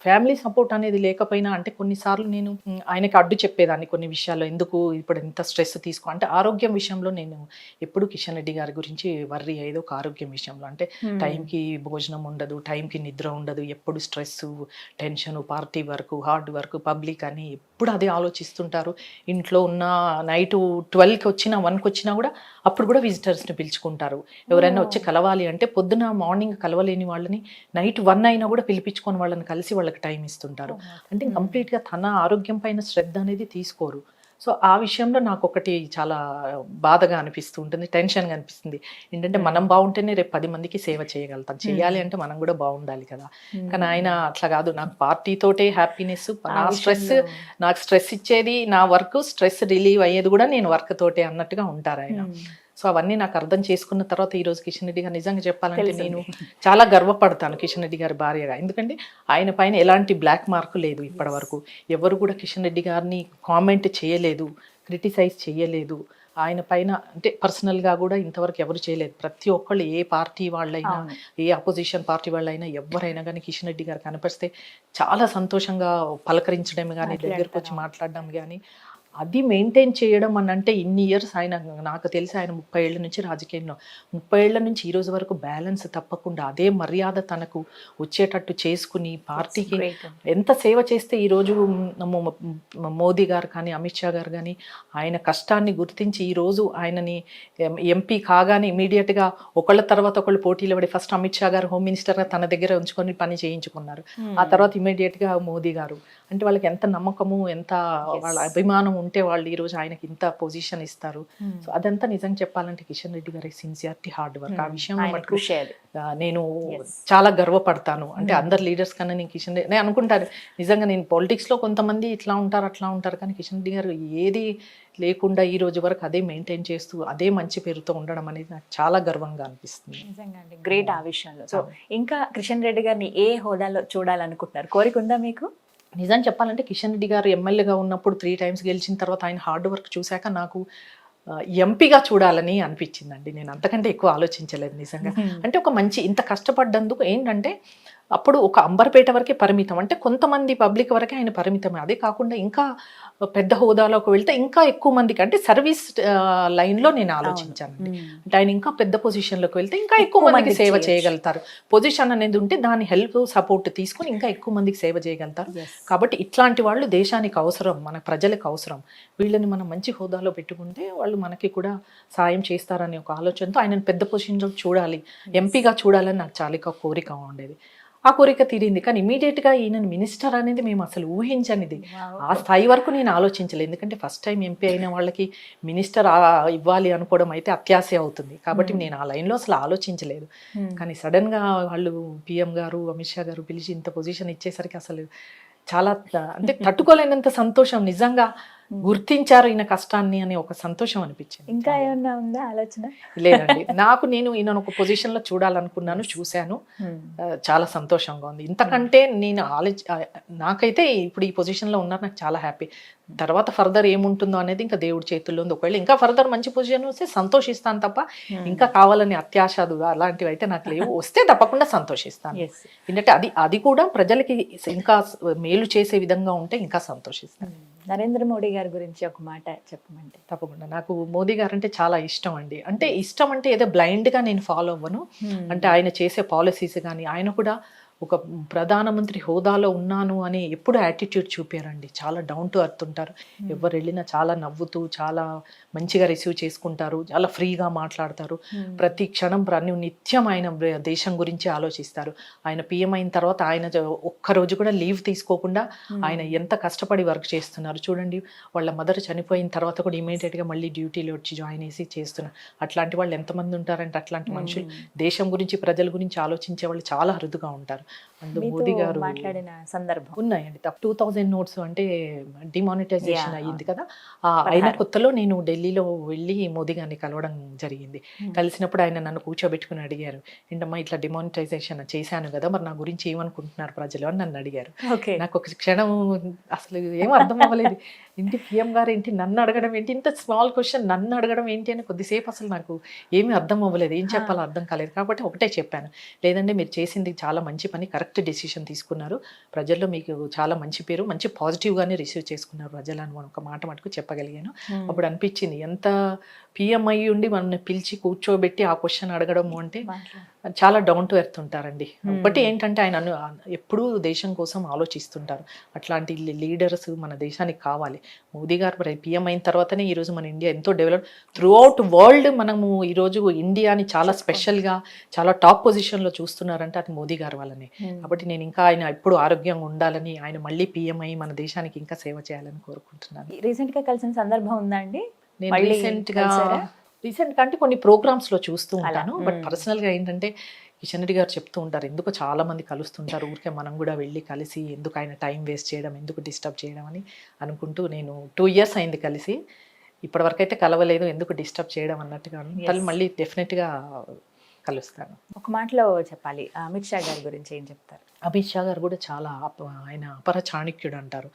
Speaker 3: ఫ్యామిలీ సపోర్ట్ అనేది లేకపోయినా, అంటే కొన్నిసార్లు నేను ఆయనకి అడ్డు చెప్పేదాన్ని కొన్ని విషయాల్లో, ఎందుకు ఇప్పుడు ఎంత స్ట్రెస్ తీసుకో అంటే ఆరోగ్యం విషయంలో నేను ఎప్పుడు కిషన్ రెడ్డి గారి గురించి వర్రీ అయ్యేది ఒక ఆరోగ్యం విషయంలో. అంటే టైంకి భోజనం ఉండదు, టైంకి నిద్ర ఉండదు, ఎప్పుడు stress, tension, party work, hard work, public అని ఎప్పుడు అదే ఆలోచిస్తుంటారు. ఇంట్లో ఉన్న నైట్ 12కి వచ్చినా 1కి వచ్చినా కూడా అప్పుడు కూడా విజిటర్స్ని పిలుచుకుంటారు. ఎవరైనా వచ్చి కలవాలి అంటే పొద్దున మార్నింగ్ కలవలేని వాళ్ళని నైట్ 1 అయినా కూడా పిలిపించుకొని వాళ్ళని కలిసి వాళ్ళకి టైం ఇస్తుంటారు. అంటే కంప్లీట్గా తన ఆరోగ్యం పైన శ్రద్ధ అనేది తీసుకోరు. సో ఆ విషయంలో నాకు ఒకటి చాలా బాధగా అనిపిస్తూ ఉంటుంది, టెన్షన్గా అనిపిస్తుంది. ఏంటంటే మనం బాగుంటేనే రేపు 10 మందికి సేవ చేయగలుగుతాం, చేయాలి అంటే మనం కూడా బాగుండాలి కదా. కానీ ఆయన అట్లా కాదు, నాకు పార్టీతోటే హ్యాపీనెస్, నాకు స్ట్రెస్ ఇచ్చేది నా వర్క్, స్ట్రెస్ రిలీవ్ అయ్యేది కూడా నేను వర్క్ తోటే అన్నట్టుగా ఉంటారు ఆయన. సో అవన్నీ నాకు అర్థం చేసుకున్న తర్వాత ఈరోజు కిషన్ రెడ్డి గారు నిజంగా చెప్పాలంటే నేను చాలా గర్వపడతాను కిషన్ రెడ్డి గారి భార్యగా. ఎందుకంటే ఆయన పైన ఎలాంటి బ్లాక్ మార్క్ లేదు ఇప్పటి వరకు. ఎవరు కూడా కిషన్ రెడ్డి గారిని కామెంట్ చేయలేదు, క్రిటిసైజ్ చేయలేదు. ఆయన పైన అంటే పర్సనల్గా కూడా ఇంతవరకు ఎవరు చేయలేదు. ప్రతి ఒక్కళ్ళు, ఏ పార్టీ వాళ్ళైనా, ఏ అపోజిషన్ పార్టీ వాళ్ళైనా, ఎవరైనా కానీ కిషన్ రెడ్డి గారు కనిపిస్తే చాలా సంతోషంగా పలకరించడం కానీ, దగ్గరకు వచ్చి మాట్లాడడం కానీ, అది మెయింటైన్ చేయడం అని అంటే ఇన్ని ఇయర్స్ ఆయన, నాకు తెలిసి ఆయన 30 ఏళ్ళ నుంచి రాజకీయంలో, 30 ఏళ్ళ నుంచి ఈ రోజు వరకు బ్యాలెన్స్ తప్పకుండా అదే మర్యాద తనకు వచ్చేటట్టు చేసుకుని పార్టీకి ఎంత సేవ చేస్తే ఈరోజు మోదీ గారు కానీ, అమిత్ షా గారు కానీ ఆయన కష్టాన్ని గుర్తించి ఈరోజు ఆయనని ఎంపీ కాగానే ఇమీడియట్గా ఒకళ్ళ తర్వాత ఒకళ్ళు పోటీలో పడి ఫస్ట్ అమిత్ షా గారు హోమ్ మినిస్టర్గా తన దగ్గర ఉంచుకొని పని చేయించుకున్నారు. ఆ తర్వాత ఇమీడియట్గా మోదీ గారు. అంటే వాళ్ళకి ఎంత నమ్మకము, ఎంత వాళ్ళ అభిమానం ఉంటే వాళ్ళు ఈరోజు ఆయనకి ఇంత పొజిషన్ ఇస్తారు. సో అదంతా నిజంగా చెప్పాలంటే కిషన్ రెడ్డి గారి సిన్సియారిటీ, హార్డ్ వర్క్. ఆ విషయంలో మటుకు నేను చాలా గర్వపడతాను. అంటే అందరు లీడర్స్ కన్నా నేను కిషన్ రెడ్డి, నేను అనుకుంటాను నిజంగా, నేను పాలిటిక్స్లో కొంతమంది ఇట్లా ఉంటారు అట్లా ఉంటారు, కానీ కిషన్ రెడ్డి గారు ఏది లేకుండా ఈ రోజు వరకు అదే మెయింటైన్ చేస్తూ అదే మంచి పేరుతో ఉండడం అనేది నాకు చాలా గర్వంగా అనిపిస్తుంది.
Speaker 2: నిజంగా అండి, గ్రేట్ ఆ విషయంలో. సో ఇంకా కిషన్ రెడ్డి గారిని ఏ హోదాలో చూడాలనుకుంటున్నారు? కోరిక ఉందా మీకు?
Speaker 3: నిజం చెప్పాలంటే కిషన్ రెడ్డి గారు ఎమ్మెల్యేగా ఉన్నప్పుడు 3 times గెలిచిన తర్వాత ఆయన హార్డ్ వర్క్ చూశాక నాకు ఎంపీగా చూడాలని అనిపించిందండి. నేను అంతకంటే ఎక్కువ ఆలోచించలేదు నిజంగా. అంటే ఒక మంచి ఇంత కష్టపడ్డందుకు ఏంటంటే అప్పుడు ఒక అంబర్పేట వరకే పరిమితం, అంటే కొంతమంది పబ్లిక్ వరకే ఆయన పరిమితమే. అదే కాకుండా ఇంకా పెద్ద హోదాలోకి వెళ్తే ఇంకా ఎక్కువ మందికి, అంటే సర్వీస్ లైన్లో నేను ఆలోచించాను. అంటే ఆయన ఇంకా పెద్ద పొజిషన్లోకి వెళ్తే ఇంకా ఎక్కువ మందికి సేవ చేయగలుగుతారు. పొజిషన్ అనేది ఉంటే దాని హెల్ప్, సపోర్ట్ తీసుకొని ఇంకా ఎక్కువ మందికి సేవ చేయగలుగుతారు. కాబట్టి ఇట్లాంటి వాళ్ళు దేశానికి అవసరం, మన ప్రజలకు అవసరం. వీళ్ళని మనం మంచి హోదాలో పెట్టుకుంటే వాళ్ళు మనకి కూడా సాయం చేస్తారనే ఒక ఆలోచనతో ఆయనను పెద్ద పొజిషన్లో చూడాలి, ఎంపీగా చూడాలని నాకు చాలా కోరిక ఉండేది. ఆ కోరిక తీరింది. కానీ ఇమీడియట్గా ఈయనను మినిస్టర్ అనేది మేము అసలు ఊహించనిది. ఆ స్థాయి వరకు నేను ఆలోచించలేదు. ఎందుకంటే ఫస్ట్ టైం ఎంపీ అయిన వాళ్ళకి మినిస్టర్ ఇవ్వాలి అనుకోవడం అయితే అత్యాశ అవుతుంది. కాబట్టి నేను ఆ లైన్లో అసలు ఆలోచించలేదు. కానీ సడన్గా వాళ్ళు పిఎం గారు, అమిత్ షా గారు పిలిచి ఇంత పొజిషన్ ఇచ్చేసరికి అసలు చాలా అంటే తట్టుకోలేనంత సంతోషం. నిజంగా గుర్తించారు ఈయన కష్టాన్ని అని ఒక సంతోషం అనిపించింది.
Speaker 2: ఇంకా ఏమన్నా ఉందా ఆలోచన?
Speaker 3: లేదండి, నేను ఈయన ఒక పొజిషన్ లో చూడాలనుకున్నాను, చూశాను. చాలా సంతోషంగా ఉంది. ఇంతకంటే నేను నాకైతే ఇప్పుడు ఈ పొజిషన్ లో ఉన్నారు, నాకు చాలా హ్యాపీ. తర్వాత ఫర్దర్ ఏముంటుందో అనేది ఇంకా దేవుడి చేతుల్లో ఉంది. ఒకవేళ ఇంకా ఫర్దర్ మంచి పొజిషన్ వస్తే సంతోషిస్తాను తప్ప ఇంకా కావాలని అత్యాశదు అలాంటివి అయితే నాకు లేవు. వస్తే తప్పకుండా సంతోషిస్తాను. ఎందుకంటే అది కూడా ప్రజలకి ఇంకా మేలు చేసే విధంగా ఉంటే ఇంకా సంతోషిస్తాను.
Speaker 2: నరేంద్ర మోడీ గారి గురించి ఒక మాట చెప్పమంటే?
Speaker 3: తప్పకుండా. నాకు మోదీ గారు అంటే చాలా ఇష్టం అండి. అంటే ఇష్టం అంటే ఏదో బ్లైండ్ గా నేను ఫాలో అవ్వను. అంటే ఆయన చేసే పాలసీస్ కానీ, ఆయన కూడా ఒక ప్రధానమంత్రి హోదాలో ఉన్నాను అని ఎప్పుడు యాటిట్యూడ్ చూపారండి. చాలా డౌన్ టు అర్త్ ఉంటారు. ఎవరు వెళ్ళినా చాలా నవ్వుతూ చాలా మంచిగా రిసీవ్ చేసుకుంటారు, చాలా ఫ్రీగా మాట్లాడతారు. ప్రతి క్షణం నిత్యం ఆయన దేశం గురించి ఆలోచిస్తారు. ఆయన పిఎం అయిన తర్వాత ఆయన ఒక్కరోజు కూడా లీవ్ తీసుకోకుండా ఆయన ఎంత కష్టపడి వర్క్ చేస్తున్నారు చూడండి. వాళ్ళ మదర్ చనిపోయిన తర్వాత కూడా ఇమీడియట్గా మళ్ళీ డ్యూటీలో వచ్చి జాయిన్ చేసి చేస్తున్నారు. అట్లాంటి వాళ్ళు ఎంతమంది ఉంటారంటే, అట్లాంటి మనుషులు దేశం గురించి ప్రజల గురించి ఆలోచించే వాళ్ళు చాలా అరుదుగా ఉంటారు. మోదీ గారు
Speaker 2: మాట్లాడిన సందర్భం
Speaker 3: ఉన్నాయండి. 2000 నోట్స్ అంటే డిమానిటైజేషన్ అయ్యింది కదా, అయిన కొత్తలో నేను ఢిల్లీలో వెళ్ళి మోదీ గారిని కలవడం జరిగింది. కలిసినప్పుడు ఆయన నన్ను కూర్చోబెట్టుకుని అడిగారు, ఏంటమ్మా ఇట్లా డిమానిటైజేషన్ చేశాను కదా, మరి నా గురించి ఏమనుకుంటున్నారు ప్రజలు అని నన్ను అడిగారు. నాకు ఒక క్షణం అసలు ఏం అర్థం అవ్వలేదు. ఏంటి పిఎం గారు ఏంటి నన్ను అడగడం ఏంటి, ఇంత స్మాల్ క్వశ్చన్ నన్ను అడగడం ఏంటి అని కొద్దిసేపు అసలు నాకు ఏమీ అర్థం అవ్వలేదు, ఏం చెప్పాలో అర్థం కాలేదు. కాబట్టి ఒకటే చెప్పాను, లేదంటే మీరు చేసింది చాలా మంచి పని, కరెక్ట్ డెసిషన్ తీసుకున్నారు, ప్రజల్లో మీకు చాలా మంచి పేరు, మంచి పాజిటివ్గానే రిసీవ్ చేసుకున్నారు ప్రజలు అని ఒక మాట మటుకు చెప్పగలిగాను. అప్పుడు అనిపించింది ఎంత పిఎం అయ్యి ఉండి మనల్ని పిలిచి కూర్చోబెట్టి ఆ క్వశ్చన్ అడగడము అంటే చాలా డౌన్ టు ఎర్త్ ఉంటారండి. ఒకటి ఏంటంటే ఆయన ఎప్పుడూ దేశం కోసం ఆలోచిస్తుంటారు. అట్లాంటి లీడర్స్ మన దేశానికి కావాలి. మోదీ గారు పిఎం అయిన తర్వాతనే ఈరోజు మన ఇండియా ఎంతో డెవలప్ త్రూ అవుట్ వరల్డ్. మనము ఈరోజు ఇండియాని చాలా స్పెషల్గా చాలా టాప్ పొజిషన్లో చూస్తున్నారంటే అది మోదీ గారు వల్లనే. కాబట్టి నేను ఇంకా ఆయన ఎప్పుడు ఆరోగ్యంగా ఉండాలని, ఆయన మళ్ళీ పిఎం అయ్యి మన దేశానికి ఇంకా సేవ చేయాలని కోరుకుంటున్నాను.
Speaker 2: రీసెంట్గా కలిసిన సందర్భం ఉందా అండి?
Speaker 3: నేను రీసెంట్గా అంటే కొన్ని ప్రోగ్రామ్స్లో చూస్తూ ఉంటాను. బట్ పర్సనల్గా ఏంటంటే కిషన్ రెడ్డి గారు చెప్తూ ఉంటారు, ఎందుకు చాలా మంది కలుస్తుంటారు, ఊరికే మనం కూడా వెళ్ళి కలిసి ఎందుకు ఆయన టైం వేస్ట్ చేయడం, ఎందుకు డిస్టర్బ్ చేయడం అని అనుకుంటూ, నేను 2 years అయింది కలిసి, ఇప్పటివరకు అయితే కలవలేదు, ఎందుకు డిస్టర్బ్ చేయడం అన్నట్టుగా. మళ్ళీ డెఫినెట్గా కలుస్తాను.
Speaker 2: ఒక మాటలో చెప్పాలి, అమిత్ షా గారి గురించి ఏం చెప్తారు?
Speaker 3: అమిత్ షా గారు కూడా చాలా ఆయన అపర చాణక్యుడు అంటారు.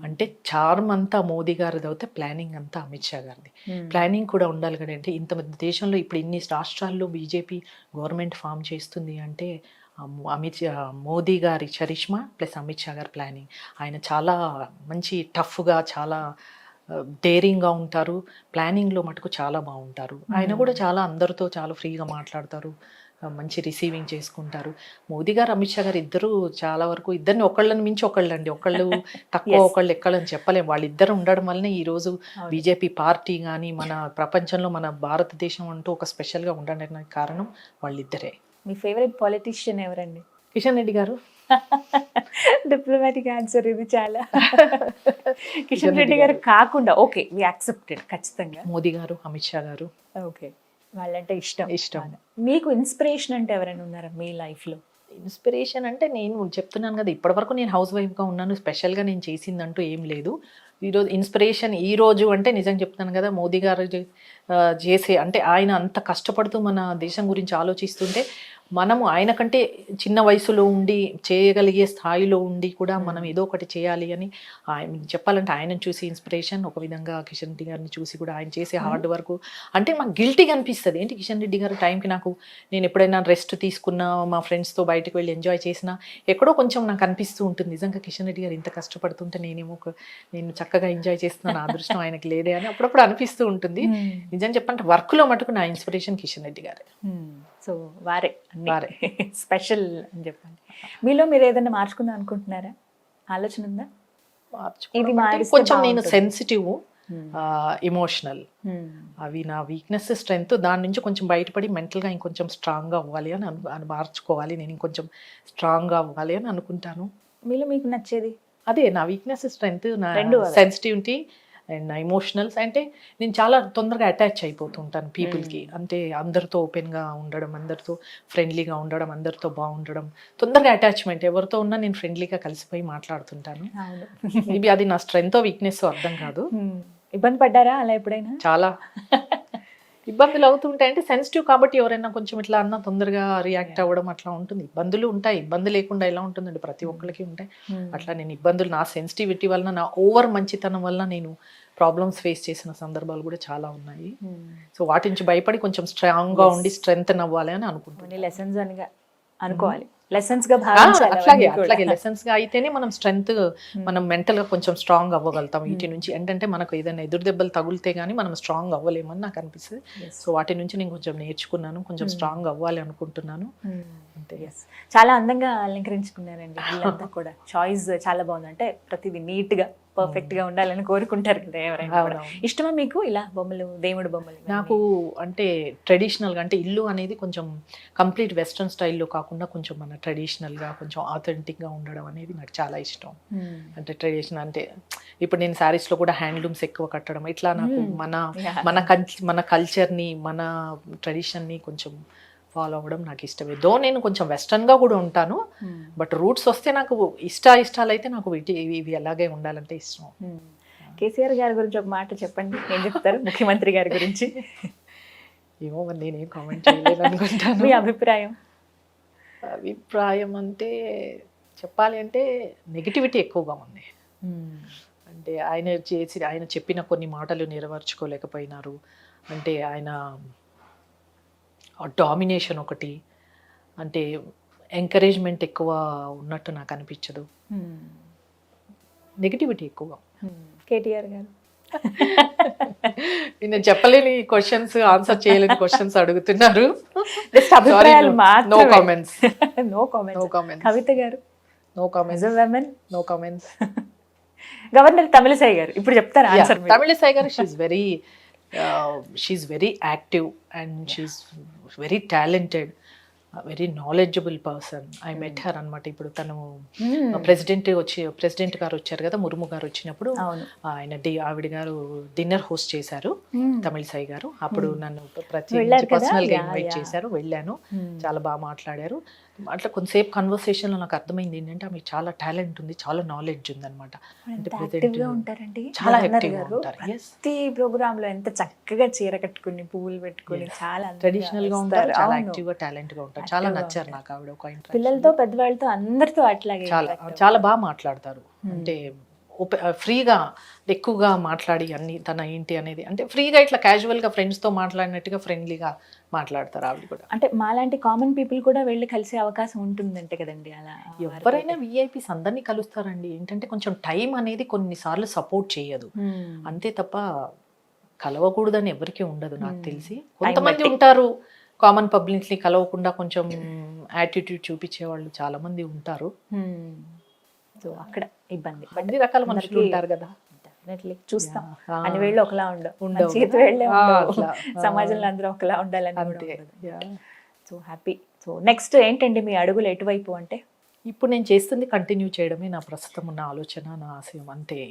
Speaker 3: అంటే చార్మ్ అంతా మోదీ గారిది అయితే ప్లానింగ్ అంతా అమిత్ షా గారిది. ప్లానింగ్ కూడా ఉండాలి కదంటే, ఇంత దేశంలో ఇప్పుడు ఇన్ని రాష్ట్రాల్లో బీజేపీ గవర్నమెంట్ ఫామ్ చేస్తుంది అంటే మోదీ గారి చరిష్మా ప్లస్ అమిత్ షా గారి ప్లానింగ్. ఆయన చాలా మంచి టఫ్గా, చాలా డేరింగ్గా ఉంటారు, ప్లానింగ్లో మటుకు చాలా బాగుంటారు. ఆయన కూడా చాలా అందరితో చాలా ఫ్రీగా మాట్లాడతారు, మంచి రిసీవింగ్ చేసుకుంటారు. మోదీ గారు అమిత్ షా గారు ఇద్దరు చాలా వరకు ఇద్దరిని ఒకళ్ళని మించి ఒకళ్ళు అండి, ఒకళ్ళు తక్కువ ఒకళ్ళు ఎక్కడని చెప్పలేము. వాళ్ళిద్దరు ఉండడం వల్లనే ఈరోజు బీజేపీ పార్టీ కానీ మన ప్రపంచంలో మన భారతదేశం అంటూ ఒక స్పెషల్గా ఉండడానికి కారణం వాళ్ళిద్దరే.
Speaker 2: మీ ఫేవరెట్ పొలిటీషియన్ ఎవరండి?
Speaker 3: కిషన్ రెడ్డి గారు.
Speaker 2: డిప్లొమాటిక్ ఆన్సర్ ఇది చాలా. కిషన్ రెడ్డి గారు కాకుండా ఓకే వి యాక్సెప్టెడ్, ఖచ్చితంగా
Speaker 3: మోదీ గారు, అమిత్ షా గారు.
Speaker 2: ఓకే, వాళ్ళంటే ఇష్టం.
Speaker 3: ఇష్టం.
Speaker 2: మీకు ఇన్స్పిరేషన్ అంటే ఎవరైనా ఉన్నారా మీ లైఫ్లో?
Speaker 3: ఇన్స్పిరేషన్ అంటే నేను చెప్తున్నాను కదా, ఇప్పటివరకు నేను హౌస్ వైఫ్గా ఉన్నాను, స్పెషల్గా నేను చేసిందంటూ ఏం లేదు. ఈరోజు ఇన్స్పిరేషన్ ఈరోజు అంటే నిజంగా చెప్తాను కదా, మోదీ గారు చేసే అంటే ఆయన అంత కష్టపడుతూ మన దేశం గురించి ఆలోచిస్తుంటే మనము ఆయన కంటే చిన్న వయసులో ఉండి చేయగలిగే స్థాయిలో ఉండి కూడా మనం ఏదో ఒకటి చేయాలి అని ఆయన చెప్పాలంటే ఆయనను చూసి ఇన్స్పిరేషన్. ఒక విధంగా కిషన్ రెడ్డి గారిని చూసి కూడా ఆయన చేసే హార్డ్ వర్క్ అంటే మాకు గిల్టీగా అనిపిస్తుంది. ఏంటి కిషన్ రెడ్డి గారు టైంకి నేను ఎప్పుడైనా రెస్ట్ తీసుకున్నా, మా ఫ్రెండ్స్తో బయటకు వెళ్ళి ఎంజాయ్ చేసినా ఎక్కడో కొంచెం నాకు అనిపిస్తూ ఉంటుంది, నిజంగా కిషన్ రెడ్డి గారు ఇంత కష్టపడుతుంటే నేను చక్కగా ఎంజాయ్ చేస్తున్నాను, ఆ అదృష్టం ఆయనకి లేదే అని అప్పుడప్పుడు అనిపిస్తూ ఉంటుంది. నిజం చెప్పంటే వర్క్లో మటుకు నా ఇన్స్పిరేషన్ కిషన్ రెడ్డి గారే.
Speaker 2: సో వారే స్పెషల్ అని చెప్పండి. మీలో మీరు ఏదైనా మార్చుకుందాం అనుకుంటున్నారా? ఆలోచన ఉందా?
Speaker 3: ఇది కొంచెం నేను సెన్సిటివ్, ఎమోషనల్, అవి నా వీక్నెస్, స్ట్రెంగ్త్. దాని నుంచి కొంచెం బయటపడి మెంటల్గా ఇంకొంచెం స్ట్రాంగ్గా అవ్వాలి అని మార్చుకోవాలి. నేను ఇంకొంచెం స్ట్రాంగ్గా అవ్వాలి అని అనుకుంటాను.
Speaker 2: మీలో మీకు నచ్చేది?
Speaker 3: అదే నా వీక్నెస్, స్ట్రెంగ్త్, నా సెన్సిటివిటీ, అండ్ ఎమోషనల్స్ అంటే నేను చాలా తొందరగా అటాచ్ అయిపోతుంటాను పీపుల్కి. అంటే అందరితో ఓపెన్గా ఉండడం, అందరితో ఫ్రెండ్లీగా ఉండడం, అందరితో బాగుండడం, తొందరగా అటాచ్మెంట్. ఎవరితో ఉన్నా నేను ఫ్రెండ్లీగా కలిసిపోయి మాట్లాడుతుంటాను. మేబీ అది నా స్ట్రెంగ్త్ వీక్నెస్ అర్థం కాదు.
Speaker 2: ఇబ్బంది పడ్డారా అలా ఎప్పుడైనా?
Speaker 3: చాలా ఇబ్బందులు అవుతుంటాయి. అంటే సెన్సిటివ్ కాబట్టి ఎవరైనా కొంచెం ఇట్లా అన్నా తొందరగా రియాక్ట్ అవ్వడం అట్లా ఉంటుంది. ఇబ్బందులు ఉంటాయి, ఇబ్బంది లేకుండా ఎలా ఉంటుందండి, ప్రతి ఒక్కరికి ఉంటాయి. అట్లా నేను ఇబ్బందులు నా సెన్సిటివిటీ వలన, నా ఓవర్ మంచితనం వల్ల నేను ప్రాబ్లమ్స్ ఫేస్ చేసిన సందర్భాలు కూడా చాలా ఉన్నాయి. సో వాటి నుంచి భయపడి కొంచెం స్ట్రాంగ్గా ఉండి స్ట్రెంగ్త్ అవ్వాలి అని అనుకుంటున్నాను.
Speaker 2: లెసన్స్ అనిగా అనుకోవాలి, లెసన్స్ గా భావించాలి.
Speaker 3: అట్లాగే లెసన్స్ గా అయితేనే మనం స్ట్రెంగ్త్, మనం మెంటల్ గా కొంచెం స్ట్రాంగ్ అవ్వగలుగుతాం. వీటి నుంచి ఏంటంటే మనకు ఏదైనా ఎదురు దెబ్బలు తగులితే గానీ మనం స్ట్రాంగ్ అవ్వలేమని నాకు అనిపిస్తుంది. సో వాటి నుంచి నేను కొంచెం నేర్చుకున్నాను, కొంచెం స్ట్రాంగ్ అవ్వాలి అనుకుంటున్నాను. అంతే.
Speaker 2: చాలా అందంగా అలంకరించుకున్నారండి వీళ్ళంతా కూడా. చాయిస్ చాలా బాగుంది. అంటే ప్రతిదీ నీట్ గా పర్ఫెక్ట్ గా ఉండాలని కోరుకుంటారు కదా ఎవరైనా. ఇష్టమా మీకు ఇలా బొమ్మలు, దేవుడు బొమ్మలు?
Speaker 3: నాకు అంటే ట్రెడిషనల్గా, అంటే ఇల్లు అనేది కొంచెం కంప్లీట్ వెస్ట్రన్ స్టైల్లో కాకుండా కొంచెం మన ట్రెడిషనల్గా, కొంచెం ఆథెంటిక్గా ఉండడం అనేది నాకు చాలా ఇష్టం. అంటే ట్రెడిషనల్ అంటే ఇప్పుడు నేను శారీస్లో కూడా హ్యాండ్లూమ్స్ ఎక్కువ కట్టడం, ఇట్లా నాకు మన కల్చర్ని, మన ట్రెడిషన్ని కొంచెం ఫాలో అవ్వడం నాకు ఇష్టమే. దో నేను కొంచెం వెస్ట్రన్గా కూడా ఉంటాను, బట్ రూట్స్ వస్తే నాకు ఇష్టాలు అయితే నాకు ఇవి అలాగే ఉండాలంటే ఇష్టం.
Speaker 2: కేసీఆర్ గారి గురించి ఒక మాట చెప్పండి, ఏం చెప్తారు ముఖ్యమంత్రి గారి గురించి?
Speaker 3: ఏమో మరి నేనేం కామెంట్ చేయలేదు అనుకుంటాను.
Speaker 2: మీ అభిప్రాయం
Speaker 3: అంటే చెప్పాలి అంటే నెగిటివిటీ ఎక్కువగా ఉంది. అంటే ఆయన చెప్పిన కొన్ని మాటలు నెరవేర్చుకోలేకపోయినారు. అంటే ఆయన డామినేషన్ ఒకటి, అంటే ఎంకరేజ్మెంట్ ఎక్కువ ఉన్నట్టు నాకు అనిపించదు. నెగిటివిటీ ఎక్కువ.
Speaker 2: కేటీఆర్ గారు
Speaker 3: నేను చెప్పలేని క్వశ్చన్స్, ఆన్సర్ చేయలేని క్వశ్చన్స్ అడుగుతున్నారు.
Speaker 2: No comments. కవిత గారు?
Speaker 3: No comments. No comments.
Speaker 2: Governor Tamilisai గారు ఇప్పుడు చెప్తారు ఆన్సర్.
Speaker 3: తమిళిసై గారు she's very active and she's very talented, very knowledgeable person. I met her అనమాట. ఇప్పుడు తను ప్రెసిడెంట్ గారు వచ్చారు కదా, ముర్ము గారు వచ్చినప్పుడు ఆవిడ గారు డిన్నర్ హోస్ట్ చేశారు తమిళిసై గారు. అప్పుడు నన్ను పర్సనల్ గా ఇన్వైట్ చేశారు, వెళ్ళాను. చాలా బాగా మాట్లాడారు. అట్లా కొంతసేపు కన్వర్సేషన్ లో నాకు అర్థమైంది ఏంటంటే ఆమె చాలా టాలెంట్ ఉంది, చాలా నాలెడ్జ్ ఉంది అనమాట. అంటే చాలా యాక్టివ్ గా ఉంటారు.
Speaker 2: ప్రతి ప్రోగ్రామ్ లో ఎంత చక్కగా చీర కట్టుకుని పువ్వులు పెట్టుకుని చాలా
Speaker 3: ట్రెడిషనల్ గా ఉంటారు, చాలా యాక్టివ్ గా టాలెంట్ గా ఉంటారు. చాలా నచ్చారు నాకు ఆవిడ. ఒక
Speaker 2: పిల్లలతో పెద్దవాళ్ళతో అందరితో అట్లాగే
Speaker 3: చాలా బాగా మాట్లాడతారు. అంటే ఫ్రీగా ఎక్కువగా మాట్లాడి అన్ని తన ఏంటి అనేది, అంటే ఫ్రీగా ఇట్లా క్యాజువల్గా ఫ్రెండ్స్తో మాట్లాడినట్టుగా ఫ్రెండ్లీగా మాట్లాడతారు ఆవిడ కూడా.
Speaker 2: అంటే మాలాంటి కామన్ పీపుల్ కూడా వెళ్ళి కలిసే అవకాశం ఉంటుందంటే కదండి. అలా
Speaker 3: ఎవరైనా విఐపీస్ అందరినీ కలుస్తారండి. ఏంటంటే కొంచెం టైం అనేది కొన్నిసార్లు సపోర్ట్ చేయదు, అంతే తప్ప కలవకూడదని ఎవరికి ఉండదు నాకు తెలిసి. కొంతమంది ఉంటారు కామన్ పబ్లిక్ని కలవకుండా కొంచెం యాటిట్యూడ్ చూపించే వాళ్ళు చాలా మంది ఉంటారు.
Speaker 2: సో అక్కడ ఇబ్బంది,
Speaker 3: అన్ని రకాల మనుషులు ఉంటారు కదా.
Speaker 2: డెఫినెట్లీ చూస్తాం. అన్ని వేళ్ళు ఒకలా ఉండవు, చేతి వేళ్ళే సమాజంలో అందరూ ఒకలా ఉండాలని. So happy. సో నెక్స్ట్ ఏంటండి మీ అడుగులు ఎటువైపు? అంటే
Speaker 3: ఇప్పుడు నేను చేస్తుంది కంటిన్యూ చేయడమే నా ప్రస్తుతం ఉన్న ఆలోచన, నా ఆశయం అంతే.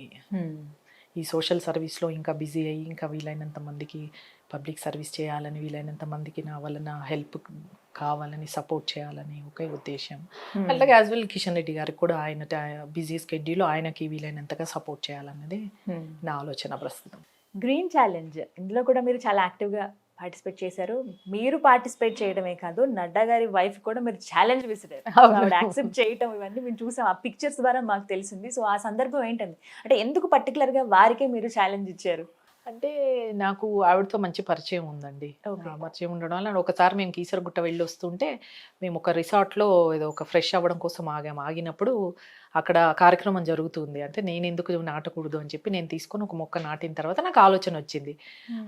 Speaker 3: ఈ సోషల్ సర్వీస్లో ఇంకా బిజీ అయ్యి ఇంకా వీలైనంత మందికి పబ్లిక్ సర్వీస్ చేయాలని, వీలైనంత మందికి నా వలన హెల్ప్ కావాలని, సపోర్ట్ చేయాలని ఒకే ఉద్దేశం. అలాగే యాజ్ వెల్ కిషన్ రెడ్డి గారికి కూడా ఆయన బిజీ స్కెడ్యూల్ ఆయనకి వీలైనంతగా సపోర్ట్ చేయాలన్నది నా ఆలోచన ప్రస్తుతం.
Speaker 2: గ్రీన్ ఛాలెంజ్, ఇందులో కూడా మీరు చాలా యాక్టివ్గా పార్టిసిపేట్ చేశారు. మీరు పార్టిసిపేట్ చేయడమే కాదు, నడ్డా గారి వైఫ్ కూడా మీరు ఛాలెంజ్ విసిరారు. ఆవిడ యాక్సెప్ట్ చేయటం ఇవన్నీ మేము చూసాం, ఆ పిక్చర్స్ ద్వారా మాకు తెలిసింది. సో ఆ సందర్భం ఏంటండి, అంటే ఎందుకు పర్టికులర్గా వారికే మీరు ఛాలెంజ్ ఇచ్చారు?
Speaker 3: అంటే నాకు ఆవిడతో మంచి పరిచయం ఉందండి. పరిచయం ఉండడం వల్ల ఒకసారి మేము కీసరగుట్ట వెళ్ళి వస్తుంటే మేము ఒక రిసార్ట్లో ఏదో ఒక ఫ్రెష్ అవ్వడం కోసం ఆగినప్పుడు అక్కడ కార్యక్రమం జరుగుతుంది. అంటే నేను ఎందుకు నాటకూడదు అని చెప్పి నేను తీసుకొని ఒక మొక్క నాటిన తర్వాత నాకు ఆలోచన వచ్చింది.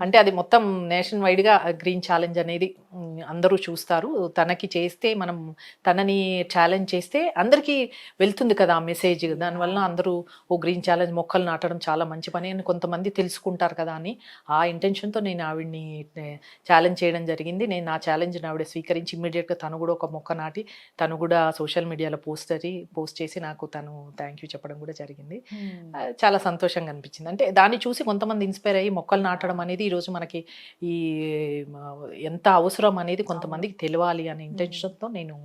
Speaker 3: అంటే అది మొత్తం నేషన్ వైడ్గా గ్రీన్ ఛాలెంజ్ అనేది అందరూ చూస్తారు. తనకి చేస్తే మనం తనని ఛాలెంజ్ చేస్తే అందరికీ వెళ్తుంది కదా ఆ మెసేజ్. దానివల్ల అందరూ ఓ గ్రీన్ ఛాలెంజ్ మొక్కలు నాటడం చాలా మంచి పని అని కొంతమంది తెలుసుకుంటారు కదా అని ఆ ఇంటెన్షన్తో నేను ఆవిడ్ని ఛాలెంజ్ చేయడం జరిగింది. నేను నా ఛాలెంజ్ని ఆవిడ స్వీకరించి ఇమ్మీడియట్గా తను కూడా ఒక మొక్క నాటి తను కూడా సోషల్ మీడియాలో పోస్ట్ చేసి నాకు తను థ్యాంక్ యూ చెప్పడం కూడా జరిగింది. చాలా సంతోషంగా అనిపించింది. అంటే దాన్ని చూసి కొంతమంది ఇన్స్పైర్ అయ్యి మొక్కలు నాటడం అనేది ఈరోజు మనకి ఈ ఎంత అవసరం అనేది కొంతమందికి తెలియాలి అనే ఇంటెన్షన్తో నేను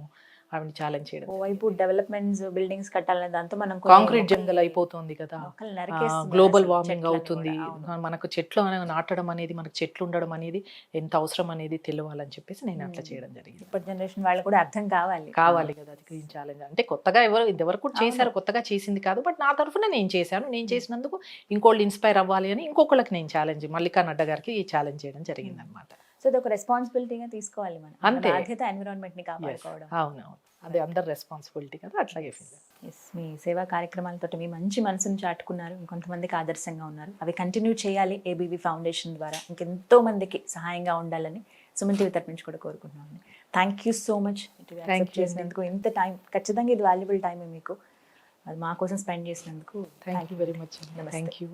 Speaker 3: ఆవిడని ఛాలెంజ్ చేయడం.
Speaker 2: ఓవైపు డెవలప్మెంట్స్ బిల్డింగ్స్ కట్టాలనే దాంతో మనం
Speaker 3: కాంక్రీట్ జంగల్ అయిపోతుంది కదా,
Speaker 2: మొక్కలు నరికేస్తున్నాం
Speaker 3: గ్లోబల్
Speaker 2: అసలు
Speaker 3: వార్మింగ్
Speaker 2: చెట్లని
Speaker 3: అవుతుంది.
Speaker 2: కూడా.
Speaker 3: మనకు చెట్లు నాటడం అనేది, మనకు చెట్లు ఉండడం అనేది ఎంత అవసరం అనేది తెలియాలని చెప్పేసి నేను అట్లా చేయడం జరిగింది.
Speaker 2: ఇప్పటి జనరేషన్ వాళ్ళు కూడా అర్థం కావాలి
Speaker 3: కదా అది గ్రీన్ ఛాలెంజ్ అంటే కొత్తగా ఇదివరకు కూడా చేశారు, కొత్తగా చేసింది కాదు. బట్ నా తరఫున నేను చేశాను. నేను చేసినందుకు ఇంకోళ్ళు ఇన్స్పైర్ అవ్వాలి అని ఇంకొకళ్ళకి నేను ఛాలెంజ్ మల్లికా నడ్డా గారికి ఛాలెంజ్ చేయడం జరిగింది అనమాట.
Speaker 2: సో ఇది ఒక రెస్పాన్సిబిలిటీగా తీసుకోవాలి మనం. మన
Speaker 3: అంతే.
Speaker 2: బాధ్యత ఎన్విరాన్మెంట్ ని కాపాడుకోవడం.
Speaker 3: అవునవును, అదే అందరు రెస్పాన్సిబిలిటీ కదా, అట్లాగే ఫీల్.
Speaker 2: Yes, మీ సేవా కార్యక్రమాలతో మీ మంచి మనసును చాటుకున్నారు, ఇంకొంతమందికి ఆదర్శంగా ఉన్నారు. అవి కంటిన్యూ చేయాలి ఏబీవీ ఫౌండేషన్ ద్వారా, ఇంకెంతో మందికి సహాయంగా ఉండాలని సుమన్ టీవీ తరపు నుంచి కూడా కోరుకుంటున్నాను. థ్యాంక్ యూ సో మచ్ చేసినందుకు. ఇంత టైం, ఖచ్చితంగా ఇది వాల్యుబుల్ టైం మీకు, అది మా కోసం స్పెండ్ చేసినందుకు
Speaker 3: థ్యాంక్ యూ వెరీ మచ్.
Speaker 2: నమస్తే.
Speaker 3: Thank you.